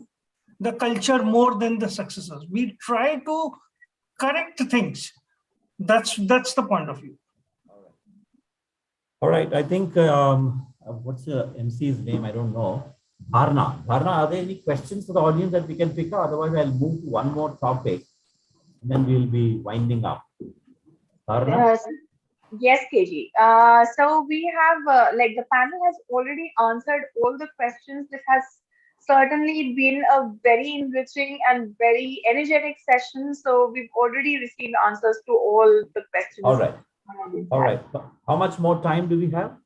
[SPEAKER 12] the culture more than the successes. We try to correct things. That's the point of view.
[SPEAKER 7] All right. I think what's the MC's name? I don't know. Bharna, are there any questions for the audience that we can pick up? Otherwise, I'll move to one more topic, and then we'll be winding up. Bharna?
[SPEAKER 1] Yes, KG. So we have, the panel has already answered all the questions. This has certainly been a very enriching and very energetic session. So we've already received answers to all the questions.
[SPEAKER 7] All right. All right. How much more time do we have?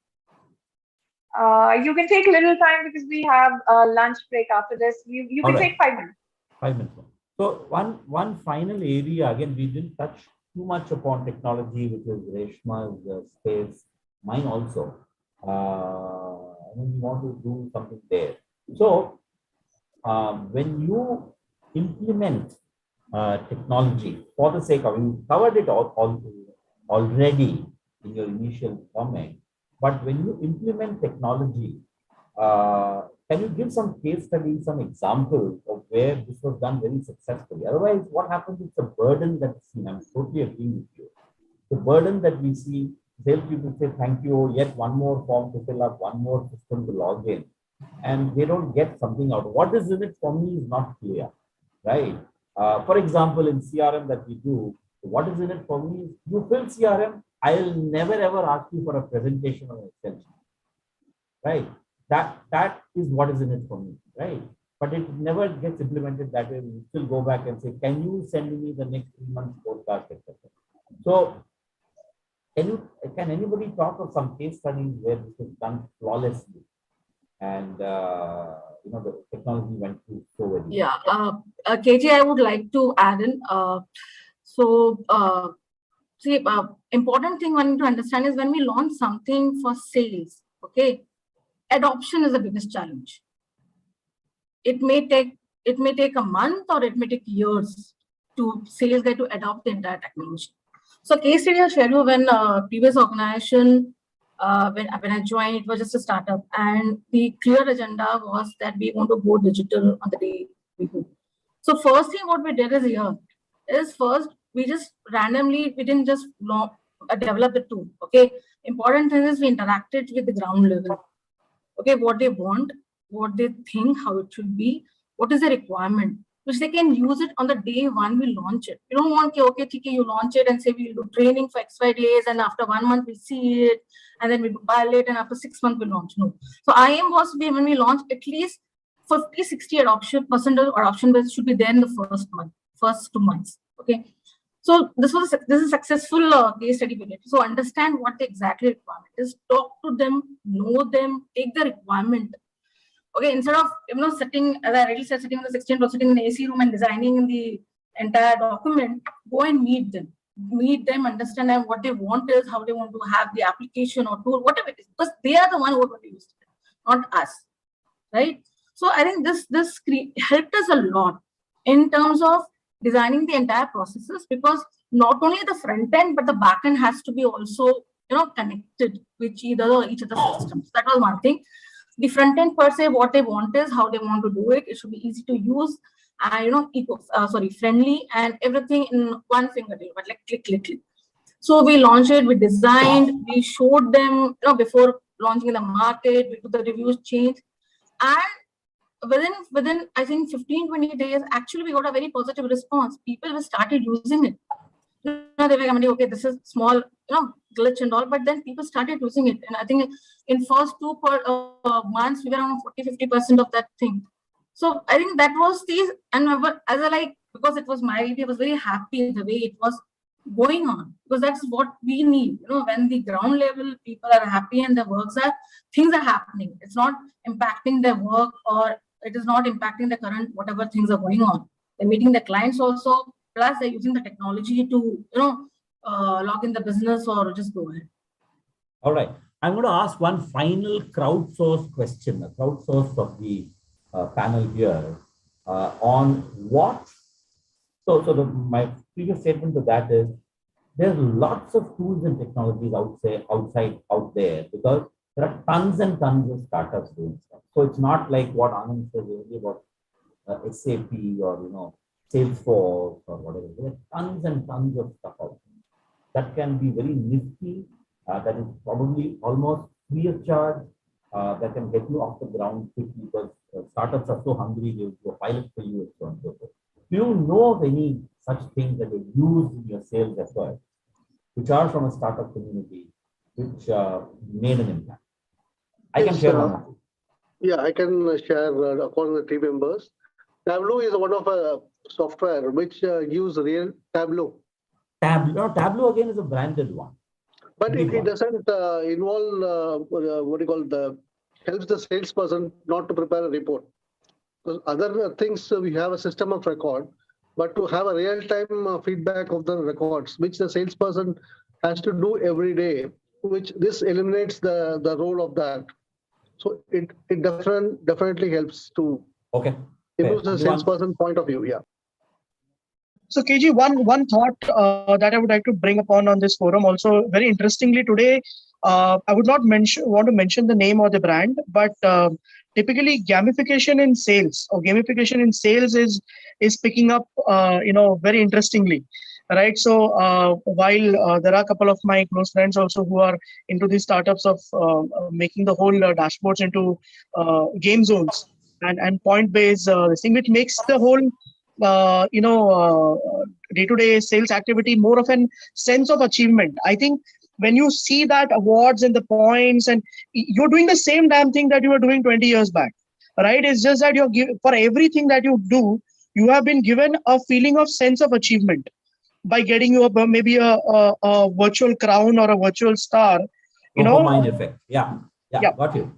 [SPEAKER 1] You can take a little time because we have a lunch break after this. You can take 5 minutes.
[SPEAKER 7] 5 minutes more. So one final area, again, we didn't touch too much upon technology, which is Reshma's space, mine also. And we want to do something there. So when you implement technology for the sake of, you covered it already in your initial comment, but when you implement technology, can you give some case studies, some examples of where this was done very successfully? Otherwise, what happens is the burden that's seen. I'm totally agreeing with you. The burden that we see, salespeople say, thank you, yet one more form to fill up, one more system to log in, and they don't get something out. What is in it for me is not clear, right? For example, in CRM that we do, what is in it for me is you fill CRM, I'll never ever ask you for a presentation or an extension, right? That is what is in it for me, right? But it never gets implemented that way. We still go back and say, can you send me the next 3 months forecast, etc. So can anybody talk of some case studies where this was done flawlessly and the technology went through so well?
[SPEAKER 8] Yeah, KG, I would like to add in. Important thing one need to understand is when we launch something for sales, okay, adoption is the biggest challenge. It may take a month or it may take years to sales guy to adopt the entire technology. So case study I'll share you when previous organization, when I joined, it was just a startup, and the clear agenda was that we want to go digital on the day we go. So first thing what we did is first we just randomly, we didn't just develop the tool. Okay, important thing is we interacted with the ground level. Okay, what they want, what they think, how it should be, what is the requirement, which they can use it on the day one we launch it. You don't want, okay, you launch it and say we'll do training for XY days, and after 1 month we see it, and then we do pilot, and after 6 months we launch. No. So IM was when we launch, at least 50-60% adoption rate should be there in the first 2 months. Okay. So this is a successful case study we did. So understand what the exactly requirement is, talk to them, know them, take the requirement. Okay, instead of sitting, as I already said, sitting on the 16th or sitting in the AC room and designing the entire document, go and meet them, understand them, what they want is, how they want to have the application or tool, whatever it is, because they are the one who are going to use it, not us, right? So I think this helped us a lot in terms of designing the entire processes, because not only the front end but the back end has to be also connected with each other systems. That was one thing. The front end per se, what they want is how they want to do it. It should be easy to use, friendly, and everything in one finger, but like click. So we launched it, we designed, we showed them before launching in the market, the reviews change. And within I think 15-20 days, actually we got a very positive response. People started using it. They were commenting, okay, this is small, glitch and all, but then people started using it. And I think in first 2 months, we were around 40-50% of that thing. So I think that was the, and as I like, because it was my idea, I was very happy the way it was going on, because that's what we need. When the ground level people are happy and the things are happening. It's not impacting their work, or it is not impacting the current whatever things are going on. They're meeting the clients also, plus they're using the technology to log in the business or just go ahead.
[SPEAKER 7] All right, I'm going to ask one final crowdsourced question, a crowdsourced of the panel here on what. So my previous statement to that is there's lots of tools and technologies out there, because there are tons and tons of startups doing stuff. So it's not like what Anand said only about SAP or Salesforce or whatever. There are tons and tons of stuff out there that can be very nifty. That is probably almost free of charge. That can get you off the ground quickly, because startups are so hungry. They will do a pilot for you and so on and so forth. Do you know of any such things that you use in your sales effort, which are from a startup community, which made an impact? I can share one.
[SPEAKER 9] Yeah, I can share according to the team members. Tableau is one of a software which gives real Tableau.
[SPEAKER 7] Tableau again is a branded one.
[SPEAKER 9] But it doesn't involve helps the salesperson not to prepare a report. Because other things, we have a system of record, but to have a real-time feedback of the records, which the salesperson has to do every day, which this eliminates the role of that. So it definitely helps to improve the salesperson point of view. Yeah.
[SPEAKER 11] So KG, one thought that I would like to bring upon on this forum also, very interestingly today, I would not want to mention the name or the brand, but typically gamification in sales is picking up, very interestingly. Right. So while there are a couple of my close friends also who are into these startups of making the whole dashboards into game zones and point-based thing, which makes the whole day-to-day sales activity more of a sense of achievement. I think when you see that awards and the points, and you're doing the same damn thing that you were doing 20 years back, right? It's just that for everything that you do, you have been given a feeling of sense of achievement by getting you maybe a virtual crown or a virtual star.
[SPEAKER 7] Dopamine effect. Yeah. Got you.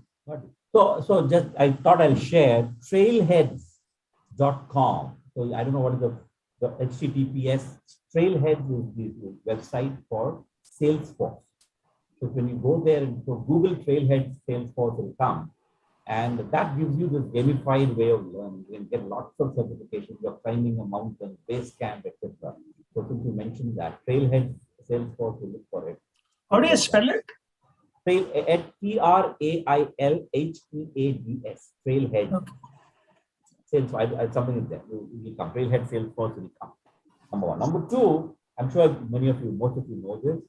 [SPEAKER 7] So just I thought I'll share trailheads.com. So I don't know what is the HTTPS. Trailheads is the website for Salesforce. So when you go there and so Google Trailheads, Salesforce will come. And that gives you this gamified way of learning. You can get lots of certifications. You're climbing a mountain, base camp, etc. So since you mentioned that, Trailheads, Salesforce will look for it.
[SPEAKER 12] How do you spell it?
[SPEAKER 7] TRAILHEADS. Trailheads.
[SPEAKER 12] Okay.
[SPEAKER 7] Salesforce, something is there. You come. Trailhead Salesforce will come. Number one. Number two, I'm sure most of you know this.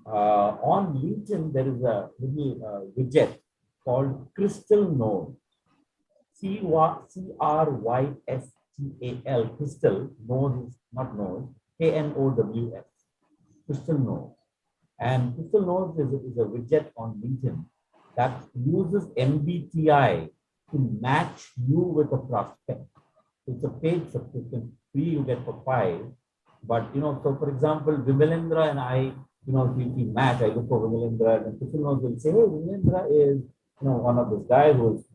[SPEAKER 7] On LinkedIn, there is a little widget called Crystal Node. CRYSTAL. Crystal Node is not Node. KNOWS. Crystal Node. And Crystal Node is a widget on LinkedIn that uses MBTI to match you with a prospect. It's a paid subscription, free you get for 5. But so for example, Vimalendra and I, if we match, I look for Vimalendra, and Crystal Node will say, hey, Vimalendra is one of those guys who's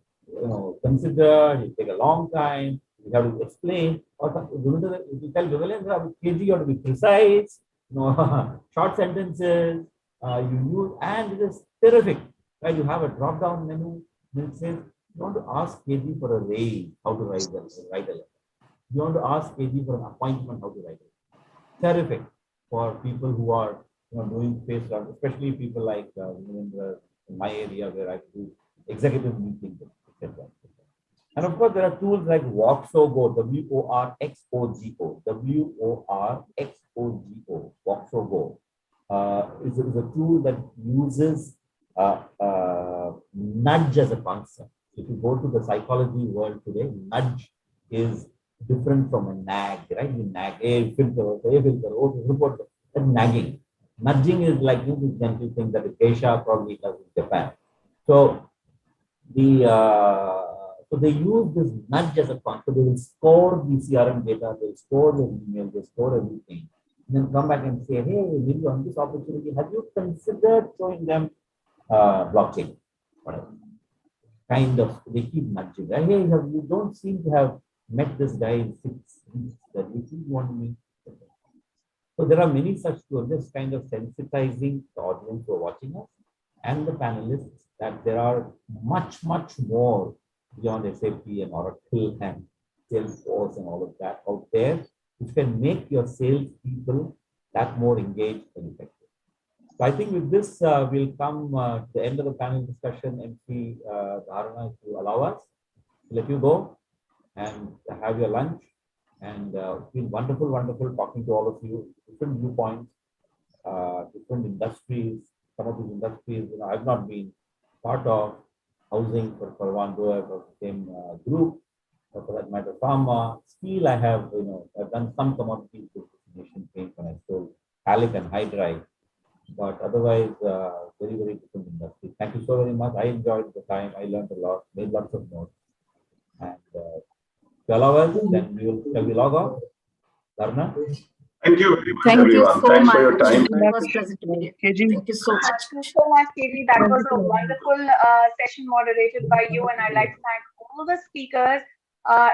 [SPEAKER 7] considered, it take a long time, you have to explain. Or if you tell Vimalendra, KG, you have to be precise, short sentences, you use, and it is terrific. Right? You have a drop-down menu, and it says, you want to ask KG for a raise, how to write a letter. You want to ask KG for an appointment, how to write it. Terrific for people who are doing face round, especially people like in my area where I do executive meetings, etc. And of course, there are tools like Voxogo, WORXOGO, Voxogo is a tool that uses nudge as a concept. If you go to the psychology world today, nudge is different from a nag, right? You nag, hey, filter, oh, report, that's nagging. Nudging is like this gentle thing that Asia probably does in Japan. So so they use this nudge as a concept. They will score the CRM data, they'll score the email, they store everything. And then come back and say, hey, maybe on this opportunity, have you considered showing them blockchain? Whatever. Kind of, they keep nudging. Hey, you don't seem to have met this guy in 6 weeks. That you want to meet. So there are many such tools, just kind of sensitizing the audience who are watching us and the panelists that there are much, much more beyond SAP and Oracle and Salesforce and all of that out there, which can make your sales people that more engaged and effective. So I think with this, we'll come to the end of the panel discussion. MC Dharana, if you allow us, let you go and have your lunch. And it's been wonderful, wonderful talking to all of you. Different viewpoints, different industries. Some of these industries, I've not been part of. Housing for Parwan Doe was the same group. For that matter, pharma. Steel, I have, I've done some commodities with destination paint when I sold Alec and Hydride. But otherwise, very, very different industry. Thank you so very much. I enjoyed the time. I learned a lot, made lots of notes. And to allow us, then shall we log off? Dharna?
[SPEAKER 10] Thank you very much,
[SPEAKER 8] Thank you
[SPEAKER 10] everyone.
[SPEAKER 8] so
[SPEAKER 10] Thanks
[SPEAKER 8] much.
[SPEAKER 10] for your time.
[SPEAKER 8] It was pleasant to meet you. Thank you so much.
[SPEAKER 1] Thank you so much, KG. That was a wonderful session moderated by you, and I'd like to thank all the speakers.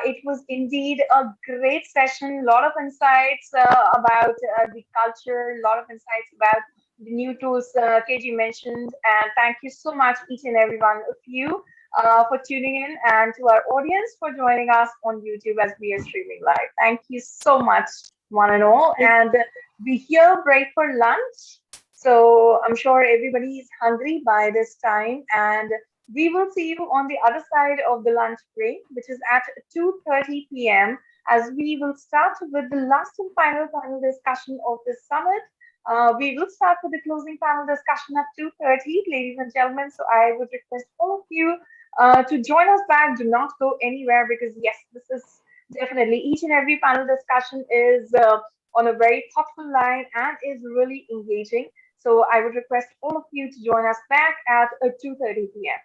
[SPEAKER 1] It was indeed a great session. A lot of insights about the culture, a lot of insights about the new tools KG mentioned. And thank you so much, each and every one of you, for tuning in, and to our audience for joining us on YouTube as we are streaming live. Thank you so much, one and all. And we here break for lunch. So I'm sure everybody is hungry by this time, and we will see you on the other side of the lunch break, which is at 2:30 p.m. as we will start with the last and final panel discussion of this summit. We will start with the closing panel discussion at 2:30, ladies and gentlemen. So I would request all of you to join us back. Do not go anywhere, because yes, this is definitely, each and every panel discussion is on a very thoughtful line and is really engaging. So I would request all of you to join us back at 2:30 p.m.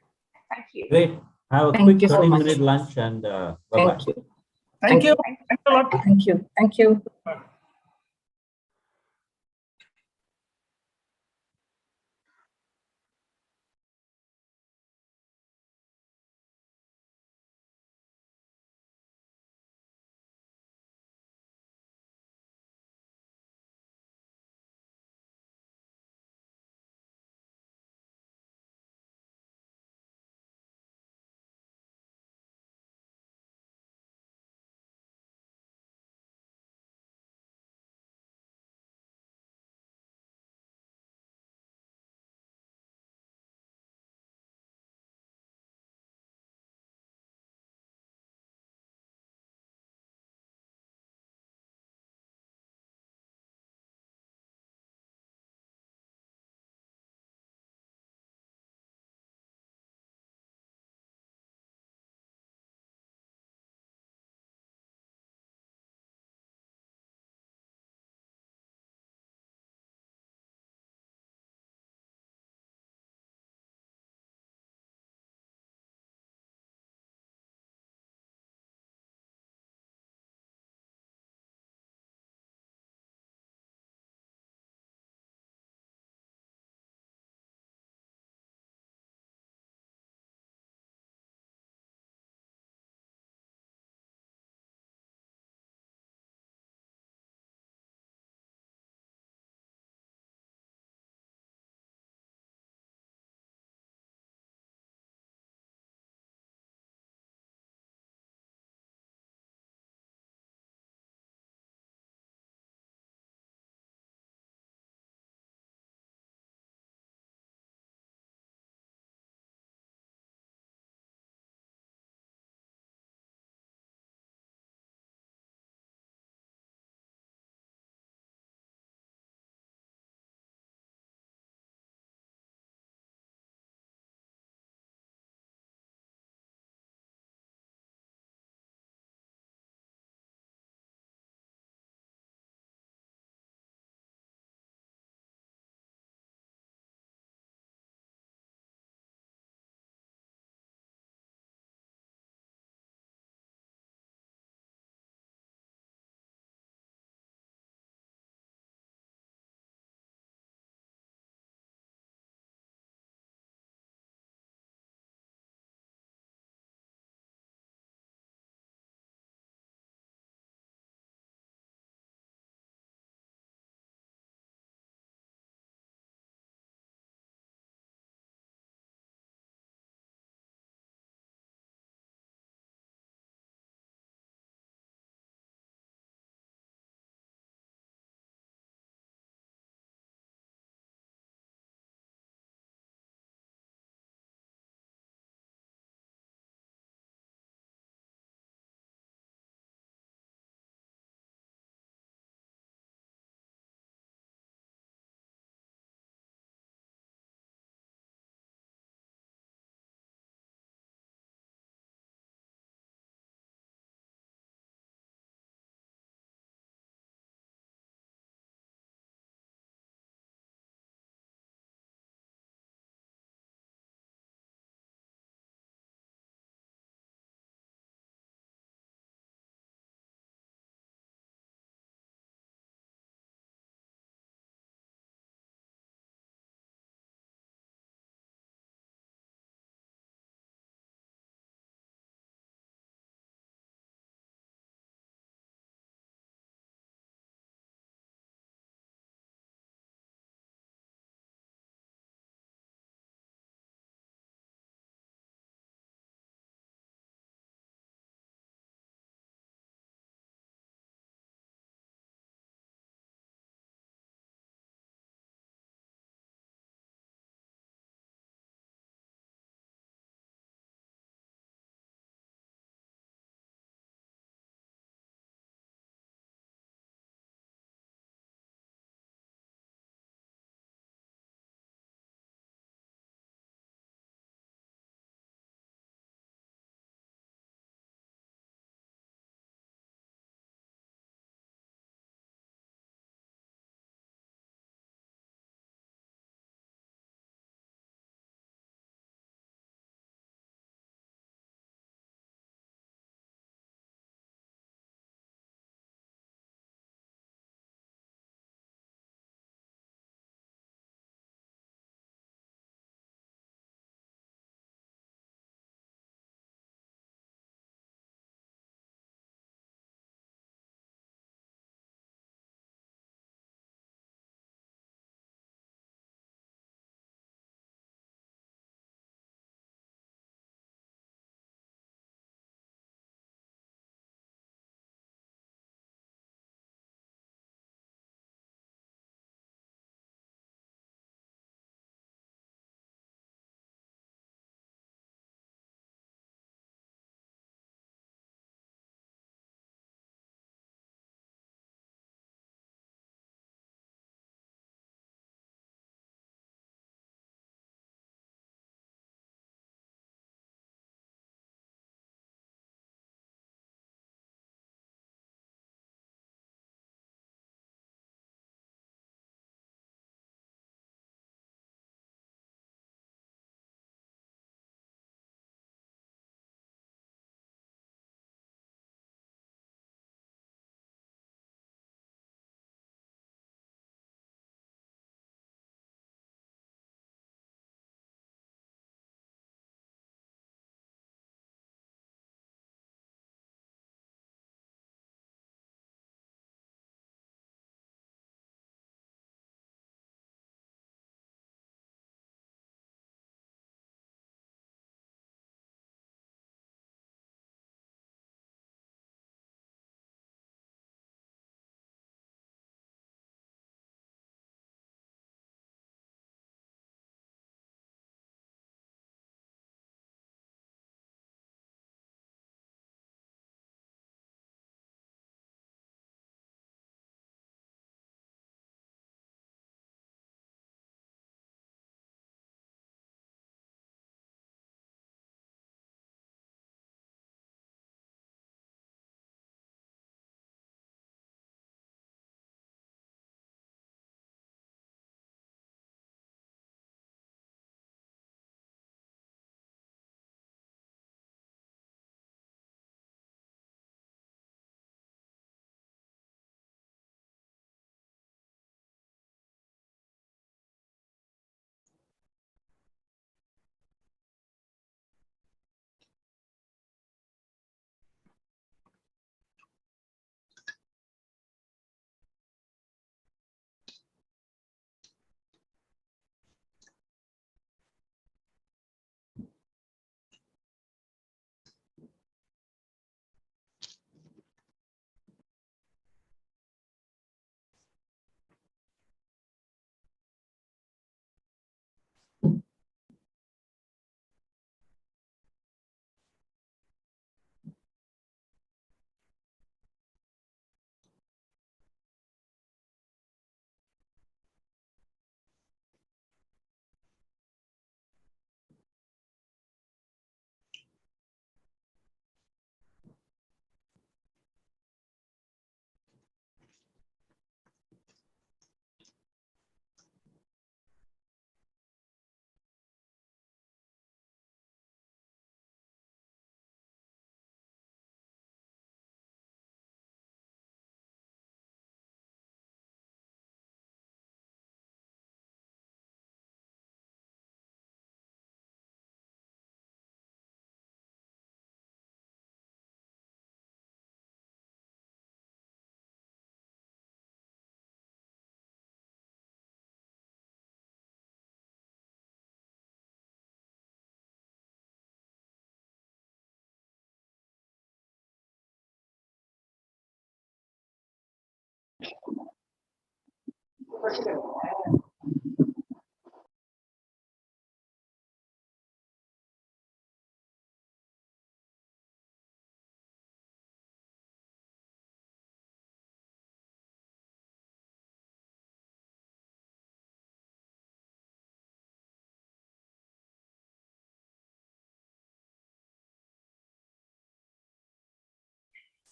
[SPEAKER 1] Thank you.
[SPEAKER 7] Great. Have a quick 30-minute lunch and bye-bye.
[SPEAKER 8] Thank you.
[SPEAKER 12] Thank you.
[SPEAKER 1] Thanks a lot.
[SPEAKER 8] Thank you. Thank you.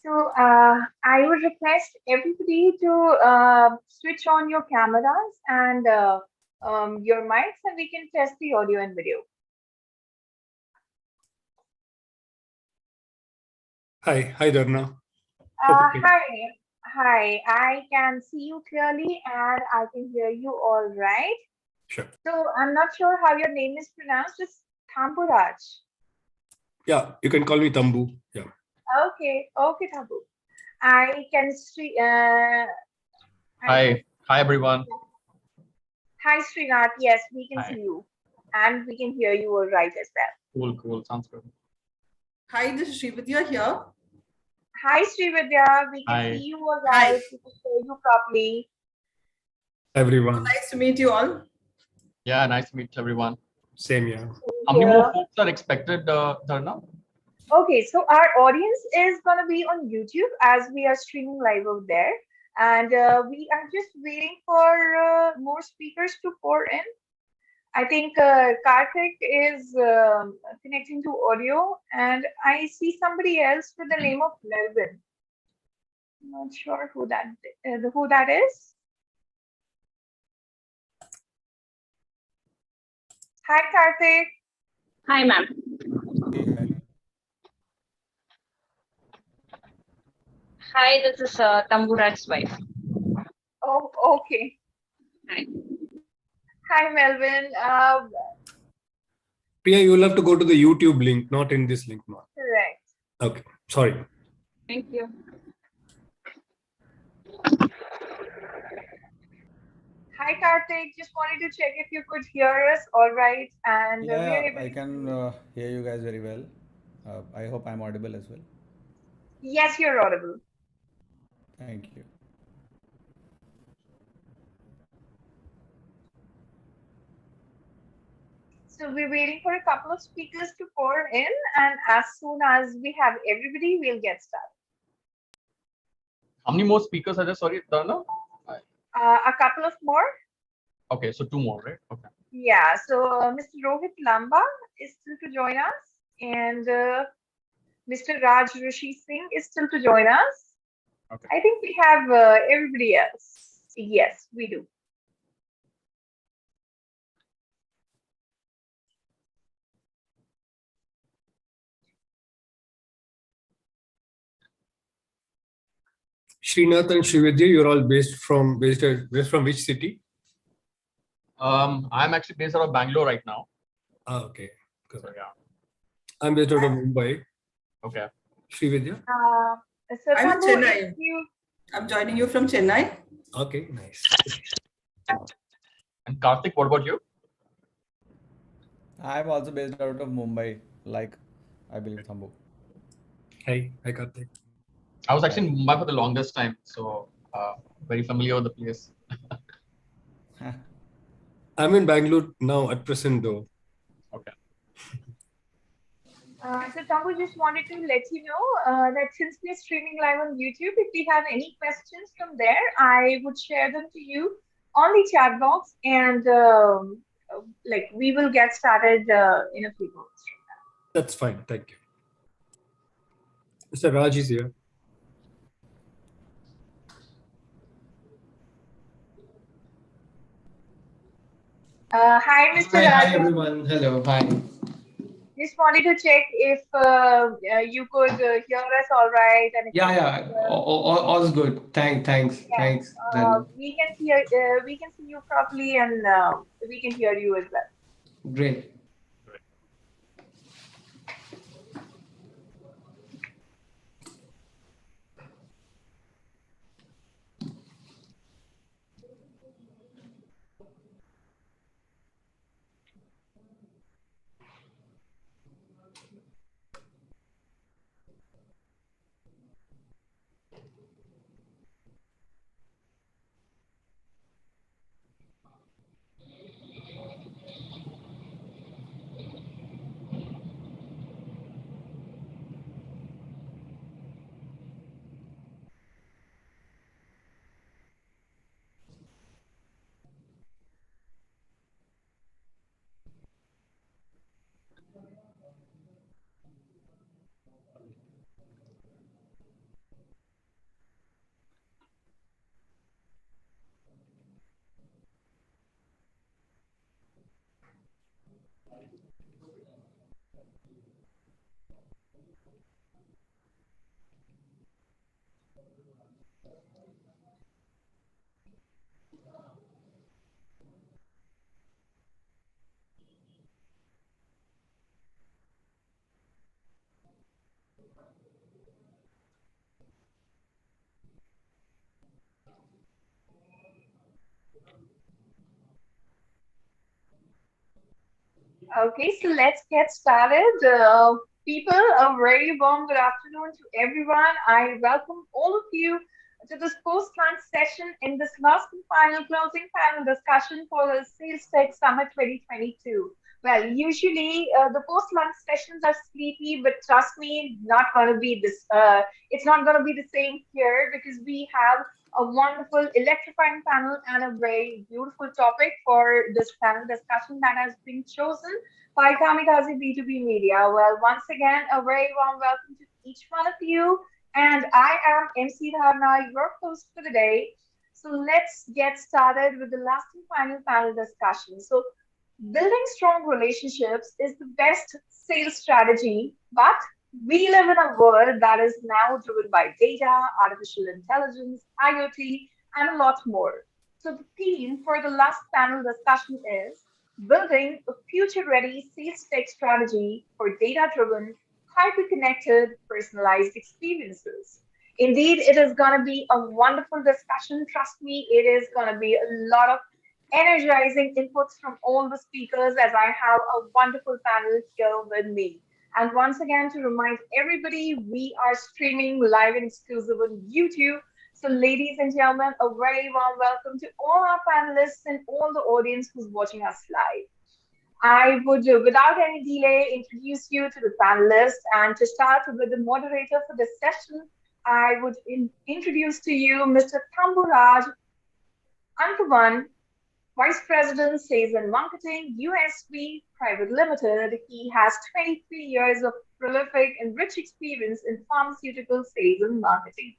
[SPEAKER 1] So I would request everybody to switch on your cameras and your mics, and we can test the audio and video.
[SPEAKER 13] Hi, Dharna. Okay.
[SPEAKER 1] Hi, I can see you clearly and I can hear you all right.
[SPEAKER 13] Sure.
[SPEAKER 1] So I'm not sure how your name is pronounced. It's Thamburaj.
[SPEAKER 13] Yeah, you can call me Tambu. Yeah.
[SPEAKER 1] Okay, Thambu. I can see.
[SPEAKER 14] Hi everyone.
[SPEAKER 1] Hi, Srinath. Yes, we can
[SPEAKER 14] Hi.
[SPEAKER 1] see you and we can hear you all right as well.
[SPEAKER 14] Cool. Sounds good.
[SPEAKER 15] Hi, this is Srividya here.
[SPEAKER 1] Hi, Srividya. We can
[SPEAKER 14] Hi.
[SPEAKER 1] see you all right. We can hear you properly.
[SPEAKER 13] Everyone.
[SPEAKER 15] Nice to meet you all.
[SPEAKER 14] Yeah, nice to meet everyone.
[SPEAKER 13] Same here.
[SPEAKER 14] How many more folks are expected, Dharna?
[SPEAKER 1] Okay, so our audience is going to be on YouTube as we are streaming live out there. And we are just waiting for more speakers to pour in. I think Karthik is connecting to audio, and I see somebody else with the name of Melvin. Not sure who that is. Hi, Karthik.
[SPEAKER 16] Hi, ma'am. Hi, this is Tamburaj's wife.
[SPEAKER 1] Oh, okay.
[SPEAKER 16] Hi.
[SPEAKER 1] Hi, Melvin.
[SPEAKER 13] Priya, you will have to go to the YouTube link, not in this link now.
[SPEAKER 1] Correct.
[SPEAKER 13] Okay, sorry.
[SPEAKER 16] Thank you.
[SPEAKER 1] Hi, Karthik. Just wanted to check if you could hear us all right. And we are
[SPEAKER 17] Yeah,
[SPEAKER 1] able
[SPEAKER 17] I can hear you guys very well. I hope I'm audible as well.
[SPEAKER 1] Yes, you're audible.
[SPEAKER 17] Thank you.
[SPEAKER 1] So we're waiting for a couple of speakers to pour in, and as soon as we have everybody, we'll get started.
[SPEAKER 14] How many more speakers are there? Sorry, Dharna?
[SPEAKER 1] A couple of more.
[SPEAKER 14] Okay, so 2 more, right? Okay.
[SPEAKER 1] Yeah, so Mr. Rohit Lamba is still to join us, and Mr. Raj Rishi Singh is still to join us.
[SPEAKER 14] Okay.
[SPEAKER 1] I think we have everybody else. Yes, we do.
[SPEAKER 13] Srinath and Srividya, you're all based from which city?
[SPEAKER 14] I'm actually based out of Bangalore right now.
[SPEAKER 13] Okay. Good.
[SPEAKER 14] So, yeah.
[SPEAKER 13] I'm based out of Mumbai.
[SPEAKER 14] Okay.
[SPEAKER 13] Srividya?
[SPEAKER 1] So
[SPEAKER 15] I'm in
[SPEAKER 1] Tambu,
[SPEAKER 15] Chennai. I'm joining you from Chennai.
[SPEAKER 13] Okay, nice.
[SPEAKER 14] And Karthik, what about you?
[SPEAKER 17] I'm also based out of Mumbai, like I believe Thambu.
[SPEAKER 13] Hi Karthik.
[SPEAKER 14] I was actually in Mumbai for the longest time, so very familiar with the place.
[SPEAKER 13] I'm in Bangalore now at present though.
[SPEAKER 14] Okay.
[SPEAKER 1] So Tambu, just wanted to let you know that since we're streaming live on YouTube, if you have any questions from there, I would share them to you on the chat box, and like we will get started in a few moments.
[SPEAKER 13] That's fine, thank you. Mr. Raj is here.
[SPEAKER 1] Hi, Mr. Raj.
[SPEAKER 18] Hi everyone. Hello. Hi.
[SPEAKER 1] Just wanted to check if you could hear us all right. And if
[SPEAKER 18] Yeah. All's good. Thanks. Then
[SPEAKER 1] we can see you properly, and we can hear you as well.
[SPEAKER 18] great.
[SPEAKER 1] Okay, so let's get started. People, a very warm good afternoon to everyone. I welcome all of you to this post-lunch session in this last and final closing panel discussion for the Sales Tech Summit 2022. Well, usually the post-lunch sessions are sleepy, but trust me, not going to be this. It's not going to be the same here because we have a wonderful electrifying panel and a very beautiful topic for this panel discussion that has been chosen by Kamikaze B2B Media. Well, once again, a very warm welcome to each one of you. And I am MC Dharna, your host for the day. So let's get started with the last and final panel discussion. So building strong relationships is the best sales strategy, but we live in a world that is now driven by data, artificial intelligence, IoT, and a lot more. So the theme for the last panel discussion is building a future-ready sales tech strategy for data-driven, hyper-connected, personalized experiences. Indeed, it is going to be a wonderful discussion. Trust me, it is going to be a lot of energizing inputs from all the speakers as I have a wonderful panel here with me. And once again, to remind everybody, we are streaming live and exclusive on YouTube. So ladies and gentlemen, a very warm welcome to all our panelists and all the audience who's watching us live. I would, without any delay, introduce you to the panelists. And to start with the moderator for this session, I would introduce to you Mr. Tamburaj Ankuban, Vice President, Sales and Marketing, USV Private Limited. He has 23 years of prolific and rich experience in pharmaceutical sales and marketing.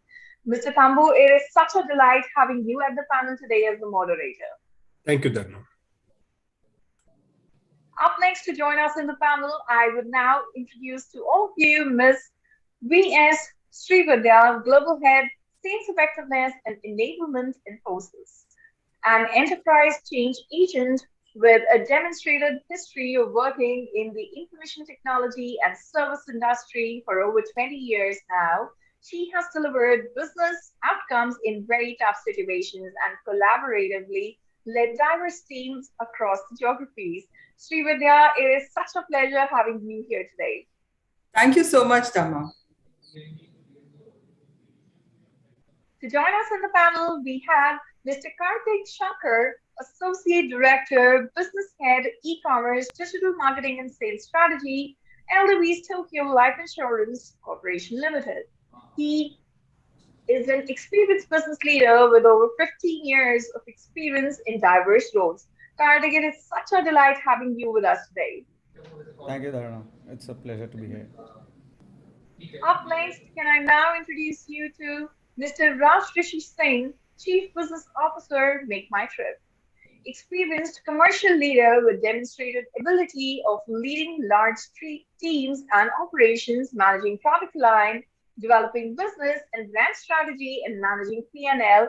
[SPEAKER 1] Mr. Tambu, it is such a delight having you at the panel today as the moderator.
[SPEAKER 13] Thank you, Dharna.
[SPEAKER 1] Up next to join us in the panel, I would now introduce to all of you Ms. V.S. Srividya, Global Head, Sales Effectiveness and Enablement in Infosys, an enterprise change agent with a demonstrated history of working in the information technology and service industry for over 20 years now. She has delivered business outcomes in very tough situations and collaboratively led diverse teams across the geographies. Srividya, it is such a pleasure having you here today.
[SPEAKER 15] Thank you so much, Dhamma.
[SPEAKER 1] To join us in the panel, we have Mr. Karthik Shankar, Associate Director, Business Head, E-Commerce, Digital Marketing and Sales Strategy, LW's Tokyo Life Insurance Corporation Limited. He is an experienced business leader with over 15 years of experience in diverse roles. Karthik, it is such a delight having you with us today.
[SPEAKER 17] Thank you, Dharna. It's a pleasure to be here.
[SPEAKER 1] Up next, can I now introduce you to Mr. Raj Rishi Singh, Chief Business Officer, Make My Trip. Experienced commercial leader with demonstrated ability of leading large teams and operations, managing product line, developing business and brand strategy, and managing P&L.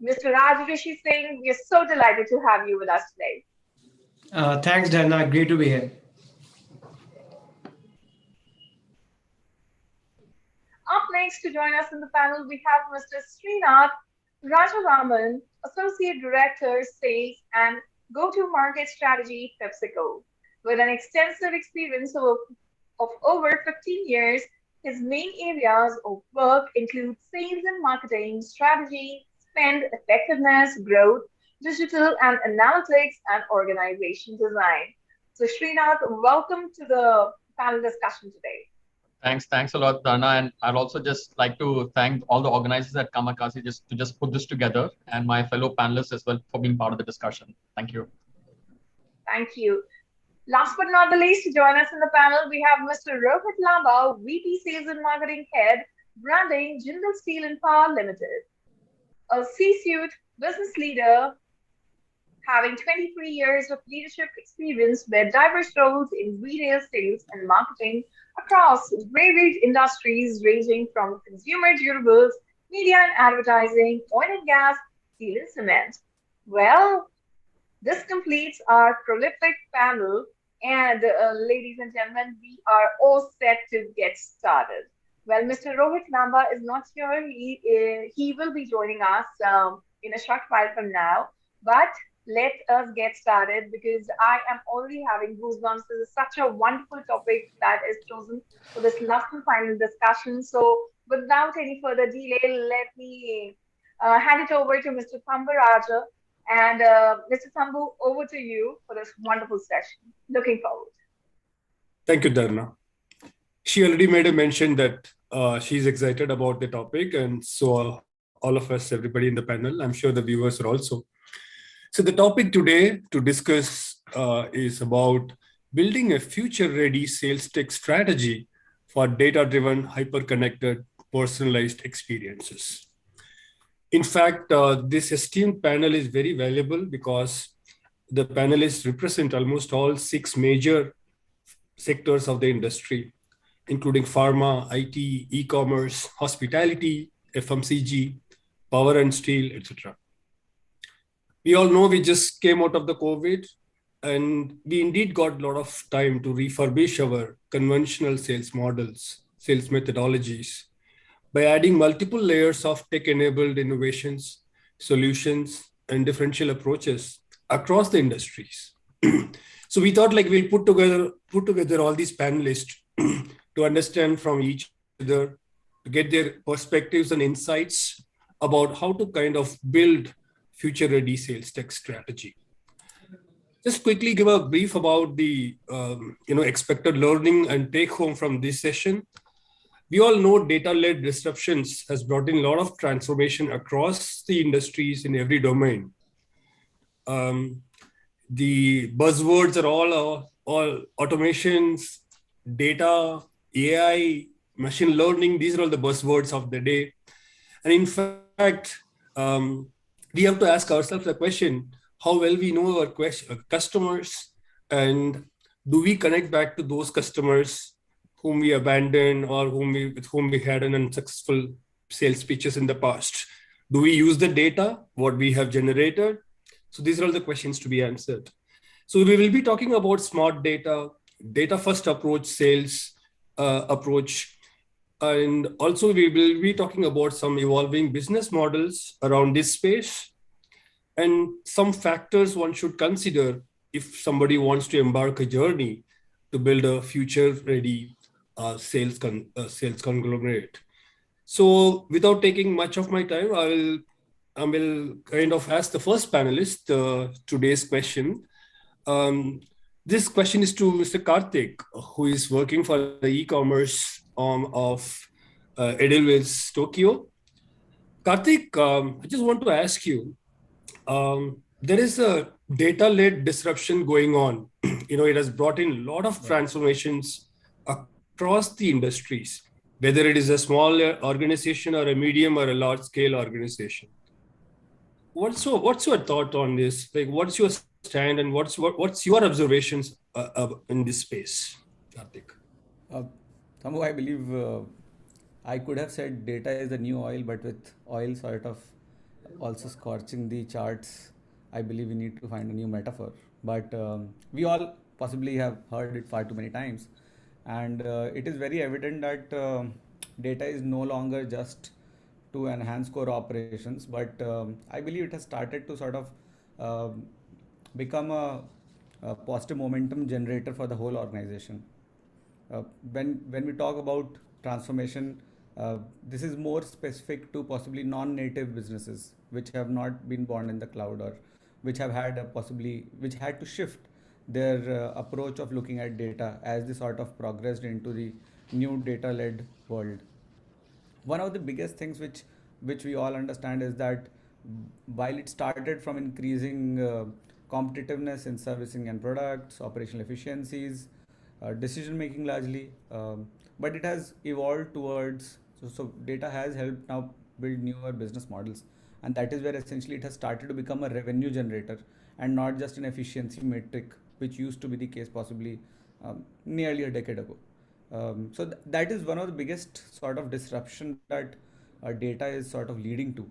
[SPEAKER 1] Mr. Raj Rishi Singh, we are so delighted to have you with us today.
[SPEAKER 18] Thanks, Dharna. Great to be here.
[SPEAKER 1] Up next to join us in the panel, we have Mr. Srinath Rajaraman, Associate Director, Sales and Go-to-Market Strategy, PepsiCo. With an extensive experience of over 15 years, his main areas of work include sales and marketing, strategy, spend, effectiveness, growth, digital and analytics, and organization design. So Srinath, welcome to the panel discussion today.
[SPEAKER 14] Thanks a lot, Dharna. And I'd also just like to thank all the organizers at Kamikaze to put this together, and my fellow panelists as well for being part of the discussion. Thank you.
[SPEAKER 1] Thank you. Last but not the least, to join us in the panel, we have Mr. Rohit Lamba, VP Sales and Marketing Head, Branding, Jindal Steel and Power Limited. A C-suite business leader having 23 years of leadership experience with diverse roles in retail sales and marketing across varied industries ranging from consumer durables, media and advertising, oil and gas, steel and cement. Well, this completes our prolific panel. And ladies and gentlemen, we are all set to get started. Well, Mr. Rohit Lamba is not here. He will be joining us in a short while from now. But let us get started because I am already having goosebumps. This is such a wonderful topic that is chosen for this last and final discussion. So, without any further delay, let me hand it over to Mr. Thambaraja. And Mr. Thambu, over to you for this wonderful session. Looking forward.
[SPEAKER 13] Thank you, Dharna. She already made a mention that she's excited about the topic, and so all of us, everybody in the panel, I'm sure the viewers are also. So the topic today to discuss is about building a future-ready sales tech strategy for data-driven, hyper-connected, personalized experiences. In fact, this esteemed panel is very valuable because the panelists represent almost all 6 major sectors of the industry, including pharma, IT, e-commerce, hospitality, FMCG, power and steel, etc. We all know we just came out of the COVID, and we indeed got a lot of time to refurbish our conventional sales models, sales methodologies, by adding multiple layers of tech-enabled innovations, solutions, and differential approaches across the industries. So we thought like we'll put together all these panelists to understand from each other, to get their perspectives and insights about how to kind of build future-ready sales tech strategy. Just quickly give a brief about the expected learning and take home from this session. We all know data-led disruptions has brought in a lot of transformation across the industries in every domain. The buzzwords are all automations, data, AI, machine learning. These are all the buzzwords of the day. And in fact, we have to ask ourselves the question, how well we know our customers, and do we connect back to those customers whom we abandoned or with whom we had an unsuccessful sales pitches in the past? Do we use the data, what we have generated? So these are all the questions to be answered. So we will be talking about smart data, data-first approach, sales approach, and also we will be talking about some evolving business models around this space and some factors one should consider if somebody wants to embark a journey to build a future-ready sales conglomerate. So without taking much of my time, I will kind of ask the first panelist today's question. This question is to Mr. Karthik, who is working for the e-commerce arm of Edelweiss Tokyo. Karthik, I just want to ask you, there is a data-led disruption going on. It has brought in a lot of transformations across the industries, whether it is a small organization or a medium or a large-scale organization. What's your thought on this? Like, what's your stand and what's your observations in this space, Karthik?
[SPEAKER 17] Thambu, I believe I could have said data is the new oil, but with oil sort of also scorching the charts, I believe we need to find a new metaphor. But we all possibly have heard it far too many times. And it is very evident that data is no longer just to enhance core operations, but I believe it has started to sort of become a positive momentum generator for the whole organization. When we talk about transformation, this is more specific to possibly non-native businesses which have not been born in the cloud or which have had which had to shift their approach of looking at data as they sort of progressed into the new data-led world. One of the biggest things which we all understand is that while it started from increasing competitiveness in servicing and products, operational efficiencies, decision making largely, but it has evolved towards, so data has helped now build newer business models, and that is where essentially it has started to become a revenue generator and not just an efficiency metric, which used to be the case possibly nearly a decade ago. So that is one of the biggest sort of disruption that data is sort of leading to.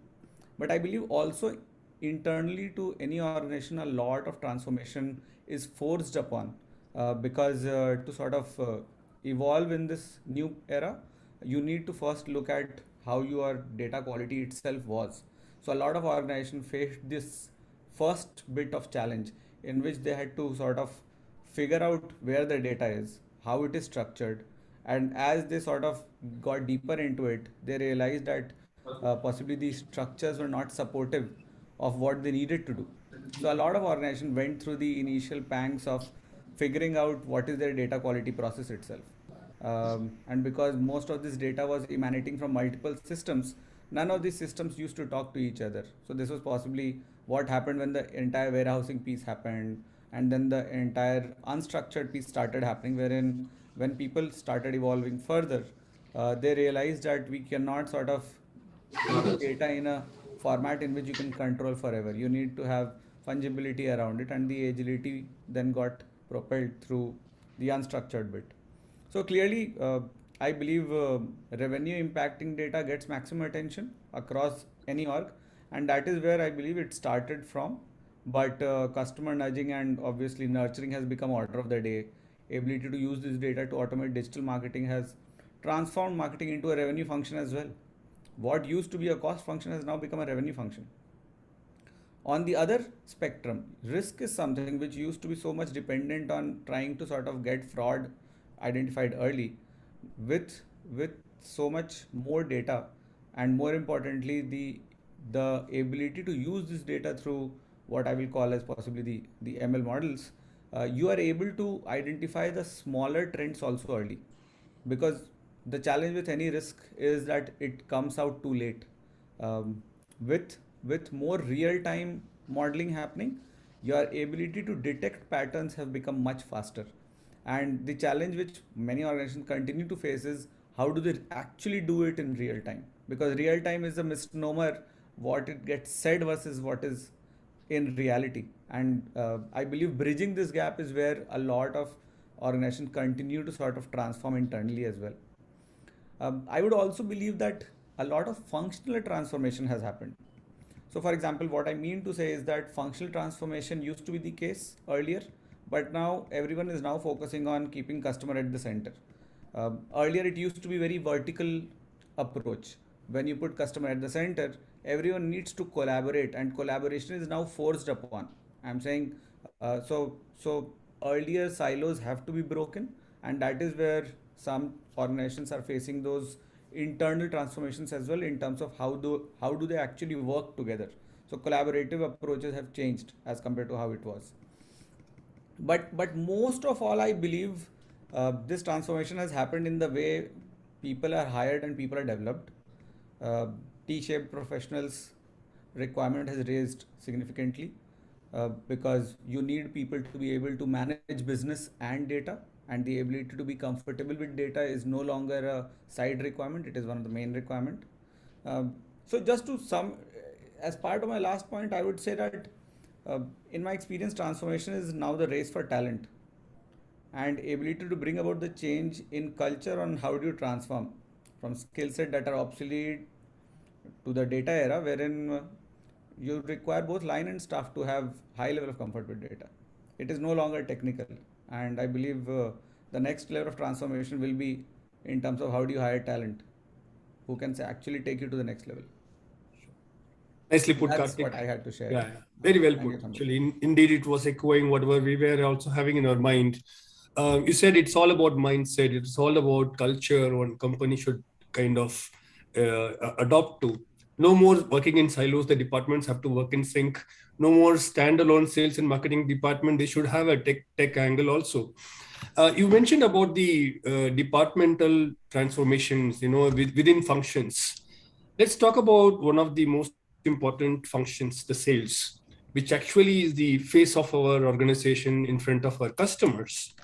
[SPEAKER 17] But I believe also internally to any organization, a lot of transformation is forced upon because to sort of evolve in this new era, you need to first look at how your data quality itself was. So a lot of organizations faced this first bit of challenge in which they had to sort of figure out where the data is, how it is structured, and as they sort of got deeper into it, they realized that possibly these structures were not supportive of what they needed to do. So a lot of organizations went through the initial pangs of figuring out what is their data quality process itself. And because most of this data was emanating from multiple systems, none of these systems used to talk to each other. So this was possibly what happened when the entire warehousing piece happened, and then the entire unstructured piece started happening, wherein when people started evolving further, they realized that we cannot sort of keep data in a format in which you can control forever. You need to have fungibility around it, and the agility then got propelled through the unstructured bit. So clearly, I believe revenue impacting data gets maximum attention across any org, and that is where I believe it started from. But customer nudging and obviously nurturing has become order of the day. Ability to use this data to automate digital marketing has transformed marketing into a revenue function as well. What used to be a cost function has now become a revenue function. On the other spectrum, risk is something which used to be so much dependent on trying to sort of get fraud identified early. With so much more data, and more importantly, the ability to use this data through what I will call as possibly the ML models, you are able to identify the smaller trends also early. Because the challenge with any risk is that it comes out too late. With more real-time modeling happening, your ability to detect patterns have become much faster. And the challenge which many organizations continue to face is how do they actually do it in real time? Because real time is a misnomer, what it gets said versus what is in reality. And I believe bridging this gap is where a lot of organizations continue to sort of transform internally as well. I would also believe that a lot of functional transformation has happened. So for example, what I mean to say is that functional transformation used to be the case earlier, but now everyone is now focusing on keeping customer at the center. Earlier, it used to be very vertical approach. When you put customer at the center, everyone needs to collaborate, and collaboration is now forced upon. I'm saying, so earlier silos have to be broken, and that is where some organizations are facing those internal transformations as well in terms of how do they actually work together. So collaborative approaches have changed as compared to how it was. But most of all, I believe this transformation has happened in the way people are hired and people are developed. T-shaped professionals requirement has raised significantly because you need people to be able to manage business and data, and the ability to be comfortable with data is no longer a side requirement, it is one of the main requirement. So just to as part of my last point, I would say that in my experience, transformation is now the race for talent, and ability to bring about the change in culture on how do you transform from skill set that are obsolete to the data era, wherein you require both line and staff to have high level of comfort with data. It is no longer technical, and I believe the next layer of transformation will be in terms of how do you hire talent who can actually take you to the next level.
[SPEAKER 13] Nicely put,
[SPEAKER 17] That's
[SPEAKER 13] Karthik.
[SPEAKER 17] what I had to share.
[SPEAKER 13] Yeah, very well
[SPEAKER 17] Thank
[SPEAKER 13] put.
[SPEAKER 17] you,
[SPEAKER 13] Actually, indeed, it was echoing whatever we were also having in our mind. You said it's all about mindset. It's all about culture. One company should kind of adopt to. No more working in silos. The departments have to work in sync. No more standalone sales and marketing department. They should have a tech angle also. You mentioned about the departmental transformations, within functions. Let's talk about one of the most important functions, the sales, which actually is the face of our organization in front of our customers.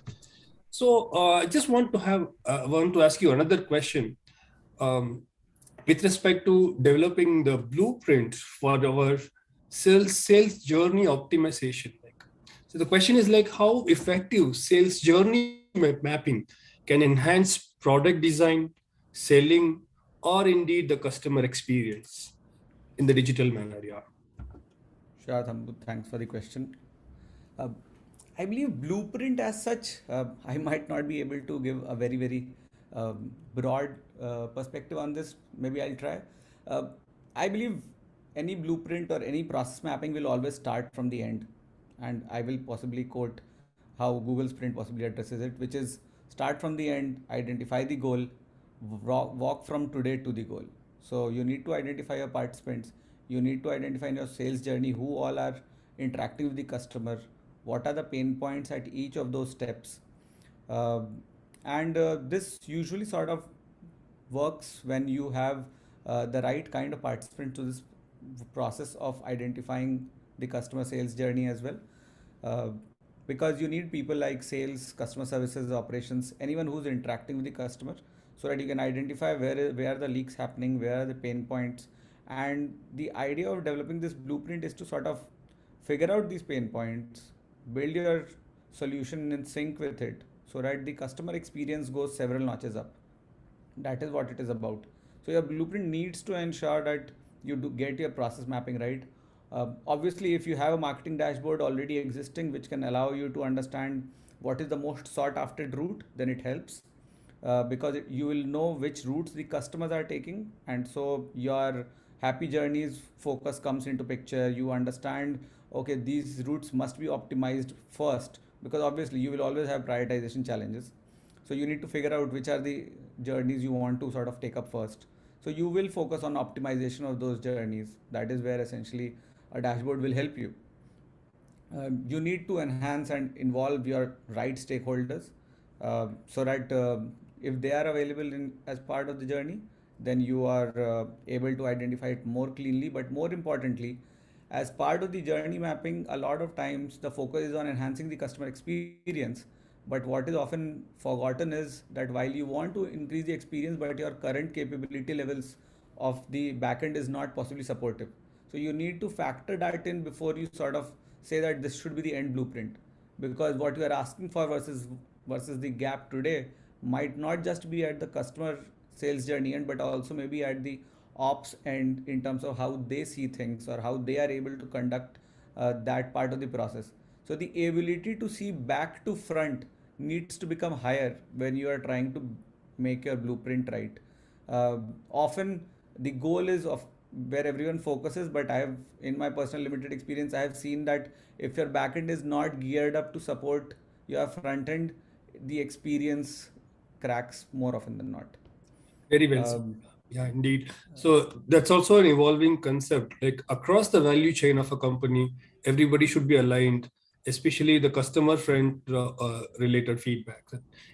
[SPEAKER 13] So I just want to ask you another question with respect to developing the blueprint for our sales journey optimization. So the question is like how effective sales journey mapping can enhance product design, selling, or indeed the customer experience in the digital manner. Yeah.
[SPEAKER 17] Sure, Thambu, thanks for the question. I believe blueprint as such, I might not be able to give a very broad perspective on this. Maybe I'll try. I believe any blueprint or any process mapping will always start from the end. And I will possibly quote how Google Sprint possibly addresses it, which is start from the end, identify the goal, walk from today to the goal. So you need to identify your participants. You need to identify in your sales journey who all are interacting with the customer, what are the pain points at each of those steps. This usually sort of works when you have the right kind of participant to this process of identifying the customer sales journey as well. Because you need people like sales, customer services, operations, anyone who's interacting with the customer, so that you can identify where the leaks happening, where are the pain points. And the idea of developing this blueprint is to sort of figure out these pain points, build your solution in sync with it, so that the customer experience goes several notches up. That is what it is about. So your blueprint needs to ensure that you do get your process mapping right. Obviously, if you have a marketing dashboard already existing, which can allow you to understand what is the most sought after route, then it helps. Because you will know which routes the customers are taking, and so your happy journeys focus comes into picture. You understand, okay, these routes must be optimized first, because obviously you will always have prioritization challenges. So you need to figure out which are the journeys you want to sort of take up first. So you will focus on optimization of those journeys. That is where essentially a dashboard will help you. You need to enhance and involve your right stakeholders, so that if they are available as part of the journey, then you are able to identify it more cleanly. But more importantly, as part of the journey mapping, a lot of times the focus is on enhancing the customer experience. But what is often forgotten is that while you want to increase the experience, but your current capability levels of the backend is not possibly supportive. So you need to factor that in before you sort of say that this should be the end blueprint, because what you are asking for versus the gap today might not just be at the customer sales journey end, but also maybe at the ops end in terms of how they see things or how they are able to conduct that part of the process. So the ability to see back to front needs to become higher when you are trying to make your blueprint right. Often the goal is of where everyone focuses, but I have, in my personal limited experience, I have seen that if your backend is not geared up to support your front end, the experience cracks more often than not.
[SPEAKER 13] Very well said. Yeah, indeed. So that's also an evolving concept. Like across the value chain of a company, everybody should be aligned, especially the customer friend related feedback.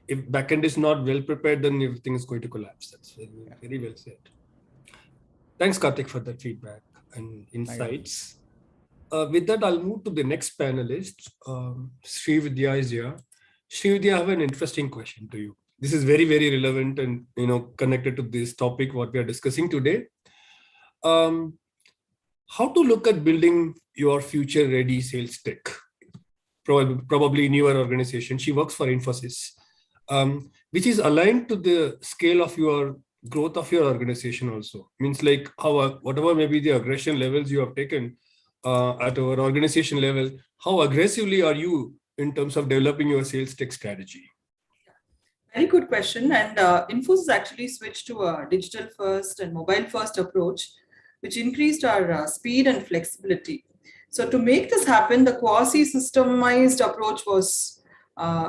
[SPEAKER 13] If backend is not well prepared, then everything is going to collapse. That's very well said. Thanks, Karthik, for that feedback and insights. With that, I'll move to the next panelist. Srividya is here. Srividya, I have an interesting question to you. This is very relevant and connected to this topic what we are discussing today. How to look at building your future ready sales tech? Probably in your organization. She works for Infosys, which is aligned to the scale of your growth of your organization also. Means like how whatever maybe the aggression levels you have taken at our organization level, how aggressively are you in terms of developing your sales tech strategy?
[SPEAKER 15] Very good question. And Infosys actually switched to a digital first and mobile first approach, which increased our speed and flexibility. So to make this happen, the quasi-systemized approach was,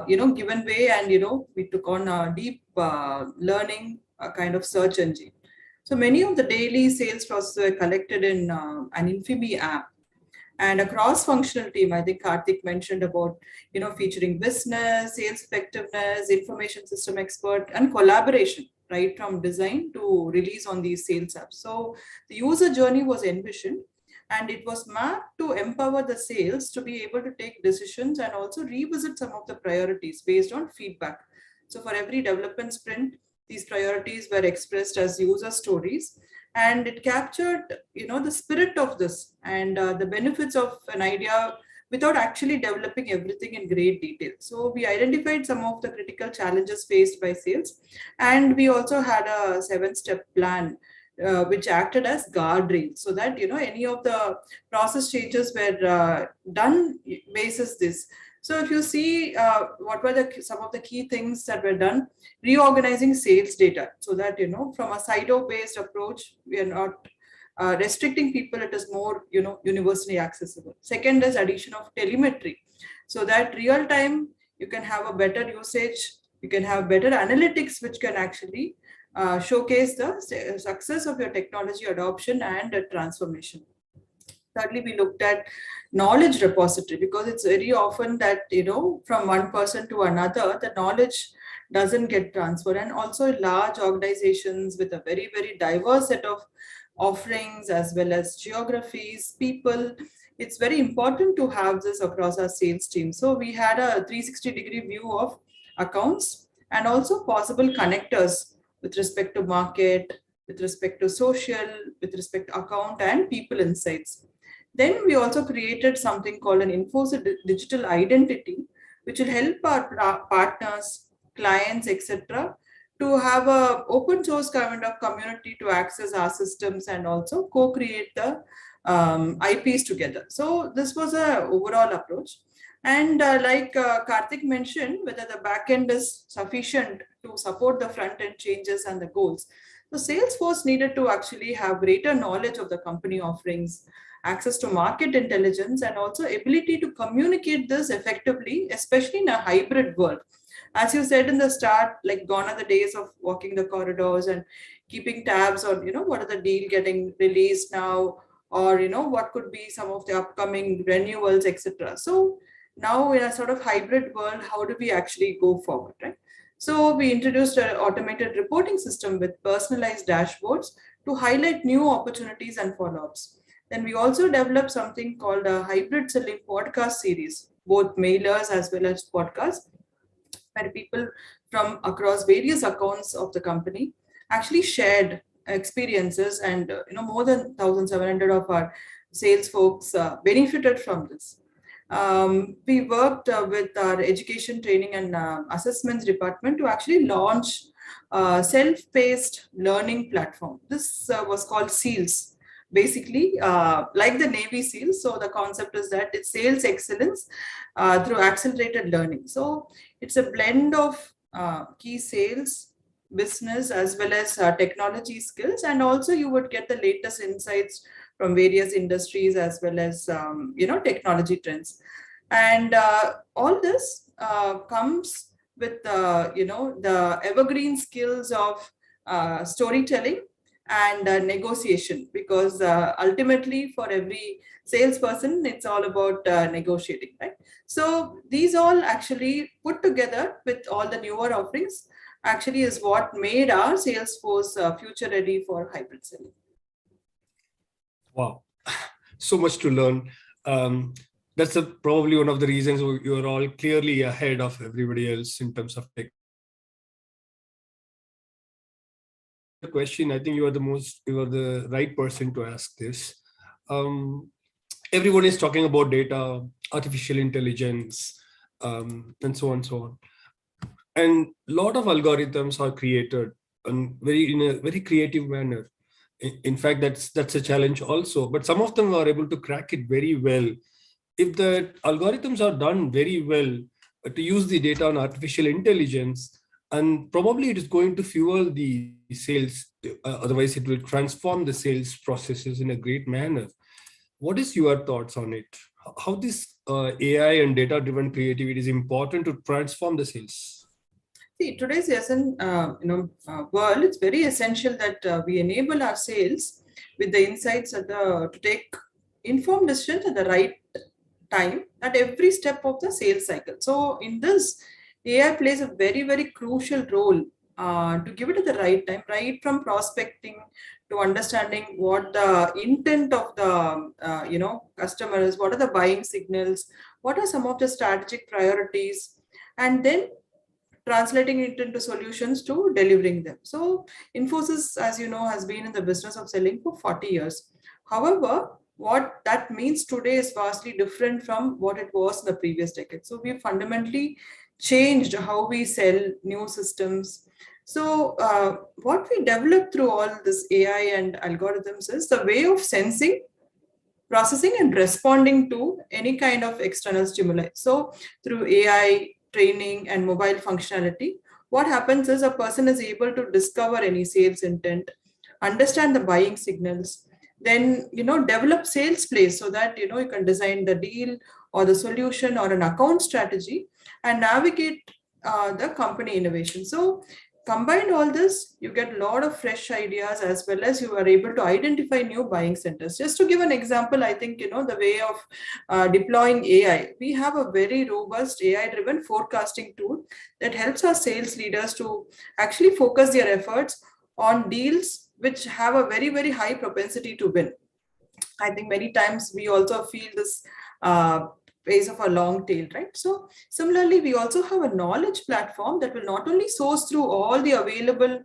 [SPEAKER 15] given way, and we took on a deep learning kind of search engine. So many of the daily sales processes were collected in an Infimi app. And a cross-functional team, I think Karthik mentioned about, featuring business, sales effectiveness, information system expert, and collaboration, right from design to release on these sales apps. So the user journey was envisioned, and it was mapped to empower the sales to be able to take decisions and also revisit some of the priorities based on feedback. So for every development sprint, these priorities were expressed as user stories, and it captured, the spirit of this and the benefits of an idea without actually developing everything in great detail. So we identified some of the critical challenges faced by sales, and we also had a 7-step plan which acted as guardrails, so that any of the process changes were done basis this. So if you see what were some of the key things that were done, reorganizing sales data, so that from a silo-based approach, we are not restricting people, it is more universally accessible. Second is addition of telemetry, so that real time you can have a better usage, you can have better analytics which can actually showcase the success of your technology adoption and transformation. Thirdly, we looked at knowledge repository, because it's very often that from one person to another the knowledge doesn't get transferred, and also large organizations with a very, very diverse set of offerings as well as geographies, people, it's very important to have this across our sales team. So we had a 360-degree view of accounts and also possible connectors with respect to market, with respect to social, with respect to account and people insights. Then we also created something called an Infosys digital identity, which will help our partners, clients, etc., to have a open source kind of community to access our systems and also co-create the IPs together. So this was an overall approach. And like Karthik mentioned, whether the backend is sufficient to support the front end changes and the goals. So Salesforce needed to actually have greater knowledge of the company offerings, access to market intelligence, and also ability to communicate this effectively, especially in a hybrid world. As you said in the start, like gone are the days of walking the corridors and keeping tabs on, what are the deal getting released now, or, what could be some of the upcoming renewals, etc. So now in a sort of hybrid world, how do we actually go forward, right? So we introduced an automated reporting system with personalized dashboards to highlight new opportunities and follow-ups. Then we also developed something called a hybrid selling podcast series, both mailers as well as podcasts, where people from across various accounts of the company actually shared experiences, and more than 1,700 of our sales folks benefited from this. We worked with our education, training and assessments department to actually launch a self-paced learning platform. This was called SEALS. Basically, like the Navy SEALs. So the concept is that it's sales excellence through accelerated learning. So it's a blend of key sales, business, as well as technology skills. And also you would get the latest insights from various industries as well as, technology trends. And all this comes with, the evergreen skills of storytelling and negotiation, because ultimately for every salesperson, it's all about negotiating, right? So these all actually put together with all the newer offerings actually is what made our Salesforce future ready for hybrid selling.
[SPEAKER 13] Wow, so much to learn. That's probably one of the reasons you're all clearly ahead of everybody else in terms of tech. The question, I think you are the right person to ask this. Everyone is talking about data, artificial intelligence, and so on and so on. And a lot of algorithms are created in a very creative manner. In fact, that's a challenge also. But some of them are able to crack it very well. If the algorithms are done very well to use the data on artificial intelligence, and probably it is going to fuel the sales, otherwise it will transform the sales processes in a great manner. What is your thoughts on it? How this AI and data-driven creativity is important to transform the sales?
[SPEAKER 15] See, today's world, it's very essential that we enable our sales with the insights to take informed decisions at the right time at every step of the sales cycle. So in this, AI plays a very, very crucial role to give it at the right time, right from prospecting to understanding what the intent of the customer is, what are the buying signals, what are some of the strategic priorities, and then translating it into solutions to delivering them. So Infosys, as you know, has been in the business of selling for 40 years. However, what that means today is vastly different from what it was in the previous decade. So we fundamentally changed how we sell new systems. So what we developed through all this AI and algorithms is the way of sensing, processing, and responding to any kind of external stimuli. So through AI training and mobile functionality, what happens is a person is able to discover any sales intent, understand the buying signals, then develop sales plays so that you can design the deal or the solution or an account strategy and navigate the company innovation. So combined all this, you get a lot of fresh ideas, as well as you are able to identify new buying centers. Just to give an example, I think, the way of deploying AI, we have a very robust AI-driven forecasting tool that helps our sales leaders to actually focus their efforts on deals which have a very, very high propensity to win. I think many times we also feel this phase of a long tail, right? So similarly, we also have a knowledge platform that will not only source through all the available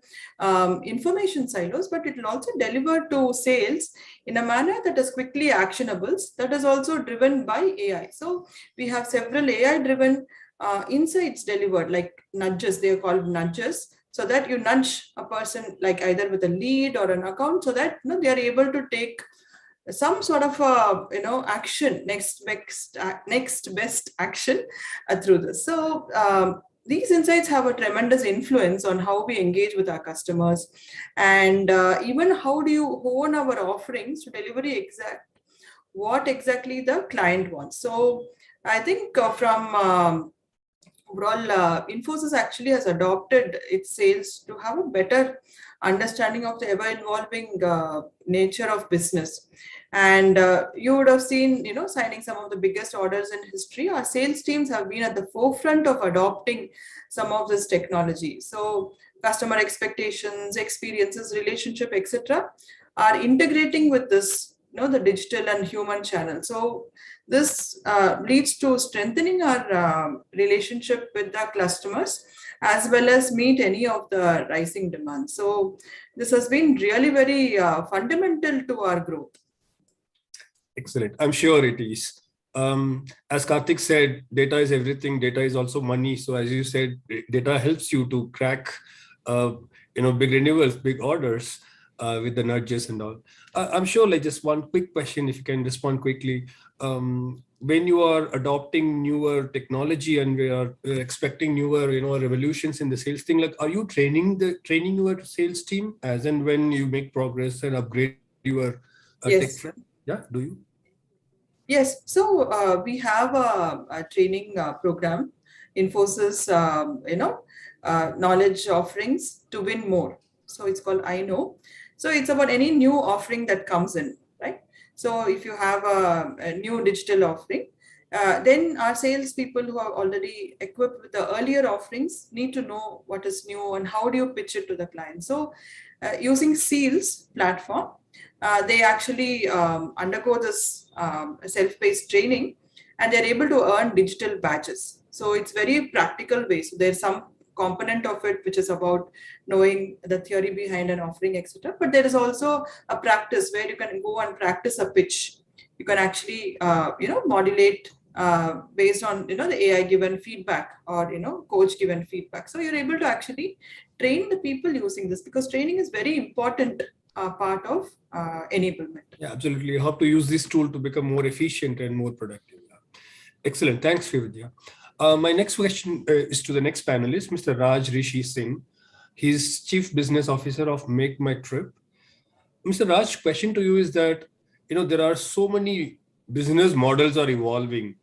[SPEAKER 15] information silos, but it will also deliver to sales in a manner that is quickly actionable, that is also driven by AI. So we have several AI-driven insights delivered, like nudges, they are called nudges, so that you nudge a person like either with a lead or an account, so that they are able to take some sort of action, next best action through this. So these insights have a tremendous influence on how we engage with our customers, and even how do you hone our offerings to deliver what exactly the client wants. So I think from overall, Infosys actually has adopted its sales to have a better understanding of the ever-evolving nature of business. And you would have seen, signing some of the biggest orders in history. Our sales teams have been at the forefront of adopting some of this technology. So customer expectations, experiences, relationship, etc., are integrating with this, the digital and human channel. So this leads to strengthening our relationship with our customers, as well as meet any of the rising demands. So this has been really very fundamental to our growth.
[SPEAKER 13] Excellent. I'm sure it is. As Karthik said, data is everything. Data is also money. So as you said, data helps you to crack, big renewals, big orders with the nudges and all. I'm sure, like, just one quick question, if you can respond quickly. When you are adopting newer technology and we are expecting newer, revolutions in the sales thing, like, are you training your sales team as and when you make progress and upgrade your tech trend? Yeah, do you?
[SPEAKER 15] Yes. So we have a training program, Infosys, knowledge offerings to win more. So it's called I Know. So it's about any new offering that comes in, right? So if you have a new digital offering, then our sales people who are already equipped with the earlier offerings need to know what is new and how do you pitch it to the client. So using Seals platform, they actually undergo this self-paced training, and they're able to earn digital badges. So it's very practical way. So there's some component of it which is about knowing the theory behind an offering, etc. But there is also a practice where you can go and practice a pitch. You can actually modulate based on the AI given feedback or coach given feedback. So you're able to actually train the people using this, because training is very important part of enablement.
[SPEAKER 13] Yeah, absolutely. You have to use this tool to become more efficient and more productive. Excellent. Thanks, Srividya. My next question is to the next panelist, Mr. Raj Rishi Singh. He's Chief Business Officer of Make My Trip. Mr. Raj, question to you is that, there are so many business models are evolving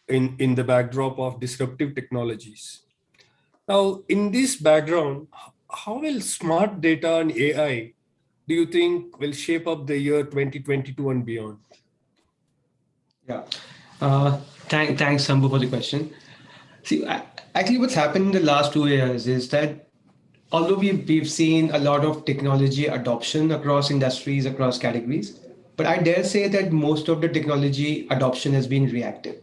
[SPEAKER 13] in the backdrop of disruptive technologies. Now, in this background, how will smart data and AI, do you think, will shape up the year 2022 and beyond?
[SPEAKER 18] Yeah. Thanks, Sambhu, for the question. See, actually what's happened in the last 2 years is that although we've seen a lot of technology adoption across industries, across categories, but I dare say that most of the technology adoption has been reactive,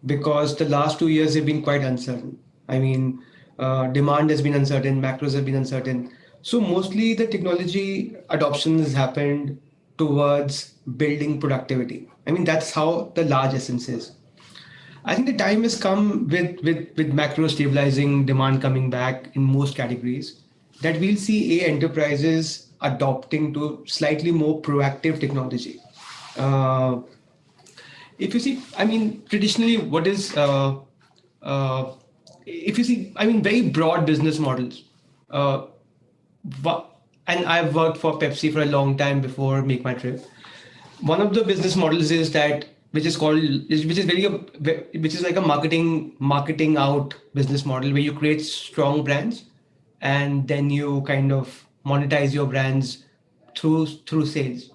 [SPEAKER 18] because the last 2 years have been quite uncertain. I mean, demand has been uncertain, macros have been uncertain. So mostly the technology adoption has happened towards building productivity. I mean, that's how the large essence is. I think the time has come with macro stabilizing, demand coming back in most categories, that we'll see enterprises adopting to slightly more proactive technology. If you see, I mean, traditionally, what is if you see, I mean, very broad business models. And I've worked for Pepsi for a long time before Make My Trip. One of the business models is that, which is like a marketing out business model, where you create strong brands and then you kind of monetize your brands through sales.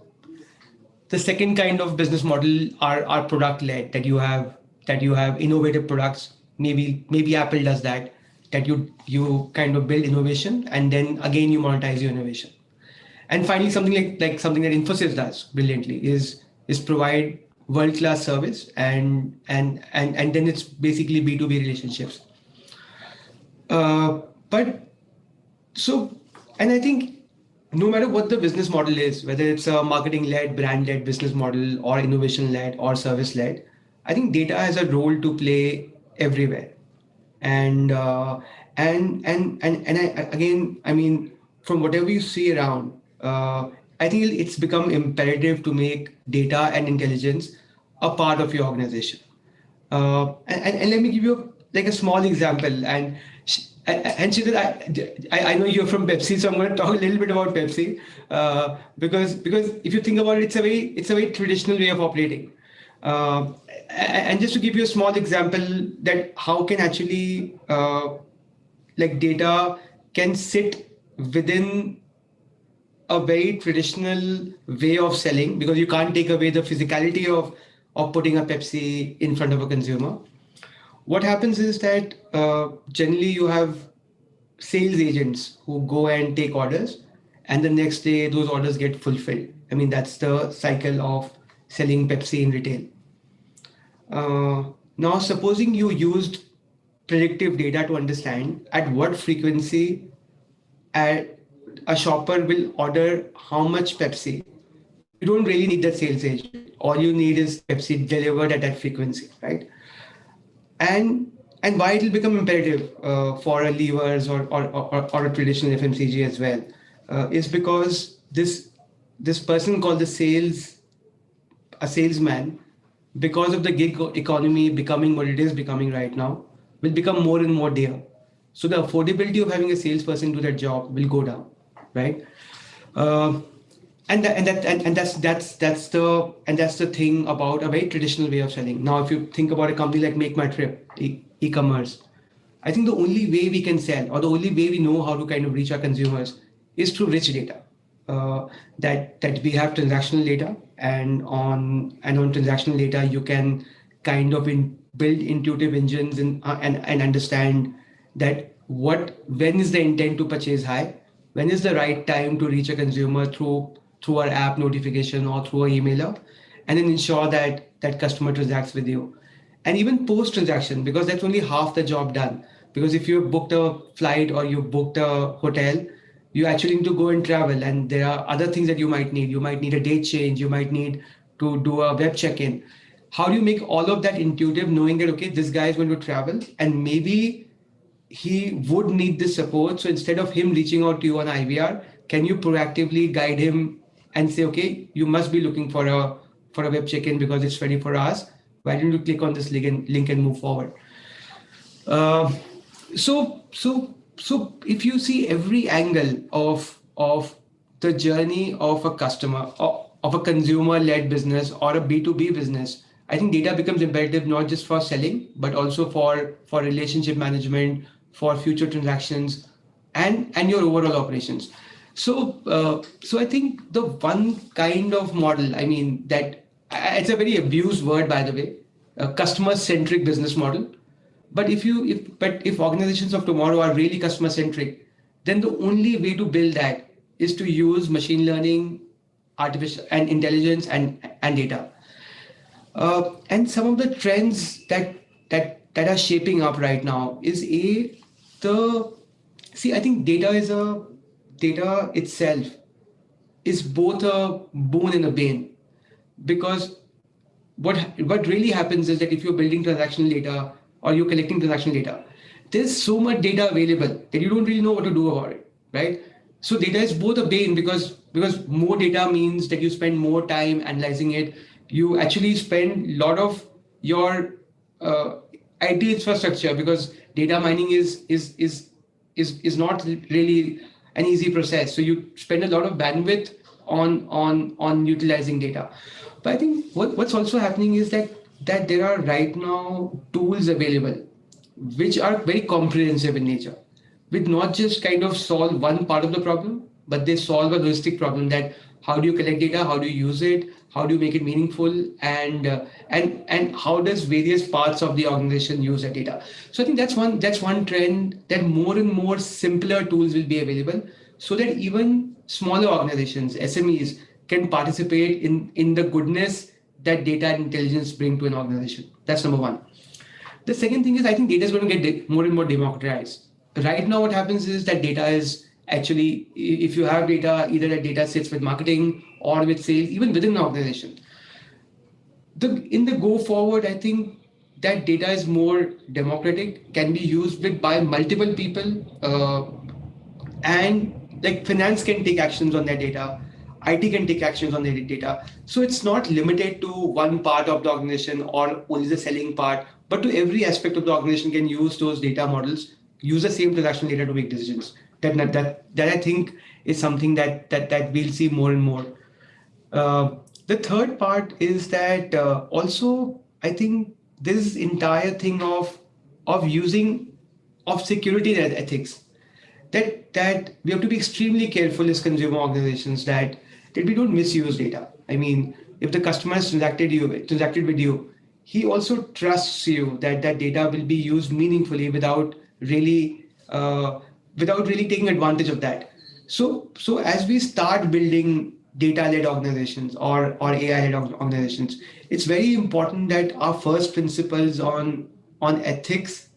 [SPEAKER 18] The second kind of business model are product led, that you have innovative products. Maybe Apple does that you kind of build innovation and then again you monetize your innovation. And finally, something like something that Infosys does brilliantly is provide world-class service and then it's basically B2B relationships. And I think no matter what the business model is, whether it's a marketing-led, brand-led business model or innovation-led or service-led, I think data has a role to play everywhere. And again, I mean, from whatever you see around, I think it's become imperative to make data and intelligence a part of your organization. And let me give you a small example. And Shidhar, I know you're from Pepsi, so I'm going to talk a little bit about Pepsi because if you think about it, it's a very traditional way of operating. And just to give you a small example that how can actually data can sit within a very traditional way of selling, because you can't take away the physicality of putting a Pepsi in front of a consumer. What happens is that generally you have sales agents who go and take orders, and the next day those orders get fulfilled. I mean, that's the cycle of selling Pepsi in retail. Now, supposing you used predictive data to understand at what frequency a shopper will order how much Pepsi, you don't really need that sales agent. All you need is Pepsi delivered at that frequency, right? And why it will become imperative for a levers or a traditional FMCG as well is because this person called a salesman, because of the gig economy becoming what it is becoming right now, will become more and more dear. So the affordability of having a salesperson do that job will go down, right? And that's the thing about a very traditional way of selling. Now, if you think about a company like Make My Trip, e-commerce, I think the only way we can sell, or the only way we know how to kind of reach our consumers, is through rich data. That we have transactional data, and on transactional data you can kind of build intuitive engines and understand that when is the intent to purchase high, when is the right time to reach a consumer through our app notification or through an emailer, and then ensure that customer transacts with you. And even post-transaction, because that's only half the job done. Because if you booked a flight or you booked a hotel, you actually need to go and travel, and there are other things that you might need. You might need a date change, you might need to do a web check-in. How do you make all of that intuitive, knowing that, okay, this guy is going to travel and maybe he would need this support. So instead of him reaching out to you on IVR, can you proactively guide him and say, okay, you must be looking for a web check-in because it's ready for us. Why don't you click on this link and move forward? So if you see every angle of the journey of a customer, of a consumer-led business or a B2B business, I think data becomes imperative not just for selling, but also for relationship management, for future transactions, and your overall operations. So I think the one kind of model, I mean, that it's a very abused word, by the way, a customer-centric business model. But if organizations of tomorrow are really customer-centric, then the only way to build that is to use machine learning, artificial and intelligence and data. And some of the trends that are shaping up right now is the I think data itself is both a boon and a bane, because what really happens is that if you're building transactional data or you're collecting transactional data, there's so much data available that you don't really know what to do about it, right? So data is both a bane because more data means that you spend more time analyzing it. You actually spend a lot of your IT infrastructure, because data mining is not really an easy process. So you spend a lot of bandwidth on utilizing data. But I think what's also happening is that there are right now tools available which are very comprehensive in nature, which not just kind of solve one part of the problem, but they solve a holistic problem, that how do you collect data, how do you use it, how do you make it meaningful, and how does various parts of the organization use that data. So I think that's one trend, that more and more simpler tools will be available, so that even smaller organizations, SMEs, can participate in the goodness that data and intelligence bring to an organization. That's number one. The second thing is, I think data is going to get more and more democratized. Right now, what happens is that data is actually, if you have data, either that data sits with marketing or with sales, even within an organization. In the go forward, I think that data is more democratic, can be used by multiple people, and like finance can take actions on that data, IT can take actions on their data. So it's not limited to one part of the organization or only the selling part, but to every aspect of the organization can use those data models, use the same transactional data to make decisions. That I think is something that we'll see more and more. The third part is that also I think this entire thing of security and ethics, that we have to be extremely careful as consumer organizations that we don't misuse data. I mean, if the customer has transacted with you, he also trusts you that that data will be used meaningfully without really taking advantage of that. So as we start building data-led organizations or AI-led organizations, it's very important that our first principles on ethics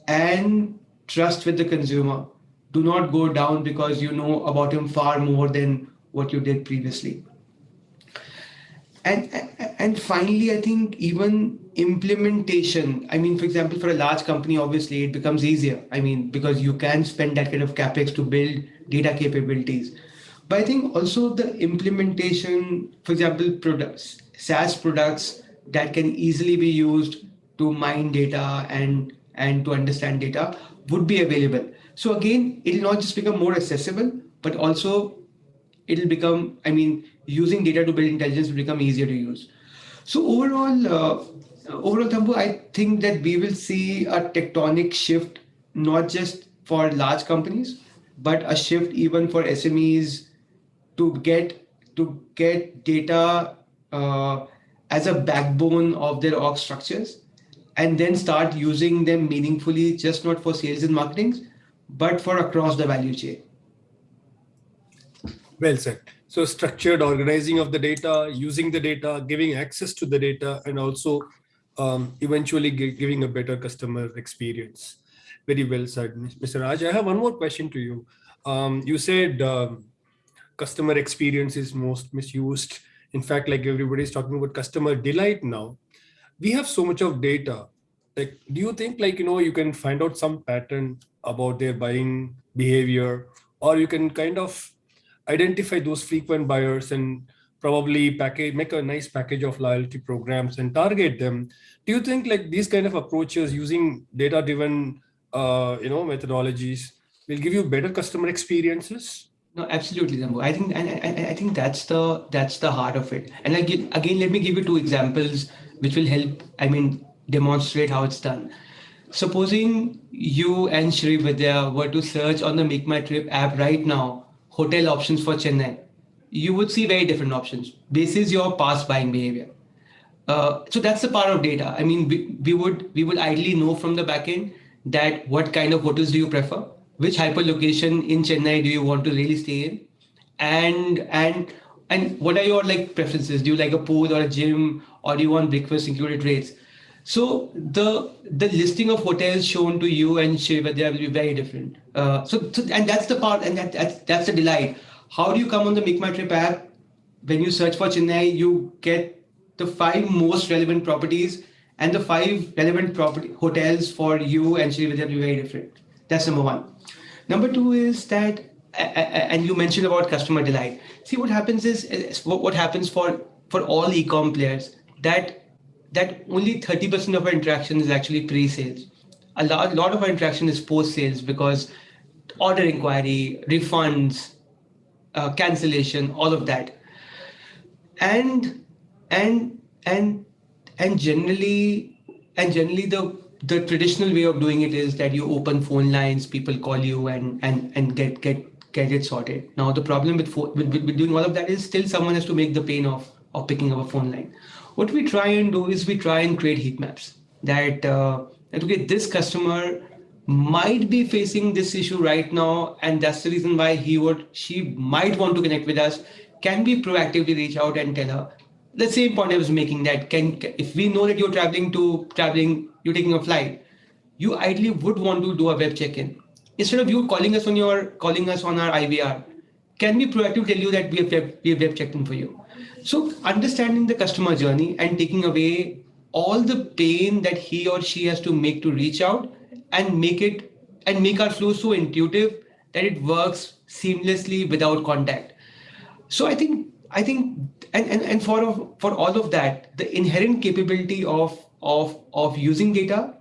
[SPEAKER 18] and trust with the consumer do not go down because you know about him far more than what you did previously. And finally, I think even implementation, I mean, for example, for a large company, obviously it becomes easier. I mean, because you can spend that kind of capex to build data capabilities. But I think also the implementation, for example, SaaS products that can easily be used to mine data and to understand data would be available. So again, it will not just become more accessible, but also it'll become, I mean, using data to build intelligence will become easier to use. So overall, Thambu, I think that we will see a tectonic shift, not just for large companies, but a shift even for SMEs to get data as a backbone of their org structures, and then start using them meaningfully, just not for sales and marketing, but for across the value chain.
[SPEAKER 13] Well said. So structured organizing of the data, using the data, giving access to the data, and also eventually giving a better customer experience. Very well said, Mr. Raj. I have one more question to you. You said customer experience is most misused. In fact, like everybody's talking about customer delight now. We have so much of data. Like, do you think you can find out some pattern about their buying behavior, or you can kind of identify those frequent buyers and probably make a nice package of loyalty programs and target them? Do you think these kind of approaches using data-driven methodologies will give you better customer experiences?
[SPEAKER 18] No, absolutely, Thambu. I think that's the heart of it. And again, let me give you two examples which will help, demonstrate how it's done. Supposing you and Shri Vidya were to search on the Make My Trip app right now, hotel options for Chennai, you would see very different options. Basis your past buying behavior. So that's the power of data. I mean, we would ideally know from the backend that what kind of hotels do you prefer, which hyperlocation in Chennai do you want to really stay in, and what are your preferences? Do you like a pool or a gym, or do you want breakfast included rates? So the listing of hotels shown to you and Srividya will be very different. And that's the part, and that's the delight. How do you come on the Make My Trip app? When you search for Chennai, you get the 5 most relevant properties, and the 5 relevant hotels for you and Srividya will be very different. That's number one. Number two is that, and you mentioned about customer delight. See, what happens is what happens for all e-com players, that only 30% of our interaction is actually pre-sales. A lot of our interaction is post-sales, because order inquiry, refunds, cancellation, all of that. And generally the traditional way of doing it is that you open phone lines, people call you and get it sorted. Now the problem with doing all of that is still someone has to make the pain of picking up a phone line. What we try and do is we try and create heat maps that okay, this customer might be facing this issue right now, and that's the reason why he or she might want to connect with us. Can we proactively reach out and tell her? The same point I was making, that if we know that you're you're taking a flight, you ideally would want to do a web check-in. Instead of you calling us on our IVR, can we proactively tell you that we have web checked in for you? So understanding the customer journey and taking away all the pain that he or she has to make to reach out, and make our flow so intuitive that it works seamlessly without contact. So I think and for all of that, the inherent capability of using data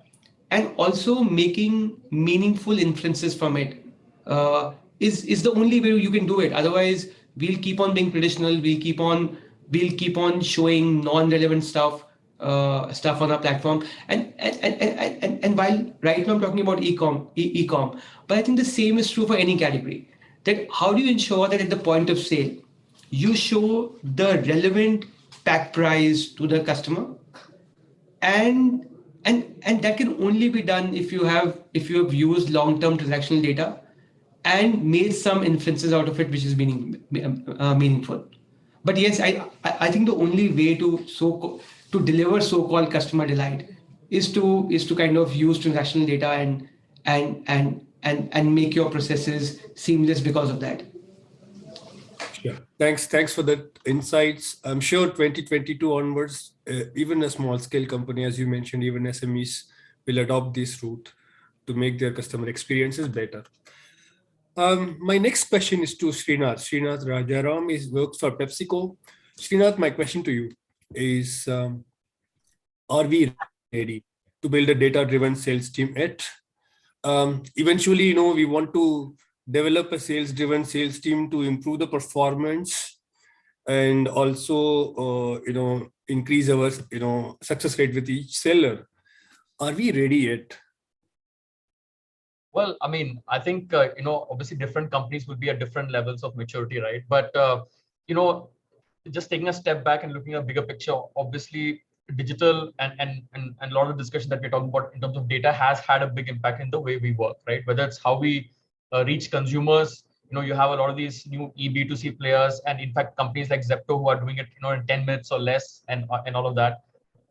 [SPEAKER 18] and also making meaningful inferences from it is the only way you can do it. Otherwise, we'll keep on being traditional. We'll keep on showing non-relevant stuff on our platform. And while right now I'm talking about e-com, but I think the same is true for any category. That how do you ensure that at the point of sale, you show the relevant pack price to the customer, and that can only be done if you have used long-term transactional data and made some inferences out of it, which is meaningful. But yes, I think the only way to deliver so-called customer delight is to kind of use transactional data and make your processes seamless because of that.
[SPEAKER 13] Yeah, thanks for that insights. I'm sure 2022 onwards, even a small scale company, as you mentioned, even SMEs will adopt this route to make their customer experiences better. My next question is to Srinath. Srinath Rajaram works for PepsiCo. Srinath, my question to you is, are we ready to build a data-driven sales team yet? Eventually, we want to develop a sales-driven sales team to improve the performance and also, increase our, success rate with each seller. Are we ready yet?
[SPEAKER 14] Well, I mean, I think, obviously different companies will be at different levels of maturity, right? But, just taking a step back and looking at a bigger picture, obviously digital and a lot of the discussion that we're talking about in terms of data has had a big impact in the way we work, right? Whether it's how we reach consumers, you have a lot of these new B2C players, and in fact, companies like Zepto who are doing it, in 10 minutes or less, and all of that.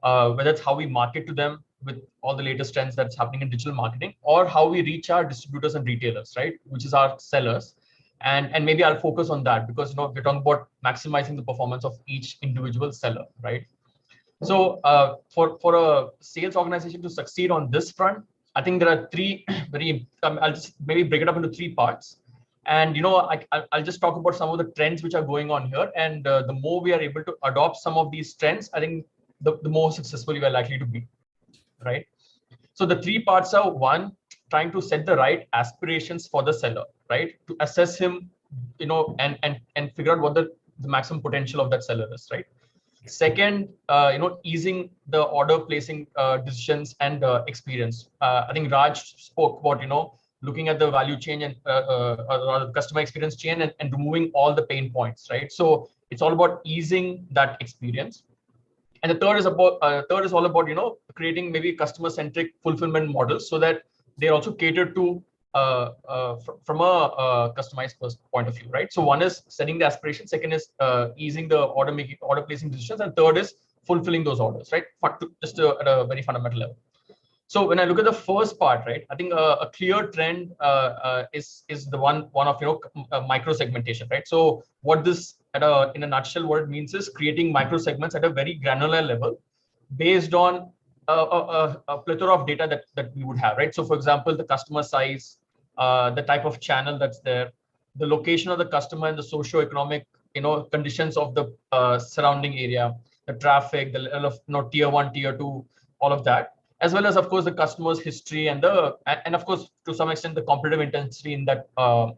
[SPEAKER 14] Whether it's how we market to them with all the latest trends that's happening in digital marketing, or how we reach our distributors and retailers, right, which is our sellers. And maybe I'll focus on that because we're talking about maximizing the performance of each individual seller, right? So for a sales organization to succeed on this front, I think there are three I'll just maybe break it up into 3 parts. And I'll just talk about some of the trends which are going on here. And the more we are able to adopt some of these trends, I think the more successful we are likely to be, right? So the 3 parts are: 1, trying to set the right aspirations for the seller, right? To assess him, and figure out what the maximum potential of that seller is, right? Second, easing the order placing decisions and experience. I think Raj spoke about, looking at the value chain and the customer experience chain and removing all the pain points, right? So it's all about easing that experience. And the third is all about, creating maybe customer-centric fulfillment models so that they're also catered to from a customized point of view, right? So one is setting the aspiration, second is easing the order placing decisions, and third is fulfilling those orders, right? Just at a very fundamental level. So when I look at the first part, right, I think a clear trend is the one of micro segmentation, right? So what this in a nutshell, what it means is creating micro segments at a very granular level, based on a plethora of data that we would have, right? So for example, the customer size, the type of channel that's there, the location of the customer, and the socio-economic conditions of the surrounding area, the traffic, the level of tier 1, tier 2, all of that, as well as of course the customer's history and of course to some extent the competitive intensity in that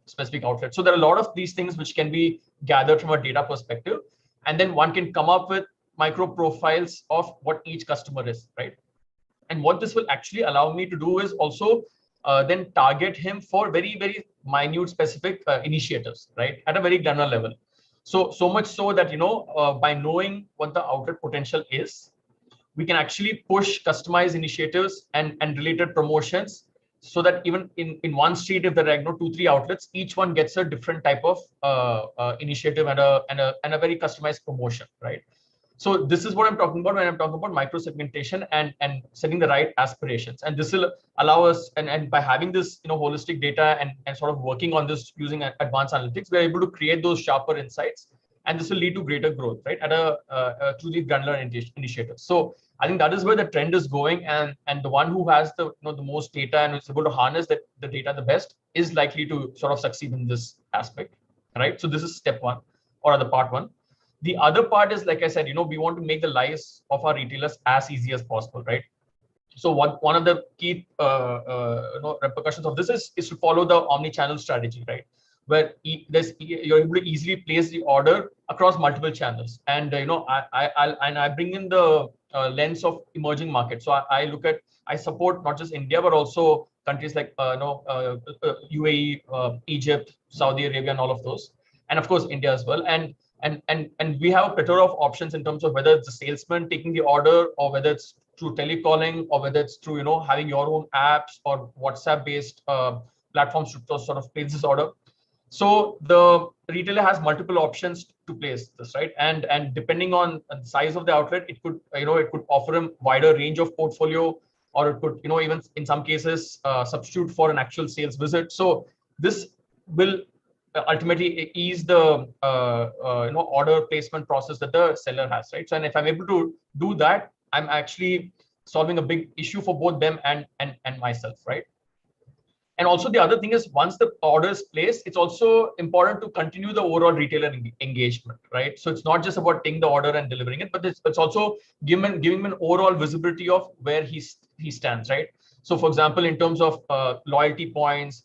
[SPEAKER 14] specific outlet. So there are a lot of these things which can be gathered from a data perspective, and then one can come up with micro profiles of what each customer is, right? And what this will actually allow me to do is also then target him for very, very minute specific initiatives, right, at a very granular level. So much so that by knowing what the outlet potential is, we can actually push customized initiatives and related promotions, so that even in one street, if there are 2-3 outlets, each one gets a different type of initiative and a very customized promotion, right? So this is what I'm talking about when I'm talking about micro segmentation and setting the right aspirations. And this will allow us, and by having this holistic data and sort of working on this using advanced analytics, we're able to create those sharper insights, and this will lead to greater growth, right, at a truly granular initiative. So I think that is where the trend is going, and the one who has the the most data and is able to harness the data the best is likely to sort of succeed in this aspect, right? So this is step one, or the part one. The other part is, like I said, we want to make the lives of our retailers as easy as possible, right? So one of the key repercussions of this is to follow the omni-channel strategy, right? Where you're able to easily place the order across multiple channels, and I bring in the lens of emerging markets. So I support not just India but also countries like UAE, Egypt, Saudi Arabia, and all of those, and of course India as well. And we have a plethora of options in terms of whether it's the salesman taking the order, or whether it's through telecalling, or whether it's through having your own apps or WhatsApp-based platforms to sort of place this order. So the retailer has multiple options to place this, right? And depending on the size of the outlet, it could offer him wider range of portfolio, or it could even in some cases substitute for an actual sales visit. So this will ultimately ease the order placement process that the seller has, right? So, and if I'm able to do that, I'm actually solving a big issue for both them and myself, right? And also the other thing is, once the order is placed, it's also important to continue the overall retailer engagement, right? So it's not just about taking the order and delivering it, but it's also giving him an overall visibility of where he stands, right? So for example, in terms of loyalty points,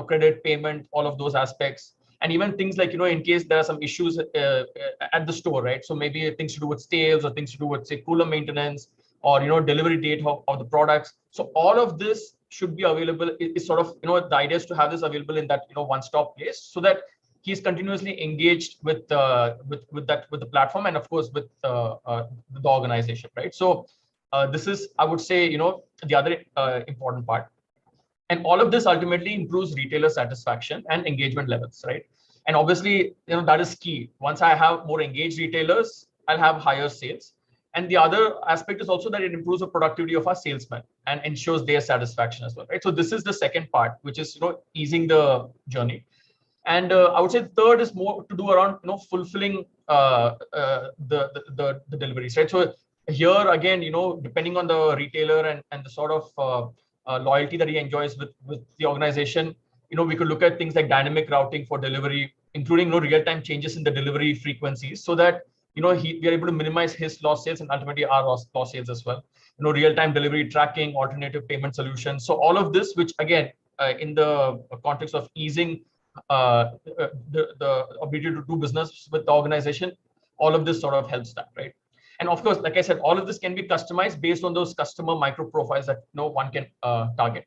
[SPEAKER 14] credit payment, all of those aspects, and even things like in case there are some issues at the store, right? So maybe things to do with stales, or things to do with, say, cooler maintenance, or delivery date of the products. So all of this should be available. It's sort of the idea is to have this available in that one-stop place, so that he's continuously engaged with the platform, and of course with the organization, right? So this is, I would say, the other important part. And all of this ultimately improves retailer satisfaction and engagement levels, right? And obviously, that is key. Once I have more engaged retailers, I'll have higher sales. And the other aspect is also that it improves the productivity of our salesmen and ensures their satisfaction as well, right? So this is the second part, which is easing the journey. And I would say the third is more to do around fulfilling the deliveries, right? So here again, depending on the retailer and the sort of loyalty that he enjoys with the organization, we could look at things like dynamic routing for delivery, including real-time changes in the delivery frequencies, so that we are able to minimize his lost sales and ultimately our lost sales as well. Real-time delivery tracking, alternative payment solutions. So all of this, which again, in the context of easing the ability to do business with the organization, all of this sort of helps that, right? And of course, like I said, all of this can be customized based on those customer micro profiles that one can target.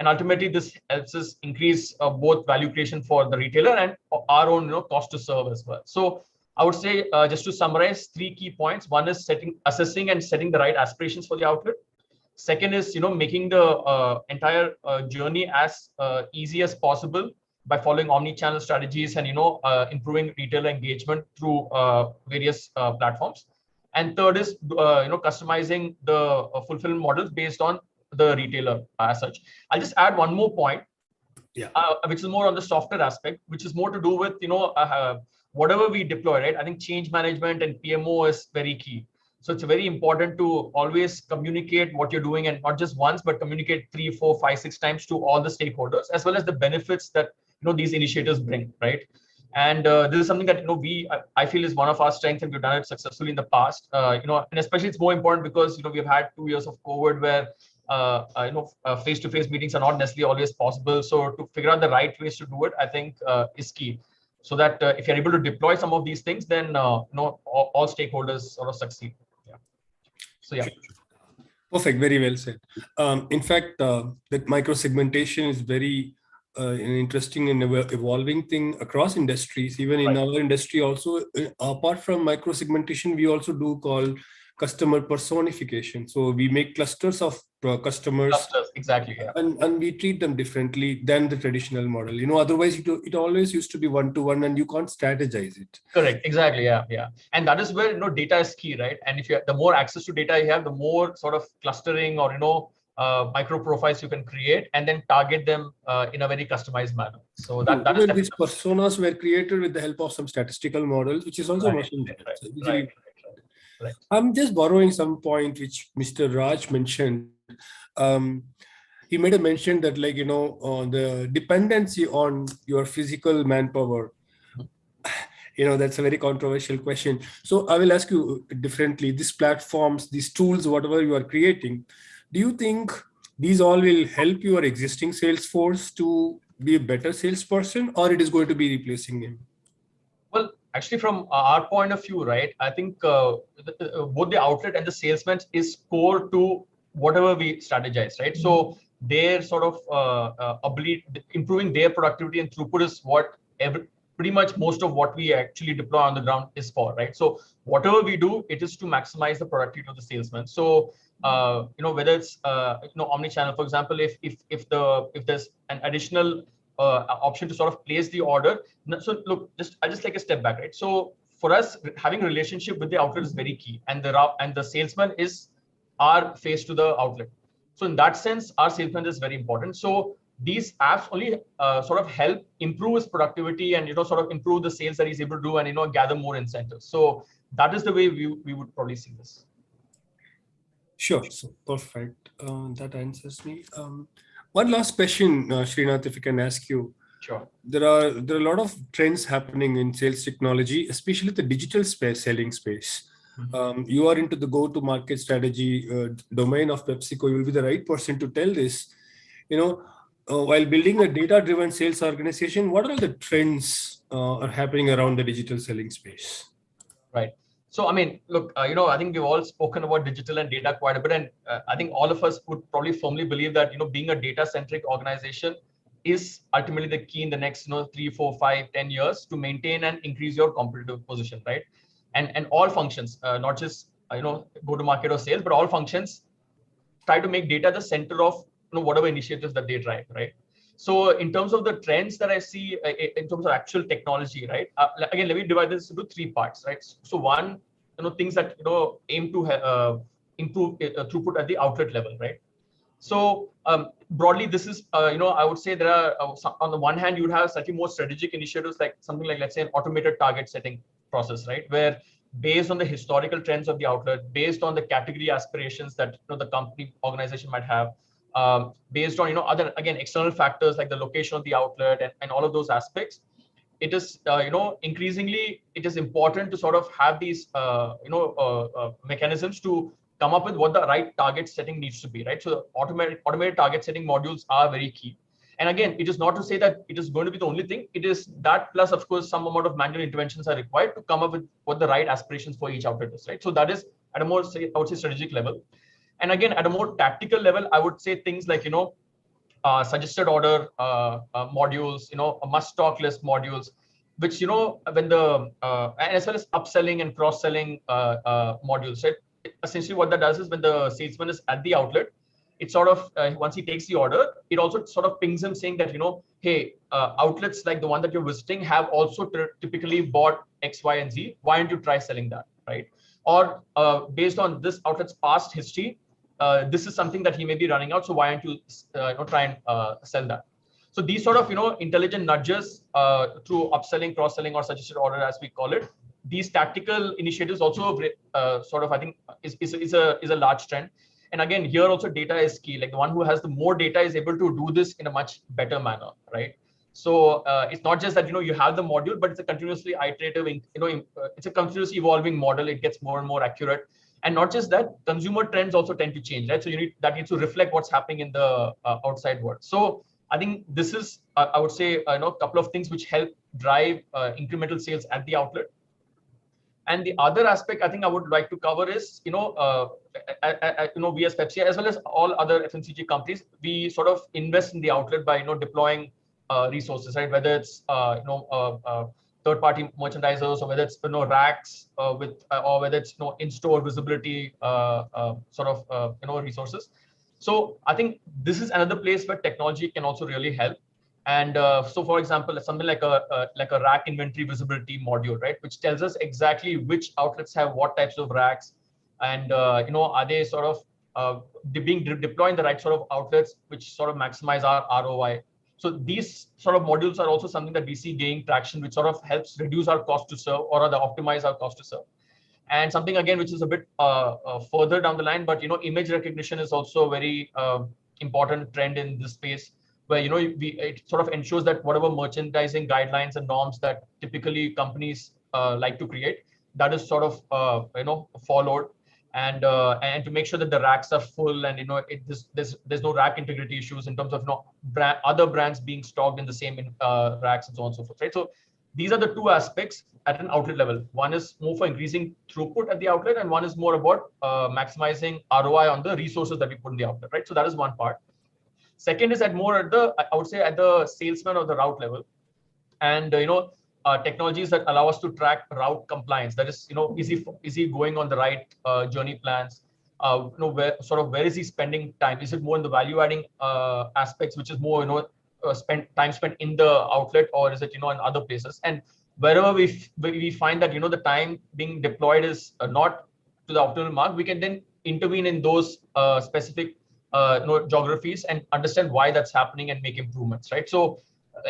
[SPEAKER 14] And ultimately, this helps us increase both value creation for the retailer and our own cost to serve as well. So I would say, just to summarize, 3 key points. One is assessing and setting the right aspirations for the outlet. Second is making the entire journey as easy as possible by following omni-channel strategies and improving retailer engagement through various platforms. And third is customizing the fulfillment models based on the retailer as such. I'll just add one more point, which is more on the software aspect, which is more to do with whatever we deploy, right? I think change management and PMO is very key. So it's very important to always communicate what you're doing, and not just once, but communicate 3, 4, 5, 6 times to all the stakeholders, as well as the benefits that these initiatives bring, right? And this is something that I feel is one of our strengths, and we've done it successfully in the past. And especially it's more important because we've had 2 years of COVID where face-to-face meetings are not necessarily always possible. So to figure out the right ways to do it, I think is key. So that if you're able to deploy some of these things, then all stakeholders sort of succeed. Yeah. So yeah.
[SPEAKER 13] Perfect. Very well said. In fact, that micro-segmentation is very an interesting and evolving thing across industries. Even in our industry also, apart from micro-segmentation, we also do call customer personification. So we make clusters of customers.
[SPEAKER 14] Clusters, exactly. Yeah.
[SPEAKER 13] And we treat them differently than the traditional model. Otherwise it always used to be one-to-one, and you can't strategize it.
[SPEAKER 14] Correct. Exactly. Yeah. Yeah. And that is where data is key, right? And if the more access to data you have, the more sort of clustering or micro profiles you can create, and then target them in a very customized manner. So that is
[SPEAKER 13] these personas were created with the help of some statistical models, which is also machine learning.
[SPEAKER 14] Right.
[SPEAKER 13] I'm just borrowing some point which Mr. Raj mentioned. He made a mention that the dependency on your physical manpower, that's a very controversial question. So I will ask you differently. These platforms, these tools, whatever you are creating, do you think these all will help your existing sales force to be a better salesperson, or it is going to be replacing him?
[SPEAKER 14] Well, actually, from our point of view, right, I think both the outlet and the salesman is core to whatever we strategize, right? So their sort of improving their productivity and throughput is what pretty much most of what we actually deploy on the ground is for, right? So whatever we do, it is to maximize the productivity of the salesman. So whether it's omni-channel, for example, if there's an additional option to sort of place the order. So look, I just take a step back, right? So for us, having a relationship with the outlet is very key, and the salesman is our face to the outlet. So in that sense, our salesman is very important. So these apps only sort of help improve his productivity and sort of improve the sales that he's able to do, and gather more incentives. So that is the way we would probably see this.
[SPEAKER 13] Sure. So perfect. That answers me. One last question, Srinath, if I can ask you.
[SPEAKER 14] Sure.
[SPEAKER 13] There are a lot of trends happening in sales technology, especially the digital selling space. You are into the go-to-market strategy domain of PepsiCo. You will be the right person to tell this. While building a data-driven sales organization, what are the trends are happening around the digital selling space?
[SPEAKER 14] Right. So, I mean, look, I think we've all spoken about digital and data quite a bit. And I think all of us would probably firmly believe that, being a data-centric organization is ultimately the key in the next, 3, 4, 5, 10 years to maintain and increase your competitive position, right? And all functions, not just, go-to-market or sales, but all functions try to make data the center of, whatever initiatives that they drive, right? So in terms of the trends that I see in terms of actual technology, right? Again, let me divide this into 3 parts, right? So one, things that, aim to improve throughput at the outlet level, right? So broadly, this is, I would say there are, on the one hand, you would have slightly more strategic initiatives, like something like, let's say, an automated target setting process, right? Where based on the historical trends of the outlet, based on the category aspirations that the company organization might have, based on other, again, external factors like the location of the outlet and all of those aspects, it is increasingly it is important to sort of have these mechanisms to come up with what the right target setting needs to be, right? So automated target setting modules are very key. And again, it is not to say that it is going to be the only thing. It is that plus, of course, some amount of manual interventions are required to come up with what the right aspirations for each outlet is, right? So that is at a more, I would say, strategic level. And again, at a more tactical level, I would say things like, suggested order modules, a must stock list modules, which, when the, and as well as upselling and cross-selling modules, right? Essentially what that does is when the salesman is at the outlet, it sort of, once he takes the order, it also sort of pings him saying that, hey, outlets like the one that you're visiting have also typically bought X, Y, and Z. Why don't you try selling that, right? or based on this outlet's past history, this is something that he may be running out. So why don't you try and sell that? So these sort of intelligent nudges through upselling, cross-selling, or suggested order, as we call it, these tactical initiatives also sort of, I think, is a large trend. And again, here also data is key. Like the one who has the more data is able to do this in a much better manner, right? So it's not just that you have the module, but it's a continuously iterative, it's a continuously evolving model. It gets more and more accurate, and not just that, consumer trends also tend to change, right? So that needs to reflect what's happening in the outside world. So I think this is, I would say, a couple of things which help drive incremental sales at the outlet. And the other aspect I think I would like to cover is, we as Pepsi, as well as all other FMCG companies, we sort of invest in the outlet by, deploying resources, right? Whether it's, third-party merchandisers, or whether it's, racks or whether it's, in-store visibility, resources. So I think this is another place where technology can also really help. And so, for example, something like a rack inventory visibility module, right, which tells us exactly which outlets have what types of racks, and are they sort of being deployed in the right sort of outlets, which sort of maximize our ROI. So these sort of modules are also something that we see gaining traction, which sort of helps reduce our cost to serve, or rather optimize our cost to serve. And something again which is a bit further down the line, but image recognition is also a very important trend in this space, where it sort of ensures that whatever merchandising guidelines and norms that typically companies like to create, that is sort of followed, and to make sure that the racks are full, and there's no rack integrity issues in terms of other brands being stocked in the same racks, and so on and so forth, right? So these are the two aspects at an outlet level. One is more for increasing throughput at the outlet, and one is more about maximizing ROI on the resources that we put in the outlet, right? So that is one part. Second is I would say at the salesman or the route level, and technologies that allow us to track route compliance. That is, is he going on the right journey plans? Where is he spending time? Is it more in the value adding aspects, which is more time spent in the outlet, or is it in other places? And wherever we find that the time being deployed is not to the optimal mark, we can then intervene in those specific geographies and understand why that's happening and make improvements, right? So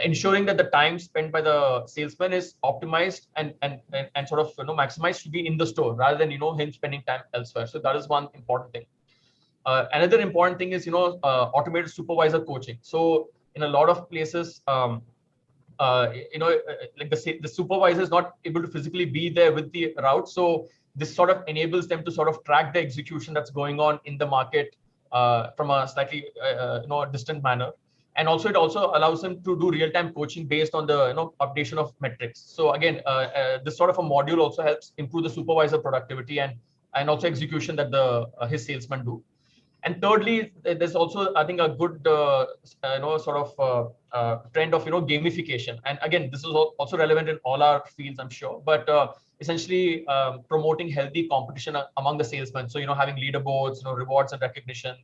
[SPEAKER 14] ensuring that the time spent by the salesman is optimized and sort of maximized to be in the store, rather than him spending time elsewhere. So that is one important thing. Another important thing is automated supervisor coaching. So in a lot of places, like the supervisor is not able to physically be there with the route. So this sort of enables them to sort of track the execution that's going on in the market from a slightly distant manner. And also it also allows them to do real-time coaching based on the updation of metrics. So again, this sort of a module also helps improve the supervisor productivity and also execution that his salesmen do. And thirdly, there's also, I think, a good sort of trend of gamification. And again, this is also relevant in all our fields, I'm sure. But essentially promoting healthy competition among the salesmen. So having leaderboards, rewards and recognition.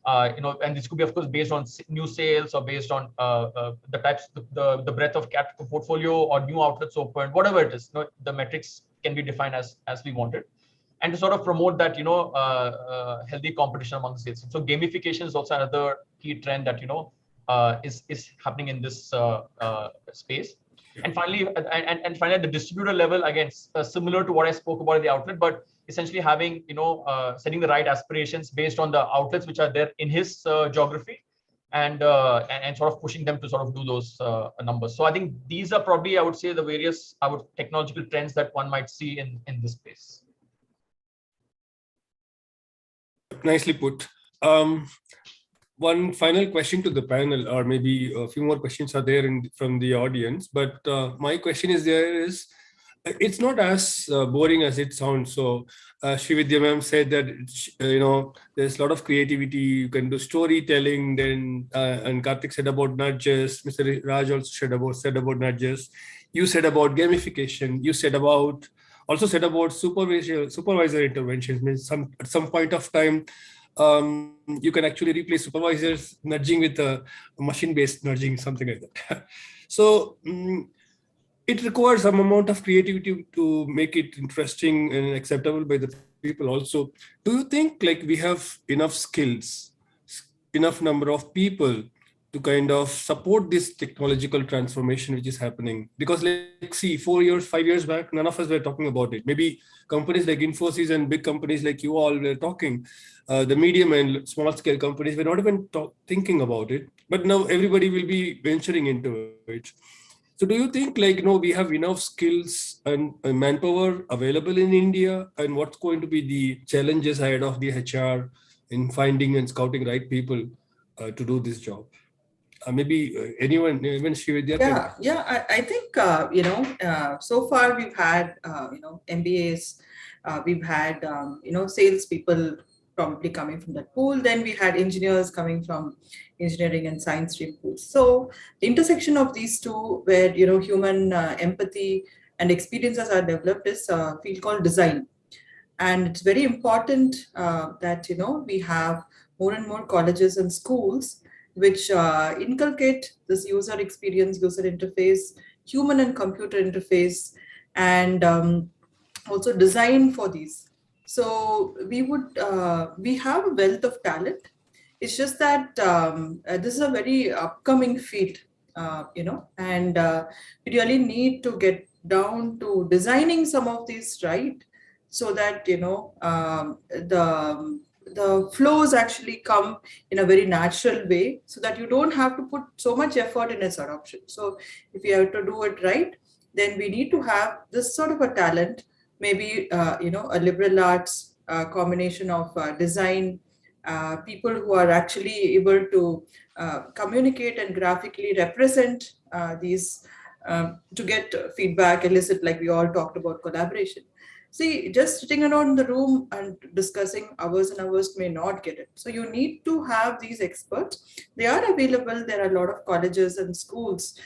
[SPEAKER 14] And this could be, of course, based on new sales, or based on the types, the breadth of portfolio, or new outlets opened, whatever it is. The metrics can be defined as we want it, and to sort of promote that healthy competition among the sales. So gamification is also another key trend that is happening in this space. And finally, finally, at the distributor level, again, similar to what I spoke about in the outlet, but essentially having, setting the right aspirations based on the outlets which are there in his geography, and sort of pushing them to sort of do those numbers. So I think these are probably, I would say, the various technological trends that one might see in this space.
[SPEAKER 13] Nicely put. One final question to the panel, or maybe a few more questions are there from the audience. But my question is it's not as boring as it sounds. So Srividya ma'am said that there's a lot of creativity. You can do storytelling. Then and Karthik said about nudges. Mr. Raj also said about nudges. You said about gamification. You said about supervisor interventions. Means at some point of time, you can actually replace supervisors nudging with a machine-based nudging, something like that. So it requires some amount of creativity to make it interesting and acceptable by the people also. Do you think like we have enough skills, enough number of people to kind of support this technological transformation which is happening? Because like see, 4 years, 5 years back, none of us were talking about it. Maybe companies like Infosys and big companies like you all were talking. The medium and small scale companies were not even thinking about it. But now everybody will be venturing into it. So do you think like, we have enough skills and manpower available in India, and what's going to be the challenges ahead of the HR in finding and scouting right people to do this job? Maybe anyone, even Srividya?
[SPEAKER 15] I think, so far we've had, MBAs, we've had, sales people probably coming from that pool. Then we had engineers coming from engineering and science stream pools. So the intersection of these two, where human empathy and experiences are developed, is a field called design. And it's very important that we have more and more colleges and schools which inculcate this user experience, user interface, human and computer interface, and also design for these. So we have a wealth of talent. It's just that this is a very upcoming field, and we really need to get down to designing some of these right, so that the flows actually come in a very natural way, so that you don't have to put so much effort in its adoption. So if you have to do it right, then we need to have this sort of a talent. Maybe a liberal arts combination of design, people who are actually able to communicate and graphically represent these to get feedback, elicit, like we all talked about collaboration. See, just sitting around in the room and discussing hours and hours may not get it. So you need to have these experts. They are available. There are a lot of colleges and schools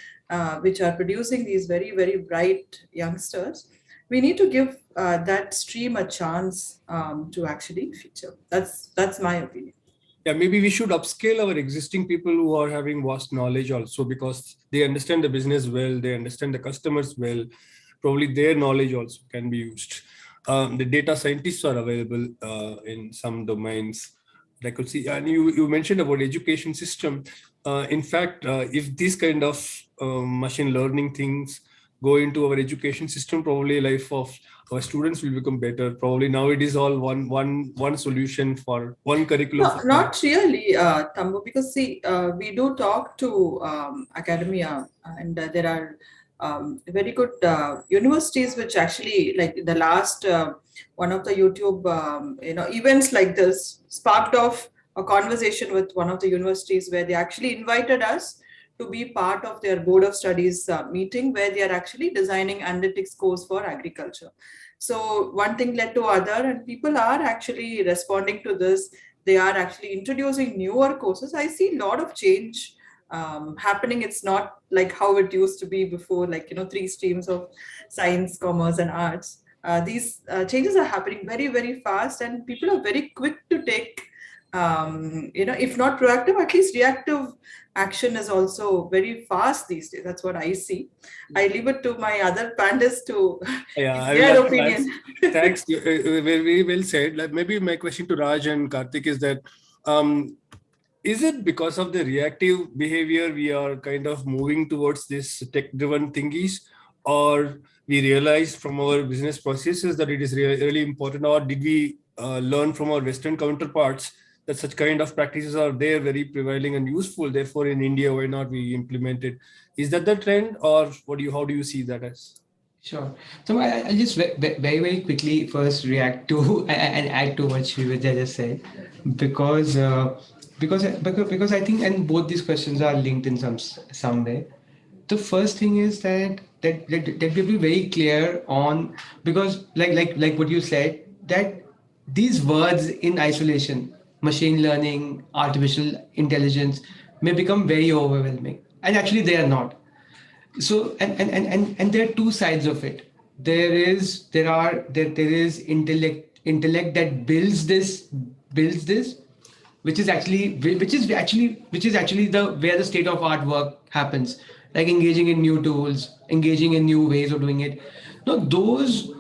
[SPEAKER 15] which are producing these very, very bright youngsters. We need to give that stream a chance to actually feature. That's my opinion.
[SPEAKER 13] Yeah, maybe we should upscale our existing people who are having vast knowledge also, because they understand the business well, they understand the customers well. Probably their knowledge also can be used. The data scientists are available in some domains. I could see, and you mentioned about education system. In fact, if these kind of machine learning things go into our education system, probably life of our students will become better. Probably now it is all one solution for one curriculum.
[SPEAKER 15] No, not really, Tambu, because see, we do talk to academia, and there are very good universities which actually, like the last one of the YouTube events like this sparked off a conversation with one of the universities, where they actually invited us to be part of their board of studies meeting, where they are actually designing analytics course for agriculture. So one thing led to other, and people are actually responding to this. They are actually introducing newer courses. I see a lot of change happening. It's not like how it used to be before, like 3 streams of science, commerce, and arts. These changes are happening very, very fast, and people are very quick to take if not proactive, at least reactive action is also very fast these days. That's what I see. I leave it to my other panelists to their opinion.
[SPEAKER 13] Thanks. Very well said. Like, maybe my question to Raj and Karthik is that, is it because of the reactive behavior we are kind of moving towards this tech-driven thingies, or we realized from our business processes that it is really important, or did we learn from our Western counterparts that such kind of practices are there, very prevailing and useful? Therefore, in India, why not we implement it? Is that the trend, or how do you see that as?
[SPEAKER 18] Sure. So I just very quickly first react to and add to what Srividya just said, because I think, and both these questions are linked in some way. The first thing is that we be very clear on, because like what you said, that these words in isolation, machine learning, artificial intelligence, may become very overwhelming, and actually they are not. So and there are two sides of it. There is intellect that builds this, which is actually the where the state of art work happens. like engaging in new tools, engaging in new ways of doing it. No, those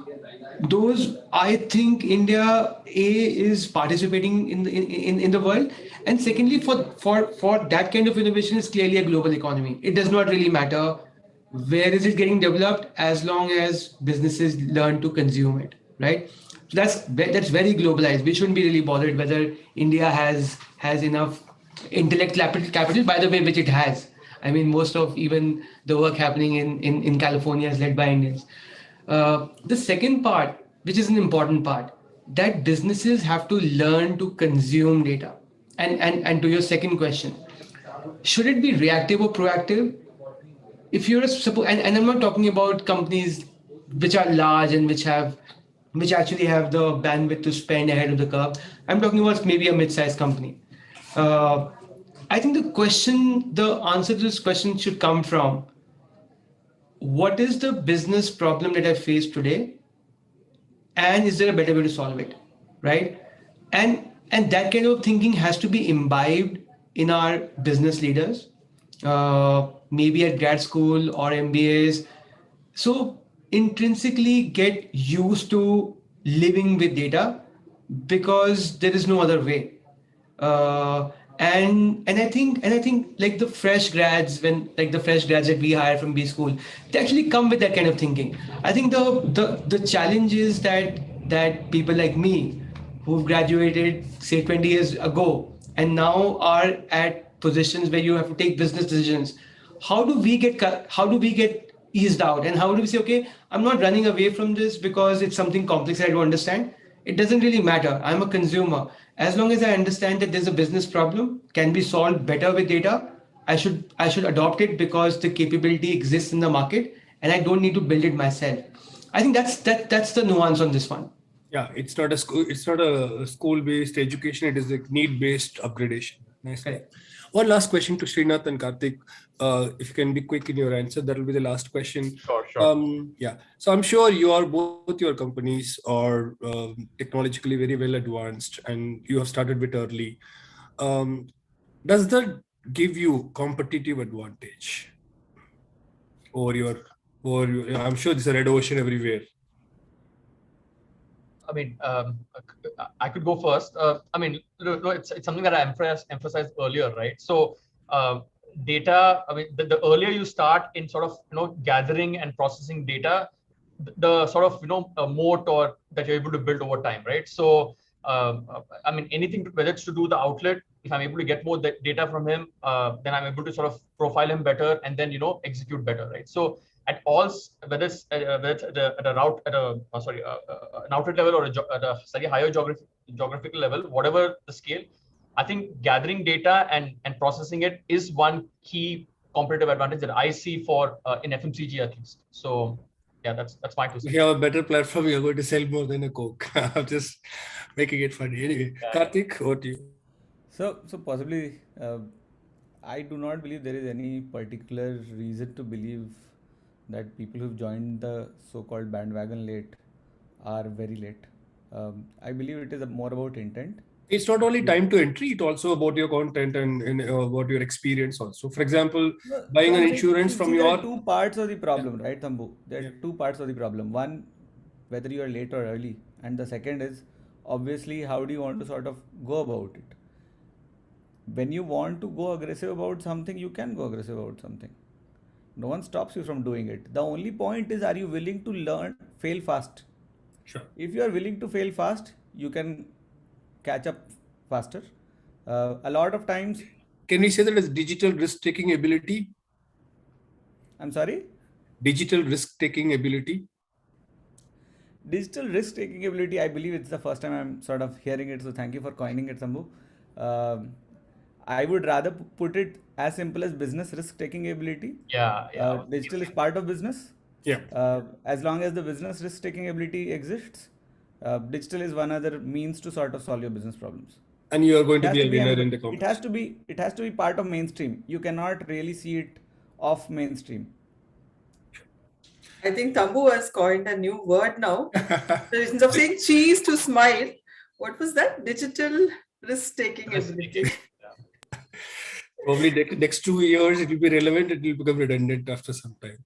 [SPEAKER 18] I think India is participating in the world, and secondly, for that kind of innovation is clearly a global economy. It does not really matter where is it getting developed as long as businesses learn to consume it, right? So that's very globalized. We shouldn't be really bothered whether India has enough intellect capital, by the way, which it has. I mean, most of even the work happening in California is led by Indians. The second part, which is an important part, that businesses have to learn to consume data. And to your second question, should it be reactive or proactive? If you're and I'm not talking about companies which are large and which actually have the bandwidth to spend ahead of the curve. I'm talking about maybe a mid-sized company. I think the answer to this question should come from, what is the business problem that I face today, and is there a better way to solve it, right? And that kind of thinking has to be imbibed in our business leaders, maybe at grad school or MBAs. So intrinsically get used to living with data, because there is no other way. And I think like the fresh grads that we hire from B school, they actually come with that kind of thinking. I think the challenge is that people like me, who've graduated say 20 years ago and now are at positions where you have to take business decisions, how do we get eased out, and how do we say, okay, I'm not running away from this because it's something complex I don't understand. It doesn't really matter. I'm a consumer. As long as I understand that there's a business problem, can be solved better with data, I should adopt it because the capability exists in the market and I don't need to build it myself. I think that's the nuance on this one.
[SPEAKER 13] Yeah, it's not a school-based education. It is a need-based upgradation. Nice. Okay. One last question to Srinath and Karthik. If you can be quick in your answer, that will be the last question.
[SPEAKER 14] Sure.
[SPEAKER 13] Yeah. So I'm sure both your companies are technologically very well advanced, and you have started bit early. Does that give you competitive advantage over your? I'm sure there's a red ocean everywhere.
[SPEAKER 14] I mean, I could go first. I mean, it's something that I emphasized earlier, right? So data, I mean, the earlier you start in sort of, gathering and processing data, the sort of, moat or that you're able to build over time, right? So, I mean, anything, whether it's to do the outlet, if I'm able to get more data from him, then I'm able to sort of profile him better and then, execute better, right? So at all, whether it's at an outlet level or at a slightly higher geographical level, whatever the scale, I think gathering data and processing it is one key competitive advantage that I see for in FMCG at least. So yeah, that's my two cents.
[SPEAKER 13] We have a better platform. You're going to sell more than a Coke. I'm just making it funny. Anyway, Karthik, over to you.
[SPEAKER 17] So possibly, I do not believe there is any particular reason to believe that people who've joined the so-called bandwagon late are very late. I believe it is more about intent.
[SPEAKER 13] It's not only time to entry, it's also about your content and about your experience also. For example, buying an insurance from your...
[SPEAKER 17] There are two parts of the problem, right, Thambu? There are two parts of the problem. One, whether you are late or early. And the second is, obviously, how do you want to sort of go about it? When you want to go aggressive about something, you can go aggressive about something. No one stops you from doing it. The only point is, are you willing to fail fast?
[SPEAKER 13] Sure.
[SPEAKER 17] If you are willing to fail fast, you can catch up faster. A lot of times.
[SPEAKER 13] Can we say that as digital risk-taking ability?
[SPEAKER 17] I'm sorry?
[SPEAKER 13] Digital risk-taking ability?
[SPEAKER 17] Digital risk-taking ability, I believe it's the first time I'm sort of hearing it. So thank you for coining it, Sambhu. I would rather put it as simple as business risk-taking ability.
[SPEAKER 14] Yeah.
[SPEAKER 17] Digital is part of business.
[SPEAKER 13] Yeah.
[SPEAKER 17] As long as the business risk-taking ability exists, digital is one other means to sort of solve your business problems.
[SPEAKER 13] And you are going to be a winner in the company.
[SPEAKER 17] It has to be part of mainstream. You cannot really see it off mainstream.
[SPEAKER 15] I think Thambu has coined a new word now. Instead of saying cheese to smile, what was that? Digital risk-taking ability.
[SPEAKER 13] Probably next 2 years it will be relevant, it will become redundant after some time.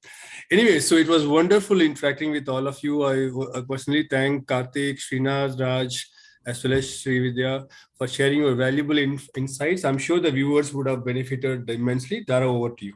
[SPEAKER 13] Anyway, so it was wonderful interacting with all of you. I personally thank Karthik, Srinaz, Raj, as well as Srividya for sharing your valuable insights. I'm sure the viewers would have benefited immensely. Dara, over to you.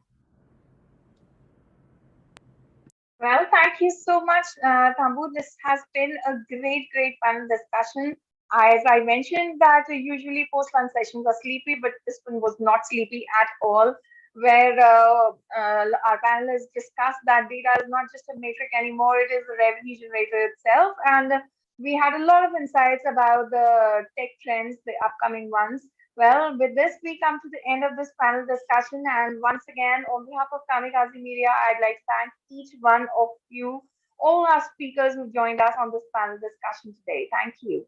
[SPEAKER 1] Well, thank you so much, Tambu. This has been a great panel discussion. As I mentioned that usually post-lunch sessions are sleepy, but this one was not sleepy at all, where our panelists discussed that data is not just a metric anymore, it is a revenue generator itself. And we had a lot of insights about the tech trends, the upcoming ones. Well, with this, we come to the end of this panel discussion. And once again, on behalf of Kamikaze Media, I'd like to thank each one of you, all our speakers who joined us on this panel discussion today. Thank you.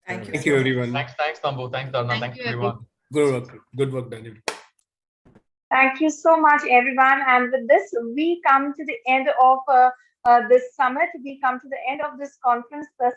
[SPEAKER 14] Thank
[SPEAKER 13] you, everyone.
[SPEAKER 14] Thanks, Tambu. Thanks, Dharna. Thank you, everyone.
[SPEAKER 13] Good work, Daniel.
[SPEAKER 1] Thank you so much, everyone. And with this, we come to the end of this summit. We come to the end of this conference, the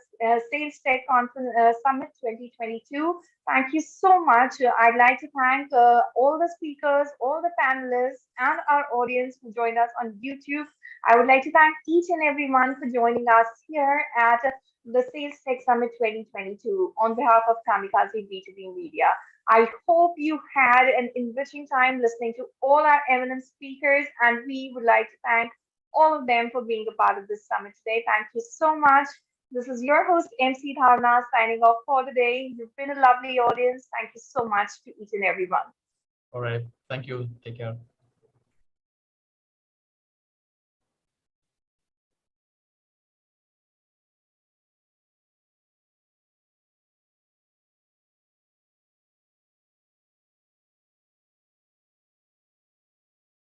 [SPEAKER 1] Sales Tech Conference Summit 2022. Thank you so much. I'd like to thank all the speakers, all the panelists, and our audience who joined us on YouTube. I would like to thank each and everyone for joining us here at the Sales Tech Summit 2022 on behalf of Kamikaze B2B Media. I hope you had an enriching time listening to all our eminent speakers, and we would like to thank all of them for being a part of this summit today. Thank you so much. This is your host, MC Dharna, signing off for the day. You've been a lovely audience. Thank you so much to each and everyone.
[SPEAKER 14] All right. Thank you. Take care.